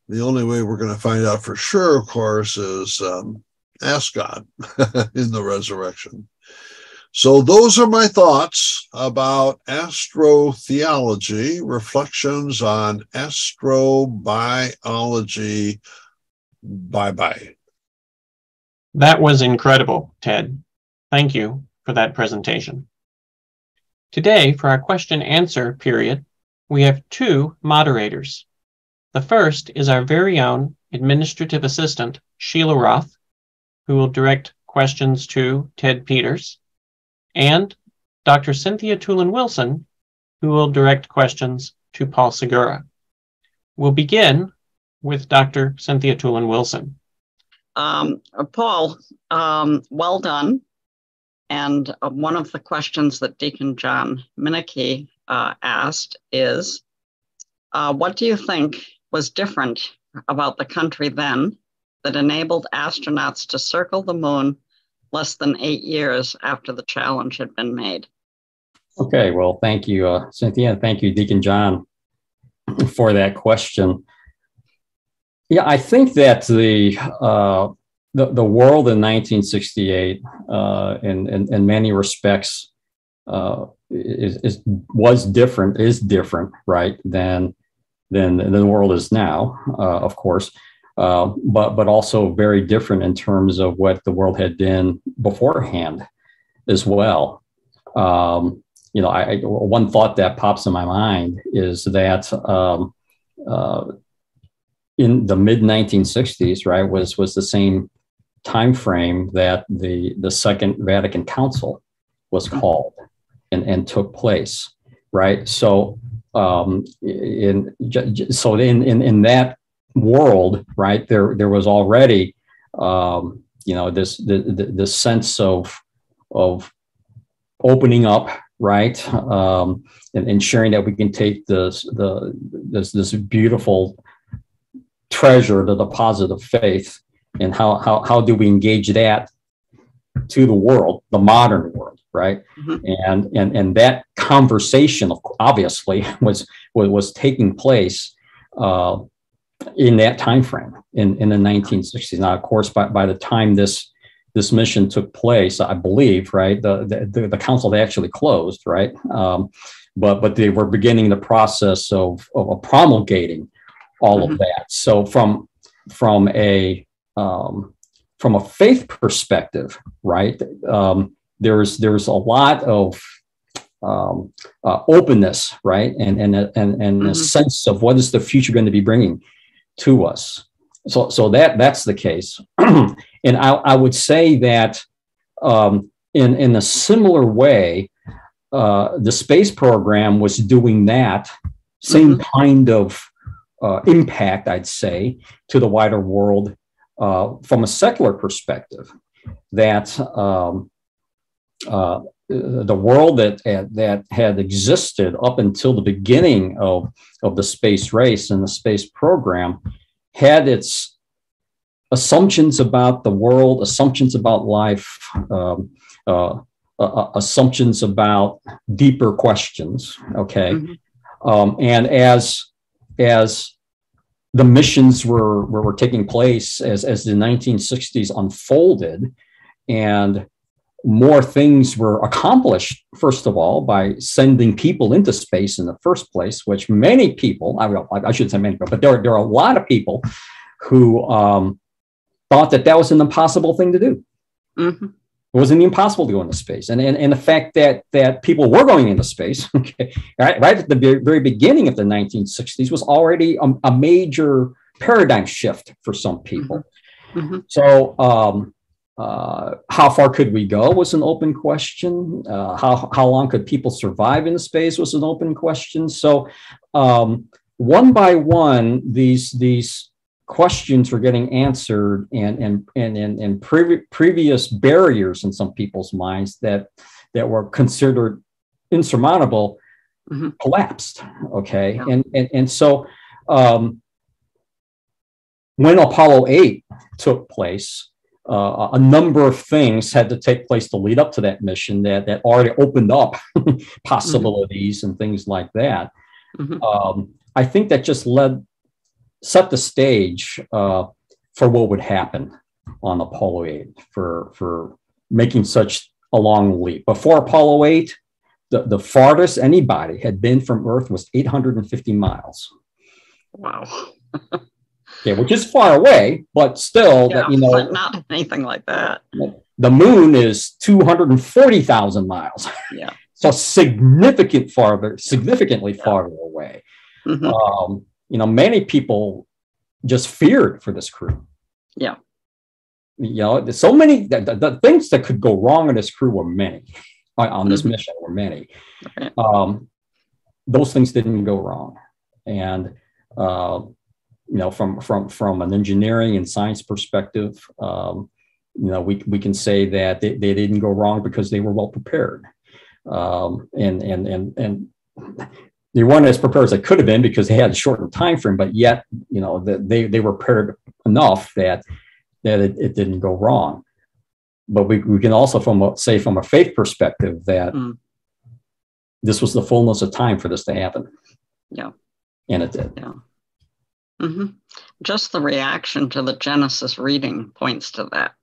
D: The only way we're going to find out for sure, of course, is ask God in the resurrection. So those are my thoughts about astrotheology, reflections on astrobiology. Bye-bye.
A: That was incredible, Ted. Thank you for that presentation. Today, for our question-answer period, we have two moderators. The first is our very own administrative assistant, Sheila Roth, who will direct questions to Ted Peters, and Dr. Cynthia Toolin-Wilson, who will direct questions to Paul Segura. We'll begin with Dr. Cynthia Toolin-Wilson.
B: Paul, well done. And one of the questions that Deacon John Minneke asked is, what do you think was different about the country then that enabled astronauts to circle the moon less than 8 years after the challenge had been made?
C: Okay, well, thank you, Cynthia, and thank you, Deacon John, for that question. Yeah, I think that the world in 1968, in many respects, is different, right, than the world is now, of course. But also very different in terms of what the world had been beforehand as well. One thought that pops in my mind is that in the mid-1960s, right, was the same time frame that the Second Vatican Council was called and took place, right? So in that world, right, there was already this sense of opening up, right, and ensuring that we can take this beautiful treasure, the deposit of faith, and how do we engage that to the world, the modern world, right? Mm-hmm. And that conversation obviously was taking place in that time frame in the 1960s. Now, of course, by the time this mission took place, I believe, right, the council had actually closed, right, but they were beginning the process of promulgating all of that. So from a faith perspective, right, there's a lot of openness, right, and a sense of what is the future going to be bringing to us. So that's the case. And I would say that in a similar way, the space program was doing that same kind of impact, I'd say, to the wider world from a secular perspective. That the world that had existed up until the beginning of the space race and the space program had its assumptions about the world, assumptions about life, assumptions about deeper questions. Okay. And as the missions were taking place, as the 1960s unfolded, and more things were accomplished, first of all, by sending people into space in the first place, which many people, I shouldn't say many people, but there are a lot of people who thought that was an impossible thing to do. It wasn't even possible to go into space. And the fact that people were going into space, okay, right at the very beginning of the 1960s was already a major paradigm shift for some people. So how far could we go was an open question. How long could people survive in space was an open question. So one by one, these questions were getting answered, and previous barriers in some people's minds that were considered insurmountable collapsed. Okay, and so when Apollo 8 took place, a number of things had to take place to lead up to that mission that already opened up possibilities and things like that. I think that just set the stage for what would happen on Apollo 8 for making such a long leap. Before Apollo 8, the farthest anybody had been from Earth was 850 miles.
B: Wow.
C: Okay, which is far away, but still,
B: yeah,
C: that, you know,
B: but not anything like that.
C: The moon is 240,000 miles.
B: Yeah.
C: So significantly farther away. You know, many people just feared for this crew.
B: Yeah.
C: You know, there's so many, the things that could go wrong on this crew were many, on this mission were many.
B: Okay.
C: Those things didn't go wrong. And, you know, from an engineering and science perspective, you know, we can say that they didn't go wrong because they were well prepared. And they weren't as prepared as they could have been because they had a shortened time frame, but yet, you know, they were prepared enough that it didn't go wrong. But we can also from a faith perspective that this was the fullness of time for this to happen. Yeah. And it did.
B: Yeah. Just the reaction to the Genesis reading points to that.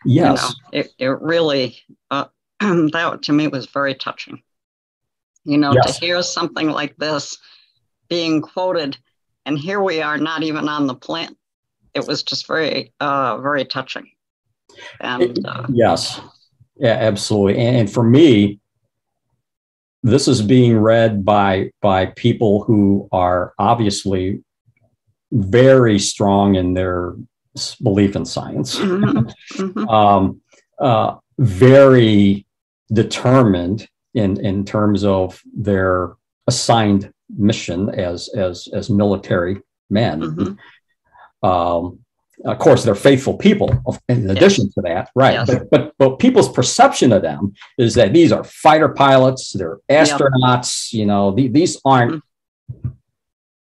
C: Yes.
B: You know, it really, that to me was very touching. You know,
C: yes.
B: To hear something like this being quoted, and here we are not even on the planet. It was just very, very touching. And
C: yes, yeah, absolutely. And for me, this is being read by people who are obviously very strong in their belief in science, very determined in terms of their assigned mission as military men. Of course, they're faithful people in addition to that, right? Yes. But people's perception of them is that these are fighter pilots, they're astronauts, you know, these aren't,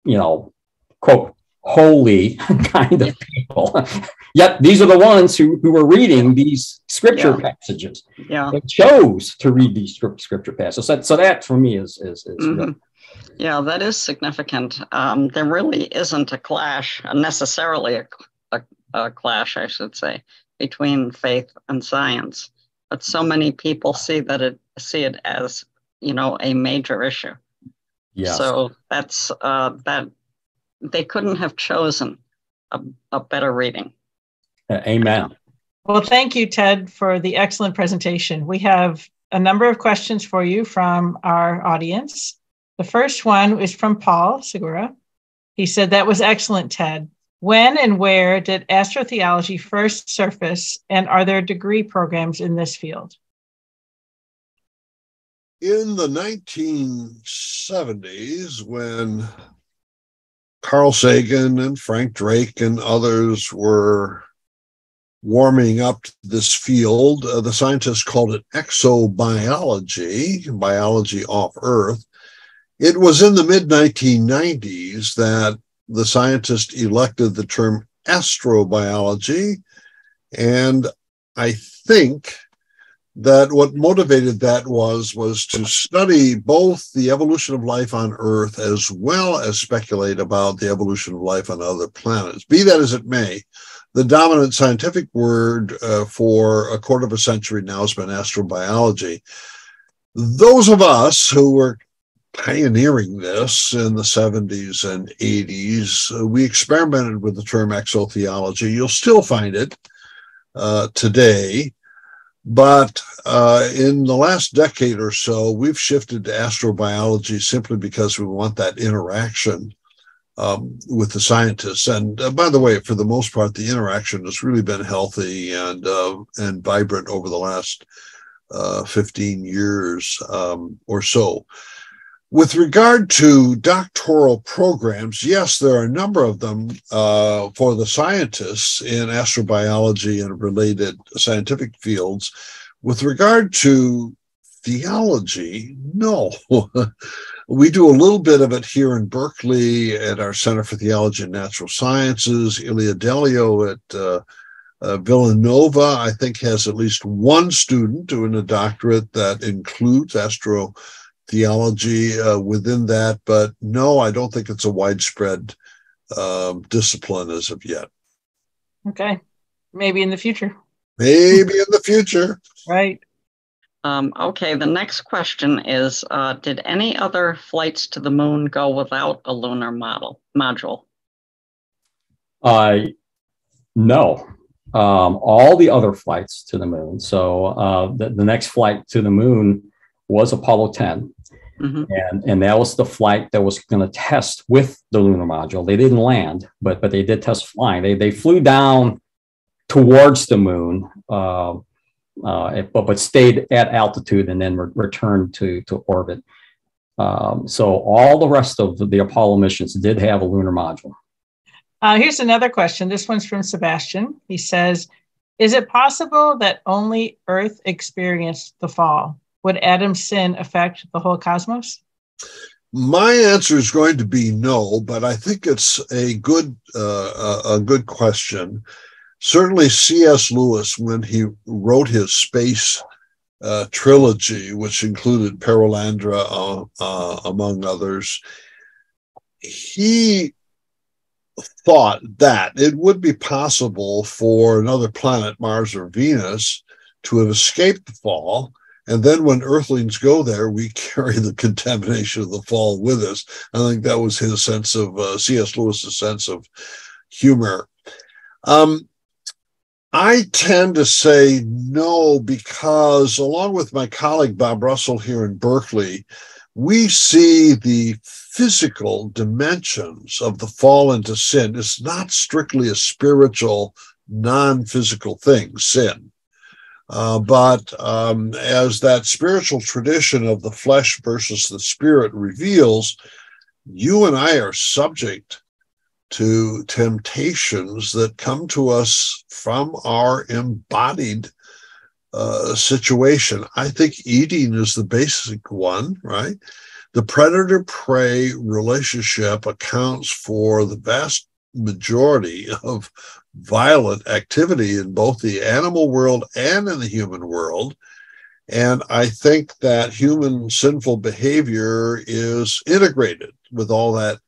C: you know, quote, holy kind of people. Yet these are the ones who were reading these scripture passages. They chose to read these scripture passages. So that for me is good.
B: Yeah, that is significant. There really isn't a clash, necessarily a clash, I should say, between faith and science. But so many people see it as, you know, a major issue.
C: Yes.
B: So that's that. They couldn't have chosen a better reading.
C: Amen.
E: Well, thank you, Ted, for the excellent presentation. We have a number of questions for you from our audience. The first one is from Paul Segura. He said, that was excellent, Ted. When and where did astrotheology first surface, and are there degree programs in this field?
D: In the 1970s, when Carl Sagan and Frank Drake and others were warming up to this field, the scientists called it exobiology, biology off Earth. It was in the mid-1990s that the scientists elected the term astrobiology. And I think that what motivated that was to study both the evolution of life on Earth as well as speculate about the evolution of life on other planets. Be that as it may, the dominant scientific word for a quarter of a century now has been astrobiology. Those of us who were pioneering this in the 70s and 80s, we experimented with the term exotheology. You'll still find it today. But in the last decade or so, we've shifted to astrobiology simply because we want that interaction with the scientists. And by the way, for the most part, the interaction has really been healthy and vibrant over the last 15 years or so. With regard to doctoral programs, yes, there are a number of them for the scientists in astrobiology and related scientific fields. With regard to theology, no. We do a little bit of it here in Berkeley at our Center for Theology and Natural Sciences. Ilya Delio at Villanova, I think, has at least one student doing a doctorate that includes astrotheology within that, but no, I don't think it's a widespread discipline as of yet.
E: Okay, maybe in the future.
D: Maybe in the future.
E: Right.
B: Okay, the next question is, did any other flights to the moon go without a lunar module?
C: No. All the other flights to the moon. So the next flight to the moon was Apollo 10. Mm-hmm. And that was the flight that was going to test with the lunar module. They didn't land, but they did test flying. They flew down towards the moon, but stayed at altitude and then returned to orbit. So all the rest of the Apollo missions did have a lunar module.
E: Here's another question. This one's from Sebastian. He says, is it possible that only Earth experienced the fall? Would Adam's sin affect the whole cosmos?
D: My answer is going to be no, but I think it's a good question. Certainly C.S. Lewis, when he wrote his space trilogy, which included Perelandra, among others, he thought that it would be possible for another planet, Mars or Venus, to have escaped the fall. And then when Earthlings go there, we carry the contamination of the fall with us. I think that was his sense of, C.S. Lewis's sense of humor. I tend to say no, because along with my colleague Bob Russell here in Berkeley, we see the physical dimensions of the fall into sin. It's not strictly a spiritual, non-physical thing, sin. But as that spiritual tradition of the flesh versus the spirit reveals, you and I are subject to temptations that come to us from our embodied situation. I think eating is the basic one, right? The predator-prey relationship accounts for the vast majority of violent activity in both the animal world and in the human world. And I think that human sinful behavior is integrated with all that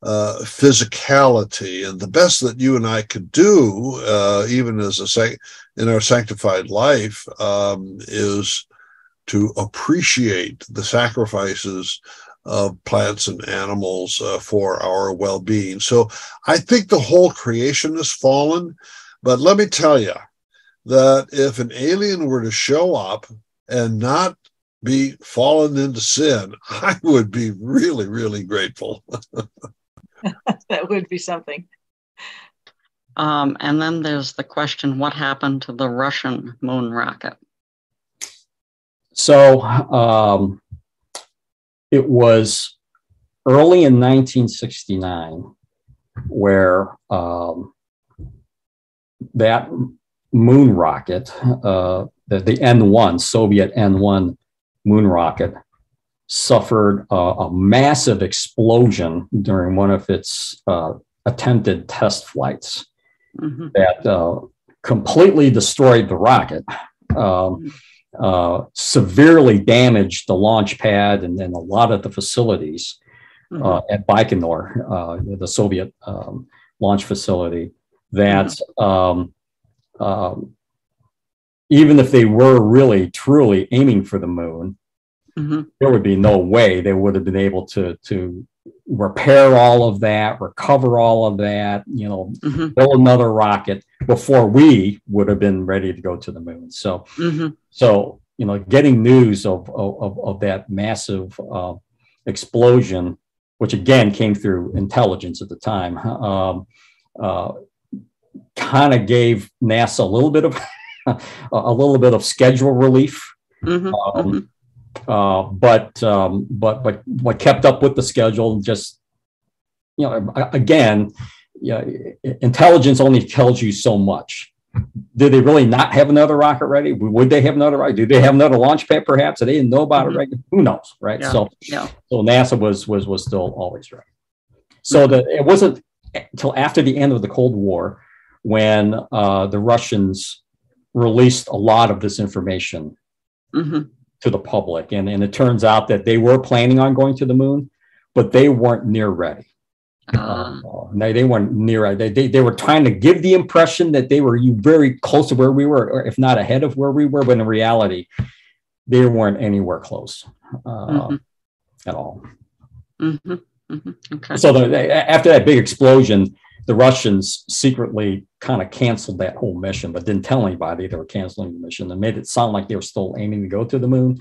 D: physicality. And the best that you and I could do, even as in our sanctified life, is to appreciate the sacrifices of plants and animals for our well-being. So I think the whole creation has fallen. But let me tell you that if an alien were to show up and not be fallen into sin, I would be really, really grateful.
E: That would be something.
B: And then there's the question, what happened to the Russian moon rocket?
C: So it was early in 1969 where that moon rocket, the N1, Soviet N1 moon rocket, suffered a massive explosion during one of its attempted test flights. that completely destroyed the rocket, severely damaged the launch pad and then a lot of the facilities at Baikonur, the Soviet launch facility, that even if they were really, truly aiming for the moon, there would be no way they would have been able to repair all of that, recover all of that, build another rocket before we would have been ready to go to the moon. So, getting news of that massive explosion, which again came through intelligence at the time, kind of gave NASA a little bit of schedule relief. But what kept up with the schedule, just intelligence only tells you so much. Did they really not have another rocket ready? Would they have another rocket? Did they have another launch pad perhaps? They didn't know about it, right? Who knows, right? So NASA was still always ready. So that it wasn't until after the end of the Cold War when the Russians released a lot of this information to the public. And it turns out that they were planning on going to the moon, but they weren't near ready. They weren't near ready. They were trying to give the impression that they were very close to where we were, or if not ahead of where we were, but in reality, they weren't anywhere close at all.
B: Okay.
C: So after that big explosion, the Russians secretly kind of canceled that whole mission, but didn't tell anybody they were canceling the mission. They made it sound like they were still aiming to go to the moon,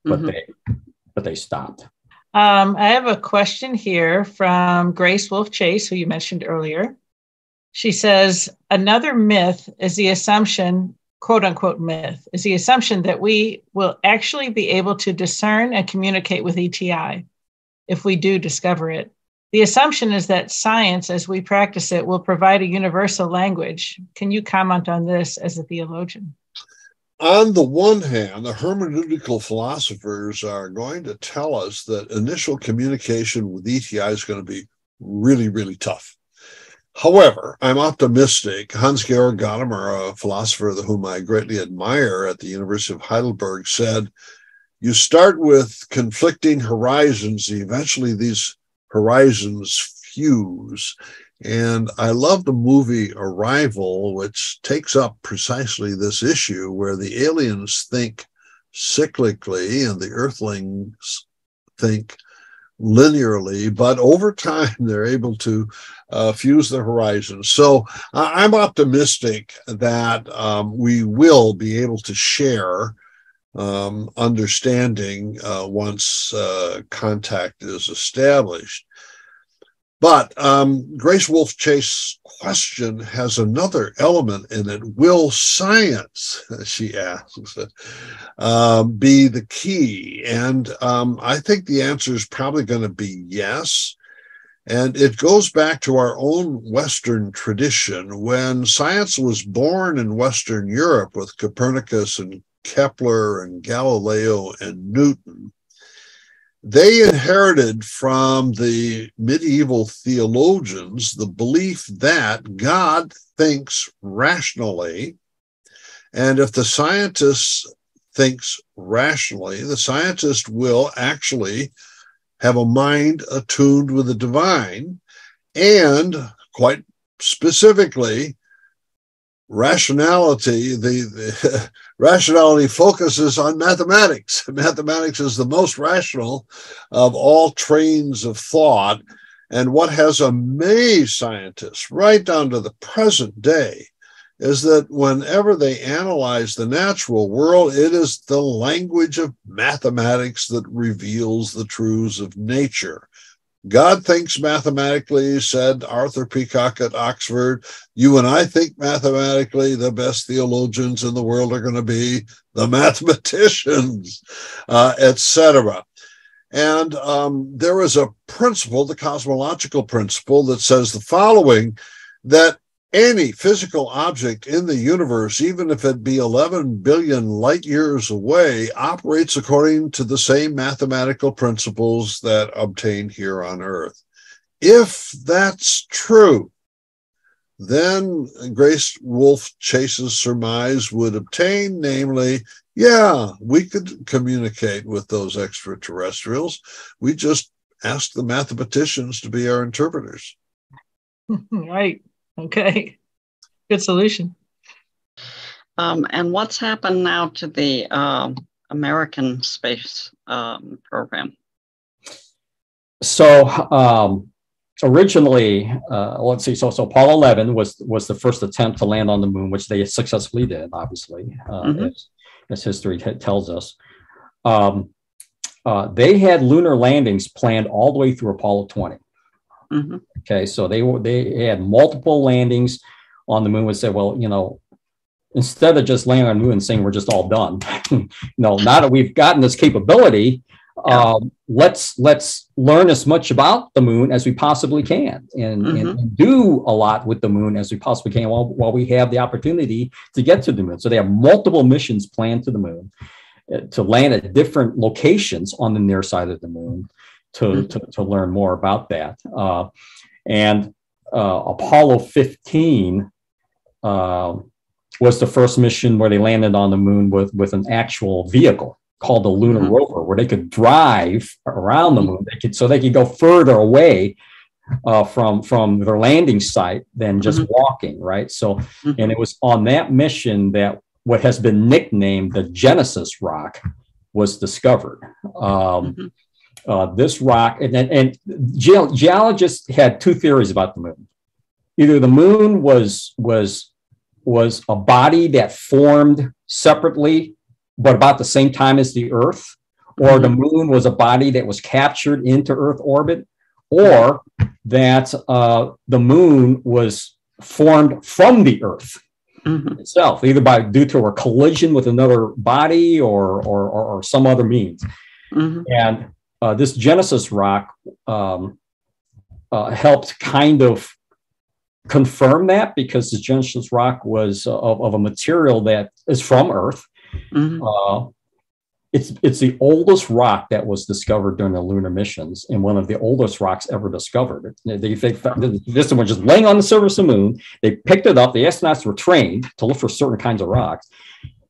C: but they stopped.
E: I have a question here from Grace Wolf Chase, who you mentioned earlier. She says, another myth is the assumption, quote unquote myth, is the assumption that we will actually be able to discern and communicate with ETI if we do discover it. The assumption is that science, as we practice it, will provide a universal language. Can you comment on this as a theologian?
D: On the one hand, the hermeneutical philosophers are going to tell us that initial communication with ETI is going to be really, really tough. However, I'm optimistic. Hans-Georg Gadamer, a philosopher whom I greatly admire at the University of Heidelberg, said, you start with conflicting horizons, eventually these horizons fuse. And I love the movie Arrival, which takes up precisely this issue where the aliens think cyclically and the earthlings think linearly, but over time they're able to fuse the horizons. So I'm optimistic that we will be able to share understanding once contact is established. But Grace Wolf Chase's question has another element in it. Will science, she asks, be the key? And I think the answer is probably going to be yes. And it goes back to our own Western tradition. When science was born in Western Europe with Copernicus and Kepler and Galileo and Newton, they inherited from the medieval theologians the belief that God thinks rationally, and if the scientist thinks rationally, the scientist will actually have a mind attuned with the divine, and quite specifically, rationality, the rationality focuses on mathematics. Mathematics is the most rational of all trains of thought. And what has amazed scientists right down to the present day is that whenever they analyze the natural world, it is the language of mathematics that reveals the truths of nature. God thinks mathematically, said Arthur Peacock at Oxford. You and I think mathematically. The best theologians in the world are going to be the mathematicians, etc. And there is a principle, the cosmological principle, that says the following, that any physical object in the universe, even if it be 11 billion light years away, operates according to the same mathematical principles that obtain here on Earth. If that's true, then Grace Wolf Chase's surmise would obtain, namely, yeah, we could communicate with those extraterrestrials. We just asked the mathematicians to be our interpreters.
E: Right. Okay. Good solution.
B: And what's happened now to the American space program?
C: So originally, let's see. So Apollo 11 was the first attempt to land on the moon, which they successfully did, obviously, as history tells us. They had lunar landings planned all the way through Apollo 20. Okay, so they had multiple landings on the moon. Would say, well, instead of just landing on the moon and saying we're just all done, no, now that we've gotten this capability, let's learn as much about the moon as we possibly can, and do a lot with the moon as we possibly can while we have the opportunity to get to the moon. So they have multiple missions planned to the moon, to land at different locations on the near side of the moon to learn more about that. And Apollo 15 was the first mission where they landed on the moon with an actual vehicle called the lunar rover, where they could drive around the moon. They could go further away from their landing site than just walking, right? So, and it was on that mission that what has been nicknamed the Genesis rock was discovered. This rock, and geologists had two theories about the moon. Either the moon was a body that formed separately, but about the same time as the Earth, or the moon was a body that was captured into Earth orbit, or that the moon was formed from the Earth itself, either due to a collision with another body or some other means. And this Genesis rock helped kind of confirm that, because the Genesis rock was of a material that is from Earth. It's the oldest rock that was discovered during the lunar missions, and one of the oldest rocks ever discovered. They found this one just laying on the surface of the moon. They picked it up. The astronauts were trained to look for certain kinds of rocks,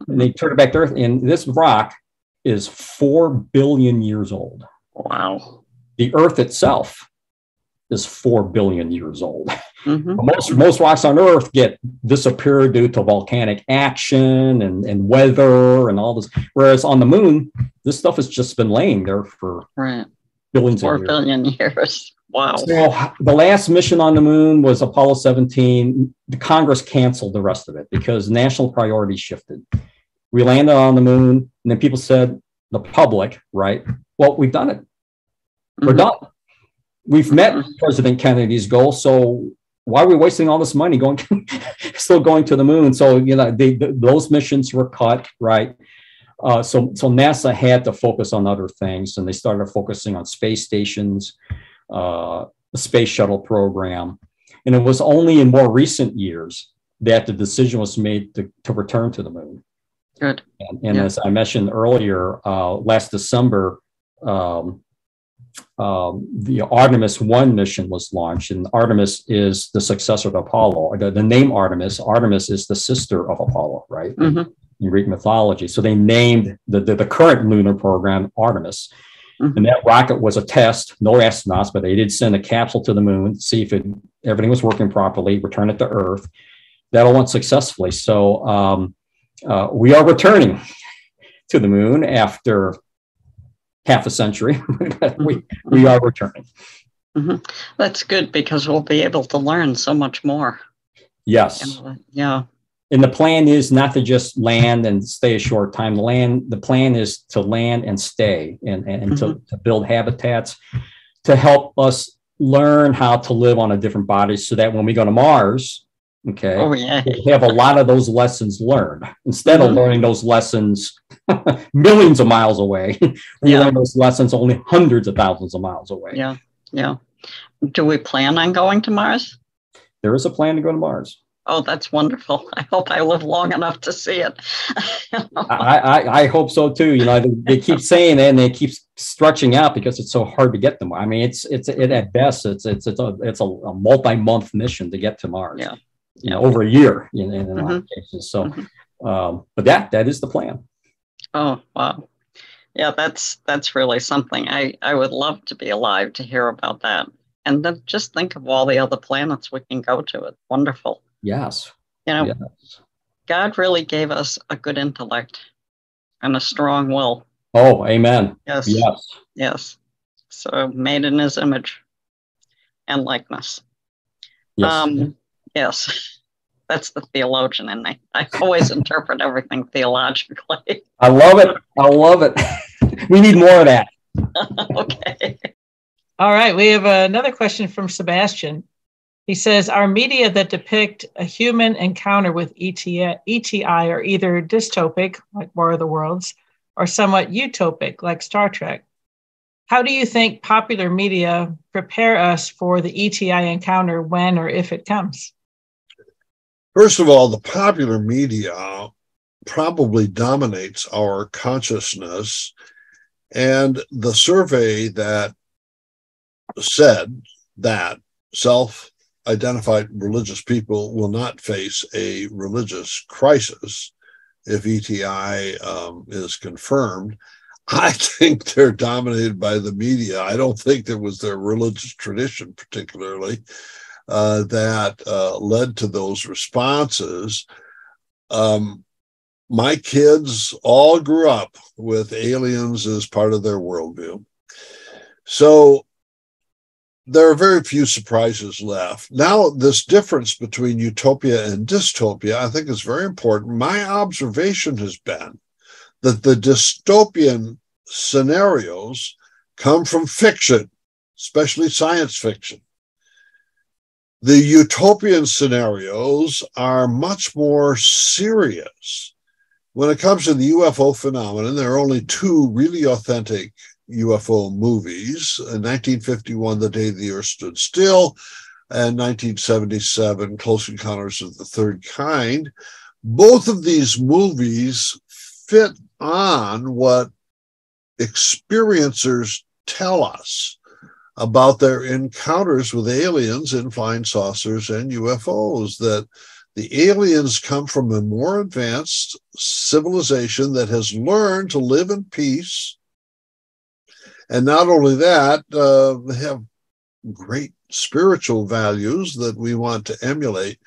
C: and they turned it back to Earth. And this rock is 4 billion years old.
B: Wow.
C: The Earth itself is 4 billion years old. Most rocks on Earth disappear due to volcanic action and weather and all this. Whereas on the moon, this stuff has just been laying there for billions of years.
B: 4 billion years. Wow.
C: So the last mission on the moon was Apollo 17. The Congress canceled the rest of it because national priorities shifted. We landed on the moon, and then people said, the public, right? Well, we've done it. We're done. We've met President Kennedy's goal, so why are we wasting all this money still going to the moon? So those missions were cut, right? So NASA had to focus on other things, and they started focusing on space stations, the space shuttle program, and it was only in more recent years that the decision was made to return to the moon.
B: Good.
C: And as I mentioned earlier, last December, the Artemis 1 mission was launched, and Artemis is the successor to Apollo. The name Artemis is the sister of Apollo, right? In Greek mythology. So they named the current lunar program Artemis. And that rocket was a test, no astronauts, but they did send a capsule to the moon to see if everything was working properly, return it to Earth. That all went successfully. So we are returning to the moon after half a century. we are returning.
B: That's good, because we'll be able to learn so much more.
C: Yes.
B: Yeah.
C: And the plan is not to just land and stay a short time. The plan is to land and stay and to build habitats to help us learn how to live on a different body, so that when we go to Mars, we have a lot of those lessons learned. Instead of learning those lessons millions of miles away, we learn those lessons only hundreds of thousands of miles away.
B: Yeah. Do we plan on going to Mars?
C: There is a plan to go to Mars.
B: Oh, that's wonderful. I hope I live long enough to see it.
C: I hope so too. They keep saying it, and they keep stretching out because it's so hard to get them. I mean, it's at best, it's a multi-month mission to get to Mars. over a year in a lot of cases. So, but that is the plan.
B: Oh, wow. Yeah, that's really something. I would love to be alive to hear about that. And then just think of all the other planets we can go to. It's wonderful.
C: Yes.
B: Yes. God really gave us a good intellect and a strong will.
C: Oh, amen.
B: Yes.
C: Yes.
B: Yes. So made in his image and likeness.
C: Yes.
B: Yes. That's the theologian in me. I always interpret everything theologically.
C: I love it. I love it. We need more of that.
B: Okay.
E: All right. We have another question from Sebastian. He says, our media that depict a human encounter with ETI are either dystopic, like War of the Worlds, or somewhat utopic, like Star Trek. How do you think popular media prepare us for the ETI encounter when or if it comes?
D: First of all, the popular media probably dominates our consciousness. And the survey that said that self-identified religious people will not face a religious crisis if ETI is confirmed, I think they're dominated by the media. I don't think there was their religious tradition particularly that led to those responses. My kids all grew up with aliens as part of their worldview. So there are very few surprises left. Now, this difference between utopia and dystopia, I think, is very important. My observation has been that the dystopian scenarios come from fiction, especially science fiction. The utopian scenarios are much more serious. When it comes to the UFO phenomenon, there are only two really authentic UFO movies. In 1951, The Day the Earth Stood Still, and 1977, Close Encounters of the Third Kind. Both of these movies fit on what experiencers tell us about their encounters with aliens in flying saucers and UFOs, that the aliens come from a more advanced civilization that has learned to live in peace. And not only that, they have great spiritual values that we want to emulate.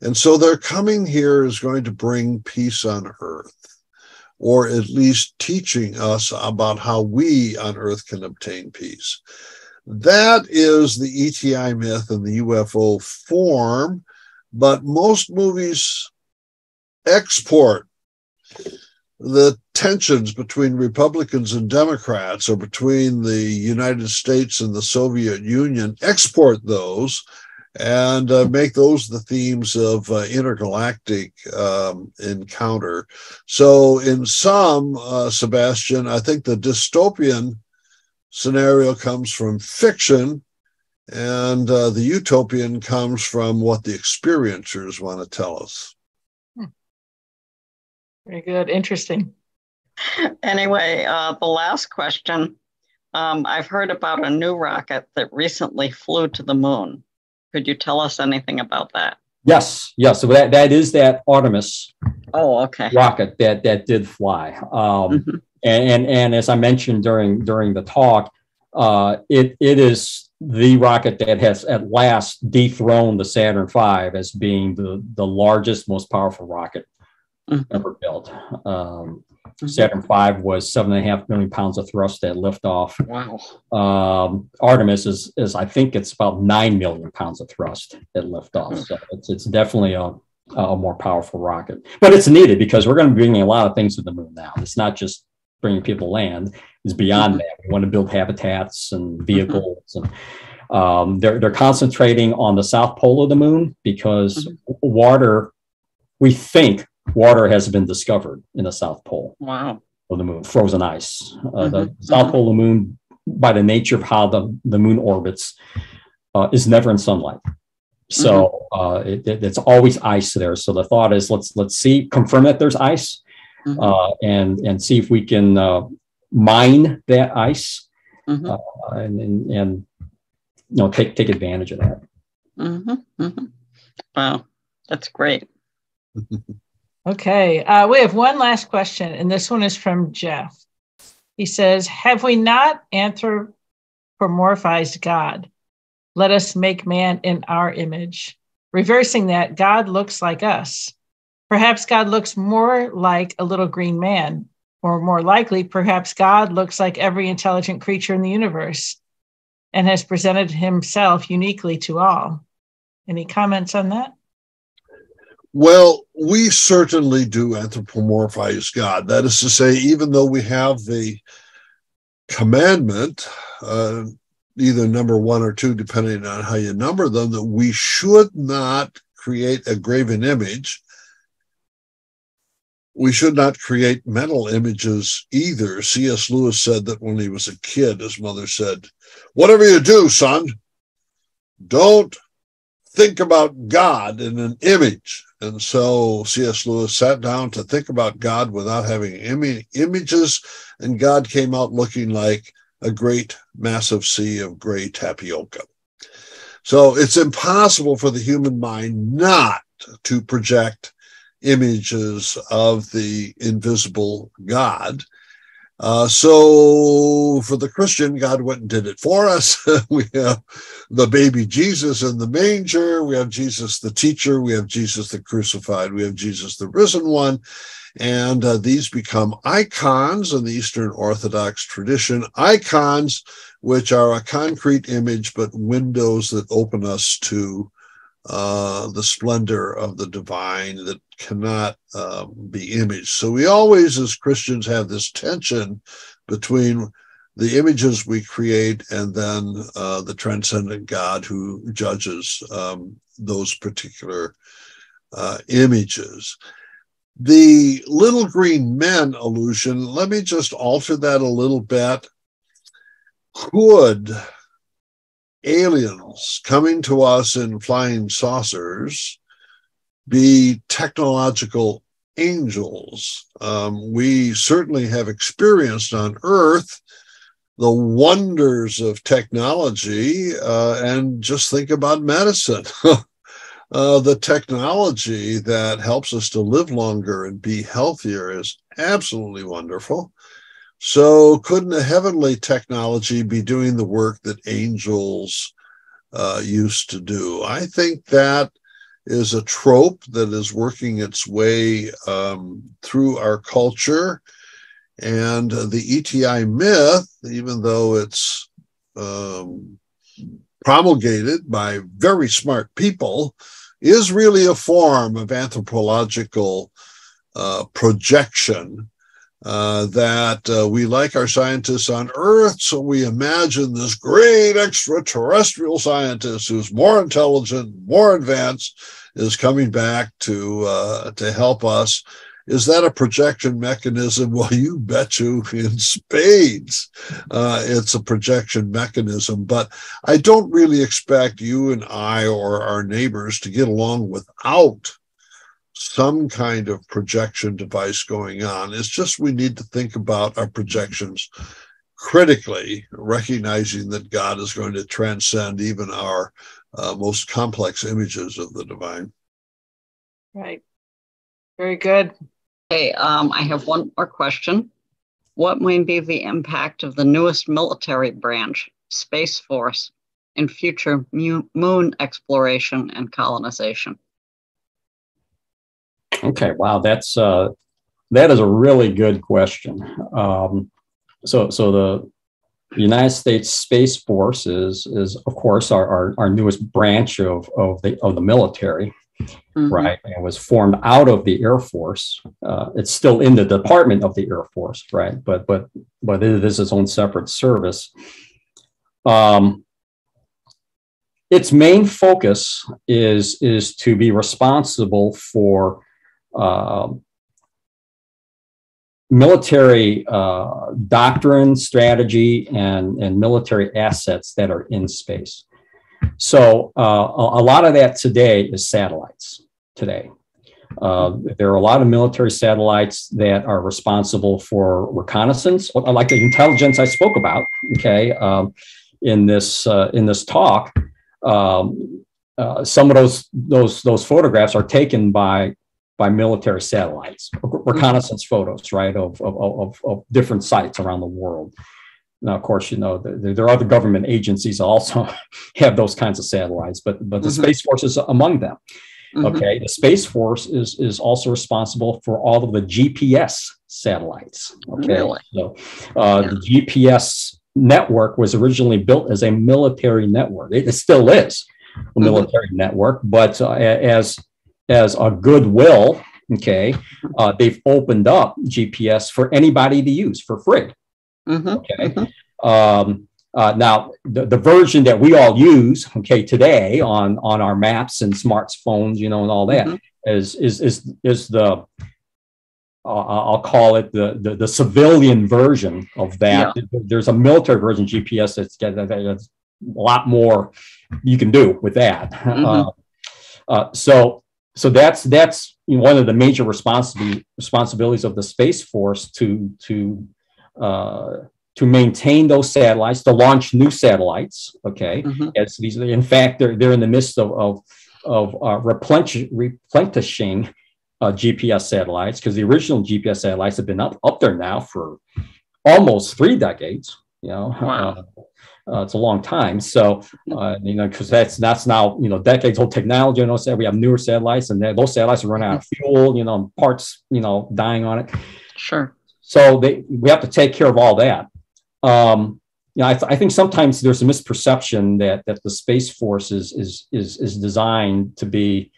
D: And so their coming here is going to bring peace on Earth, or at least teaching us about how we on Earth can obtain peace. That is the ETI myth in the UFO form, but most movies export the tensions between Republicans and Democrats, or between the United States and the Soviet Union, export those and make those the themes of intergalactic encounter. So in some, Sebastian, I think the dystopian scenario comes from fiction, and the utopian comes from what the experiencers want to tell us.
E: Very good. Interesting.
B: Anyway, the last question. I've heard about a new rocket that recently flew to the moon. Could you tell us anything about that?
C: Yes. So that is that Artemis rocket that did fly. And as I mentioned during the talk, it is the rocket that has at last dethroned the Saturn V as being the largest, most powerful rocket ever built. Saturn V was 7.5 million pounds of thrust at liftoff.
B: Wow.
C: Artemis is I think it's about 9 million pounds of thrust at liftoff. So it's definitely a more powerful rocket. But it's needed because we're going to be bringing a lot of things to the moon now. It's not just bringing people to land. It's beyond that. We want to build habitats and vehicles. And they're concentrating on the south pole of the moon because water, we think, water has been discovered in the South Pole of the moon, frozen ice. The South Pole of the moon, by the nature of how the moon orbits, is never in sunlight. So it's always ice there. So the thought is let's confirm that there's ice and see if we can mine that ice and take advantage of that.
B: Wow. That's great.
E: Okay, we have one last question, and this one is from Jeff. He says, have we not anthropomorphized God? Let us make man in our image. Reversing that, God looks like us. Perhaps God looks more like a little green man, or more likely, perhaps God looks like every intelligent creature in the universe and has presented himself uniquely to all. Any comments on that?
D: Well, we certainly do anthropomorphize God. That is to say, even though we have the commandment, either number 1 or 2, depending on how you number them, that we should not create a graven image. We should not create mental images either. C.S. Lewis said that when he was a kid, his mother said, whatever you do, son, don't think about God in an image. And so C.S. Lewis sat down to think about God without having images, and God came out looking like a great massive sea of gray tapioca. So it's impossible for the human mind not to project images of the invisible God. So for the Christian, God went and did it for us. We have the baby Jesus in the manger. We have Jesus the teacher. We have Jesus the crucified. We have Jesus the risen one. And these become icons in the Eastern Orthodox tradition, icons which are a concrete image, but windows that open us to the splendor of the divine that cannot be imaged. So we always, as Christians, have this tension between the images we create and then the transcendent God who judges those particular images. The little green men illusion, let me just alter that a little bit. Could aliens coming to us in flying saucers be technological angels? We certainly have experienced on Earth the wonders of technology, and just think about medicine. The technology that helps us to live longer and be healthier is absolutely wonderful. So couldn't a heavenly technology be doing the work that angels used to do? I think that is a trope that is working its way through our culture. And the ETI myth, even though it's promulgated by very smart people, is really a form of anthropological projection. That we like our scientists on Earth, so we imagine this great extraterrestrial scientist who's more intelligent, more advanced, is coming back to help us. Is that a projection mechanism? Well, you bet you in spades it's a projection mechanism. But I don't really expect you and I or our neighbors to get along without some kind of projection device going on. It's just we need to think about our projections critically, recognizing that God is going to transcend even our most complex images of the divine.
E: Right. Very good.
B: Okay, I have one more question. What may be the impact of the newest military branch, Space Force, in future moon exploration and colonization?
C: Okay, wow, that is a really good question. So the United States Space Force is of course our newest branch of the military, right? It was formed out of the Air Force. It's still in the Department of the Air Force, right? But it is its own separate service. Its main focus is to be responsible for military doctrine, strategy, and military assets that are in space. So a lot of that today is satellites today. There are a lot of military satellites that are responsible for reconnaissance, like the intelligence I spoke about, okay, in this talk. some of those photographs are taken by military satellites, reconnaissance photos, right, of different sites around the world. Now, of course, there are other government agencies also have those kinds of satellites, but the Space Force is among them. Okay, the Space Force is also responsible for all of the GPS satellites. Okay,
B: Really?
C: so the GPS network was originally built as a military network. It still is a military network, but as a goodwill, okay, they've opened up GPS for anybody to use for free. Okay. Now, the version that we all use, okay, today on our maps and smartphones, and all that is the I'll call it the civilian version of that. Yeah. There's a military version that's that's a lot more you can do with that. So that's one of the major responsibilities of the Space Force to maintain those satellites, to launch new satellites. Okay, as these, in fact, they're in the midst of replenishing GPS satellites, because the original GPS satellites have been up there now for almost 3 decades.
B: Wow.
C: It's a long time. So, because that's now, decades old technology. So we have newer satellites, and those satellites are running out of fuel, parts, dying on it.
B: Sure.
C: So we have to take care of all that. I think sometimes there's a misperception that the Space Force is designed to be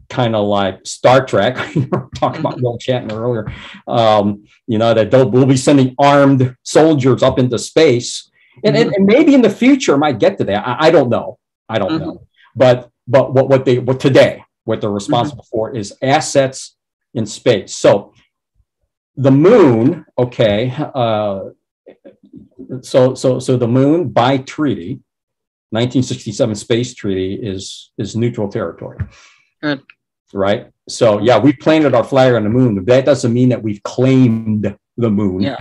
C: kind of like Star Trek. We were talking about Will Shatner earlier. That we'll be sending armed soldiers up into space. And maybe in the future might get to that. I don't know. But what they're responsible for is assets in space. So the moon, okay. So the moon, by treaty, 1967 space treaty, is neutral territory.
B: Good.
C: Right. So yeah, we planted our flag on the moon, but that doesn't mean that we've claimed the moon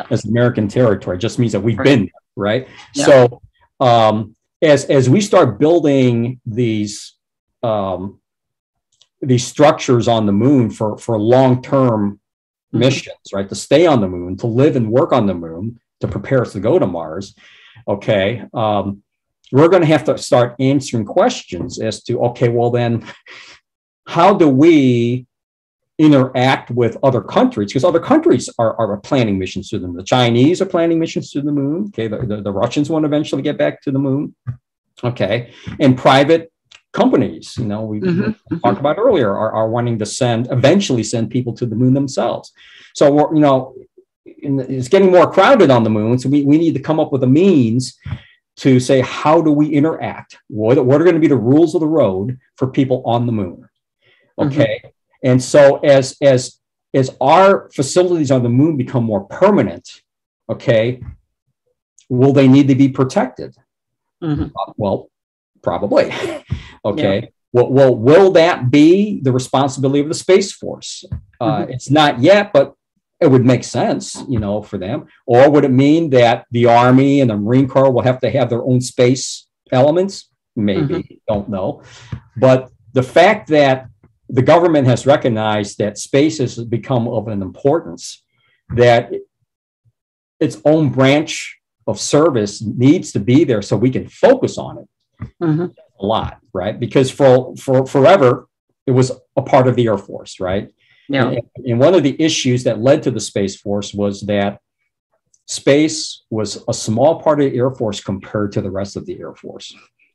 C: as American territory. It just means that we've been there. Right. Yeah. So as we start building these structures on the moon for long-term missions, right, to stay on the moon, to live and work on the moon, to prepare us to go to Mars, okay, we're going to have to start answering questions as to, okay, well then, how do we interact with other countries? Because other countries are planning missions to the moon. The Chinese are planning missions to the moon. Okay, the Russians want to eventually get back to the moon. Okay, and private companies, we talked about earlier, are wanting to eventually send people to the moon themselves. So it's getting more crowded on the moon. So we need to come up with a means to say, how do we interact? What are going to be the rules of the road for people on the moon? Okay. And so as our facilities on the moon become more permanent, okay, will they need to be protected? Well, probably. Okay. Yeah. Well, will that be the responsibility of the Space Force? It's not yet, but it would make sense, for them. Or would it mean that the Army and the Marine Corps will have to have their own space elements? Maybe, don't know. But the fact that the government has recognized that space has become of an importance, that its own branch of service needs to be there so we can focus on it a lot, right? Because for forever, it was a part of the Air Force, right? Yeah. And one of the issues that led to the Space Force was that space was a small part of the Air Force compared to the rest of the Air Force.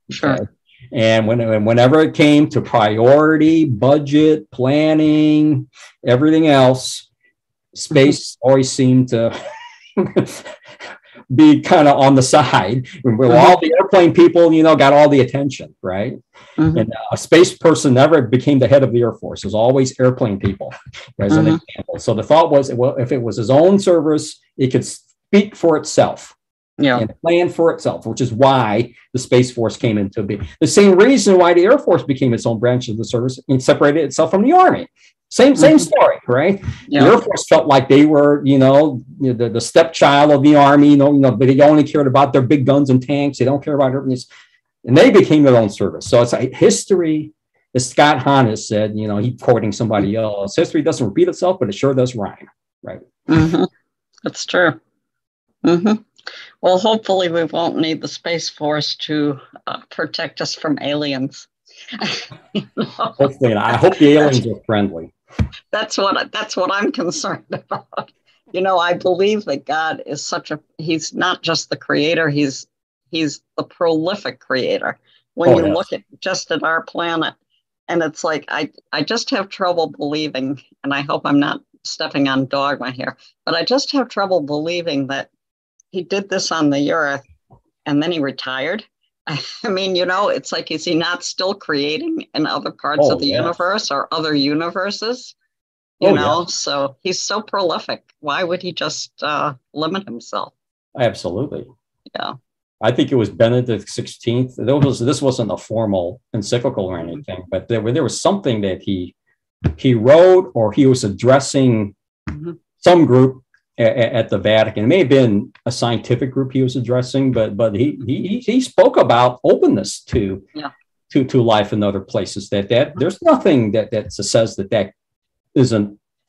B: Sure.
C: Okay? And whenever it came to priority, budget, planning, everything else, space always seemed to be kind of on the side. All the airplane people, got all the attention, right? And a space person never became the head of the Air Force. It was always airplane people, as an example. So the thought was, well, if it was his own service, it could speak for itself. And plan for itself, which is why the Space Force came into being. The same reason why the Air Force became its own branch of the service and separated itself from the Army. Same story, right? Yeah. The Air Force felt like they were, the stepchild of the Army. But they only cared about their big guns and tanks. They don't care about everything. and they became their own service. So it's like history, as Scott Hahn has said, you know, he's quoting somebody else, history doesn't repeat itself, but it sure does rhyme, right?
B: Mm-hmm. That's true. Mm-hmm. Well, hopefully we won't need the Space Force to protect us from aliens.
C: You know? Hopefully not. I hope the aliens are friendly.
B: That's what I'm concerned about. You know, I believe that God is he's not just the creator, he's the prolific creator. When you look at our planet, and it's like, I just have trouble believing, and I hope I'm not stepping on dogma here, but I just have trouble believing that he did this on the earth and then he retired. I mean, you know, it's like, is he not still creating in other parts of the universe or other universes? You know, so he's so prolific. Why would he just limit himself?
C: Absolutely.
B: Yeah.
C: I think it was Benedict XVI. This wasn't a formal encyclical or anything, but there was something that he wrote, or he was addressing some group at the Vatican. It may have been a scientific group he was addressing, but he spoke about openness to life in other places. That there's nothing that says that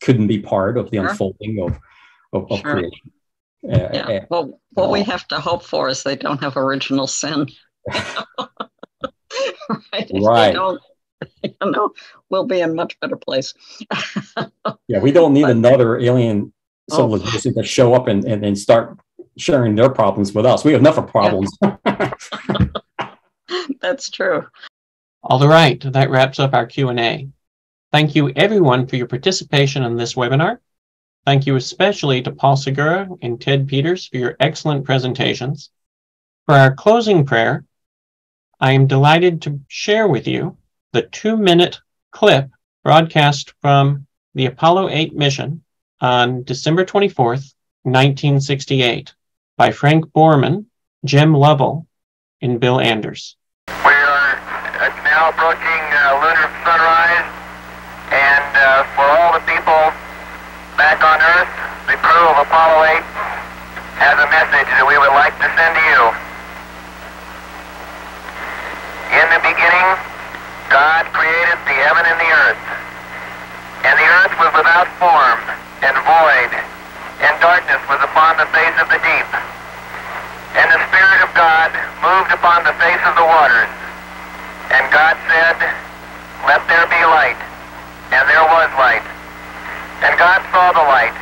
C: couldn't be part of the unfolding of creation.
B: Well, what we have to hope for is they don't have original sin. Right. If they don't, you know, we'll be in a much better place.
C: Yeah, we don't need another alien civilization to show up and start sharing their problems with us. We have enough of problems.
B: That's true.
A: All right, that wraps up our Q&A. Thank you everyone for your participation in this webinar. Thank you especially to Paul Segura and Ted Peters for your excellent presentations. For our closing prayer, I am delighted to share with you the 2-minute clip broadcast from the Apollo 8 mission on December 24th, 1968, by Frank Borman, Jim Lovell, and Bill Anders.
F: We are now approaching lunar sunrise, and for all the people back on Earth, the crew of Apollo 8 has a message that we would like to send to you. In the beginning, God created the heaven and the earth. And the earth was without form and void, and darkness was upon the face of the deep. And the Spirit of God moved upon the face of the waters. And God said, "Let there be light." And there was light. And God saw the light,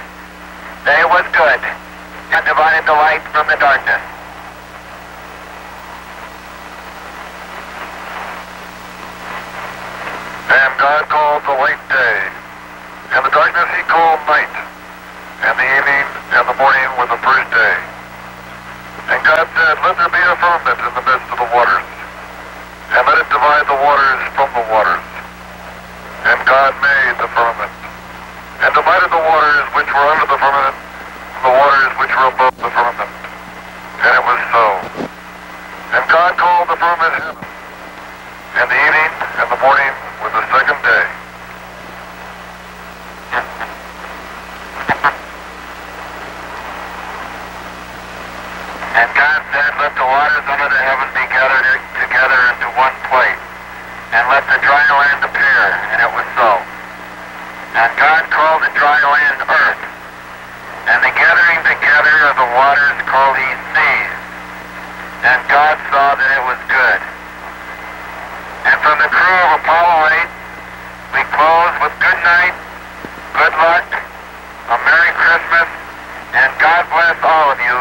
F: that it was good, and divided the light from the darkness. And God called the light day, and the darkness he called night, and the evening and the morning were the first day. And God said, "Let there be a firmament in the midst of the waters, and let it divide the waters from the waters." And God made the firmament, and divided the waters which were under the firmament from the waters which were above the firmament. And it was so. And God called the firmament heaven, and the evening and the morning were the second day. And God said, "Let the waters under the heaven be gathered together into one place, and let the dry land appear." And it was so. And God called the dry land earth, and the gathering together of the waters called he seas. And God saw that it was good. And from the crew of Apollo 8, we close with good night, good luck, a Merry Christmas, and God bless all of you.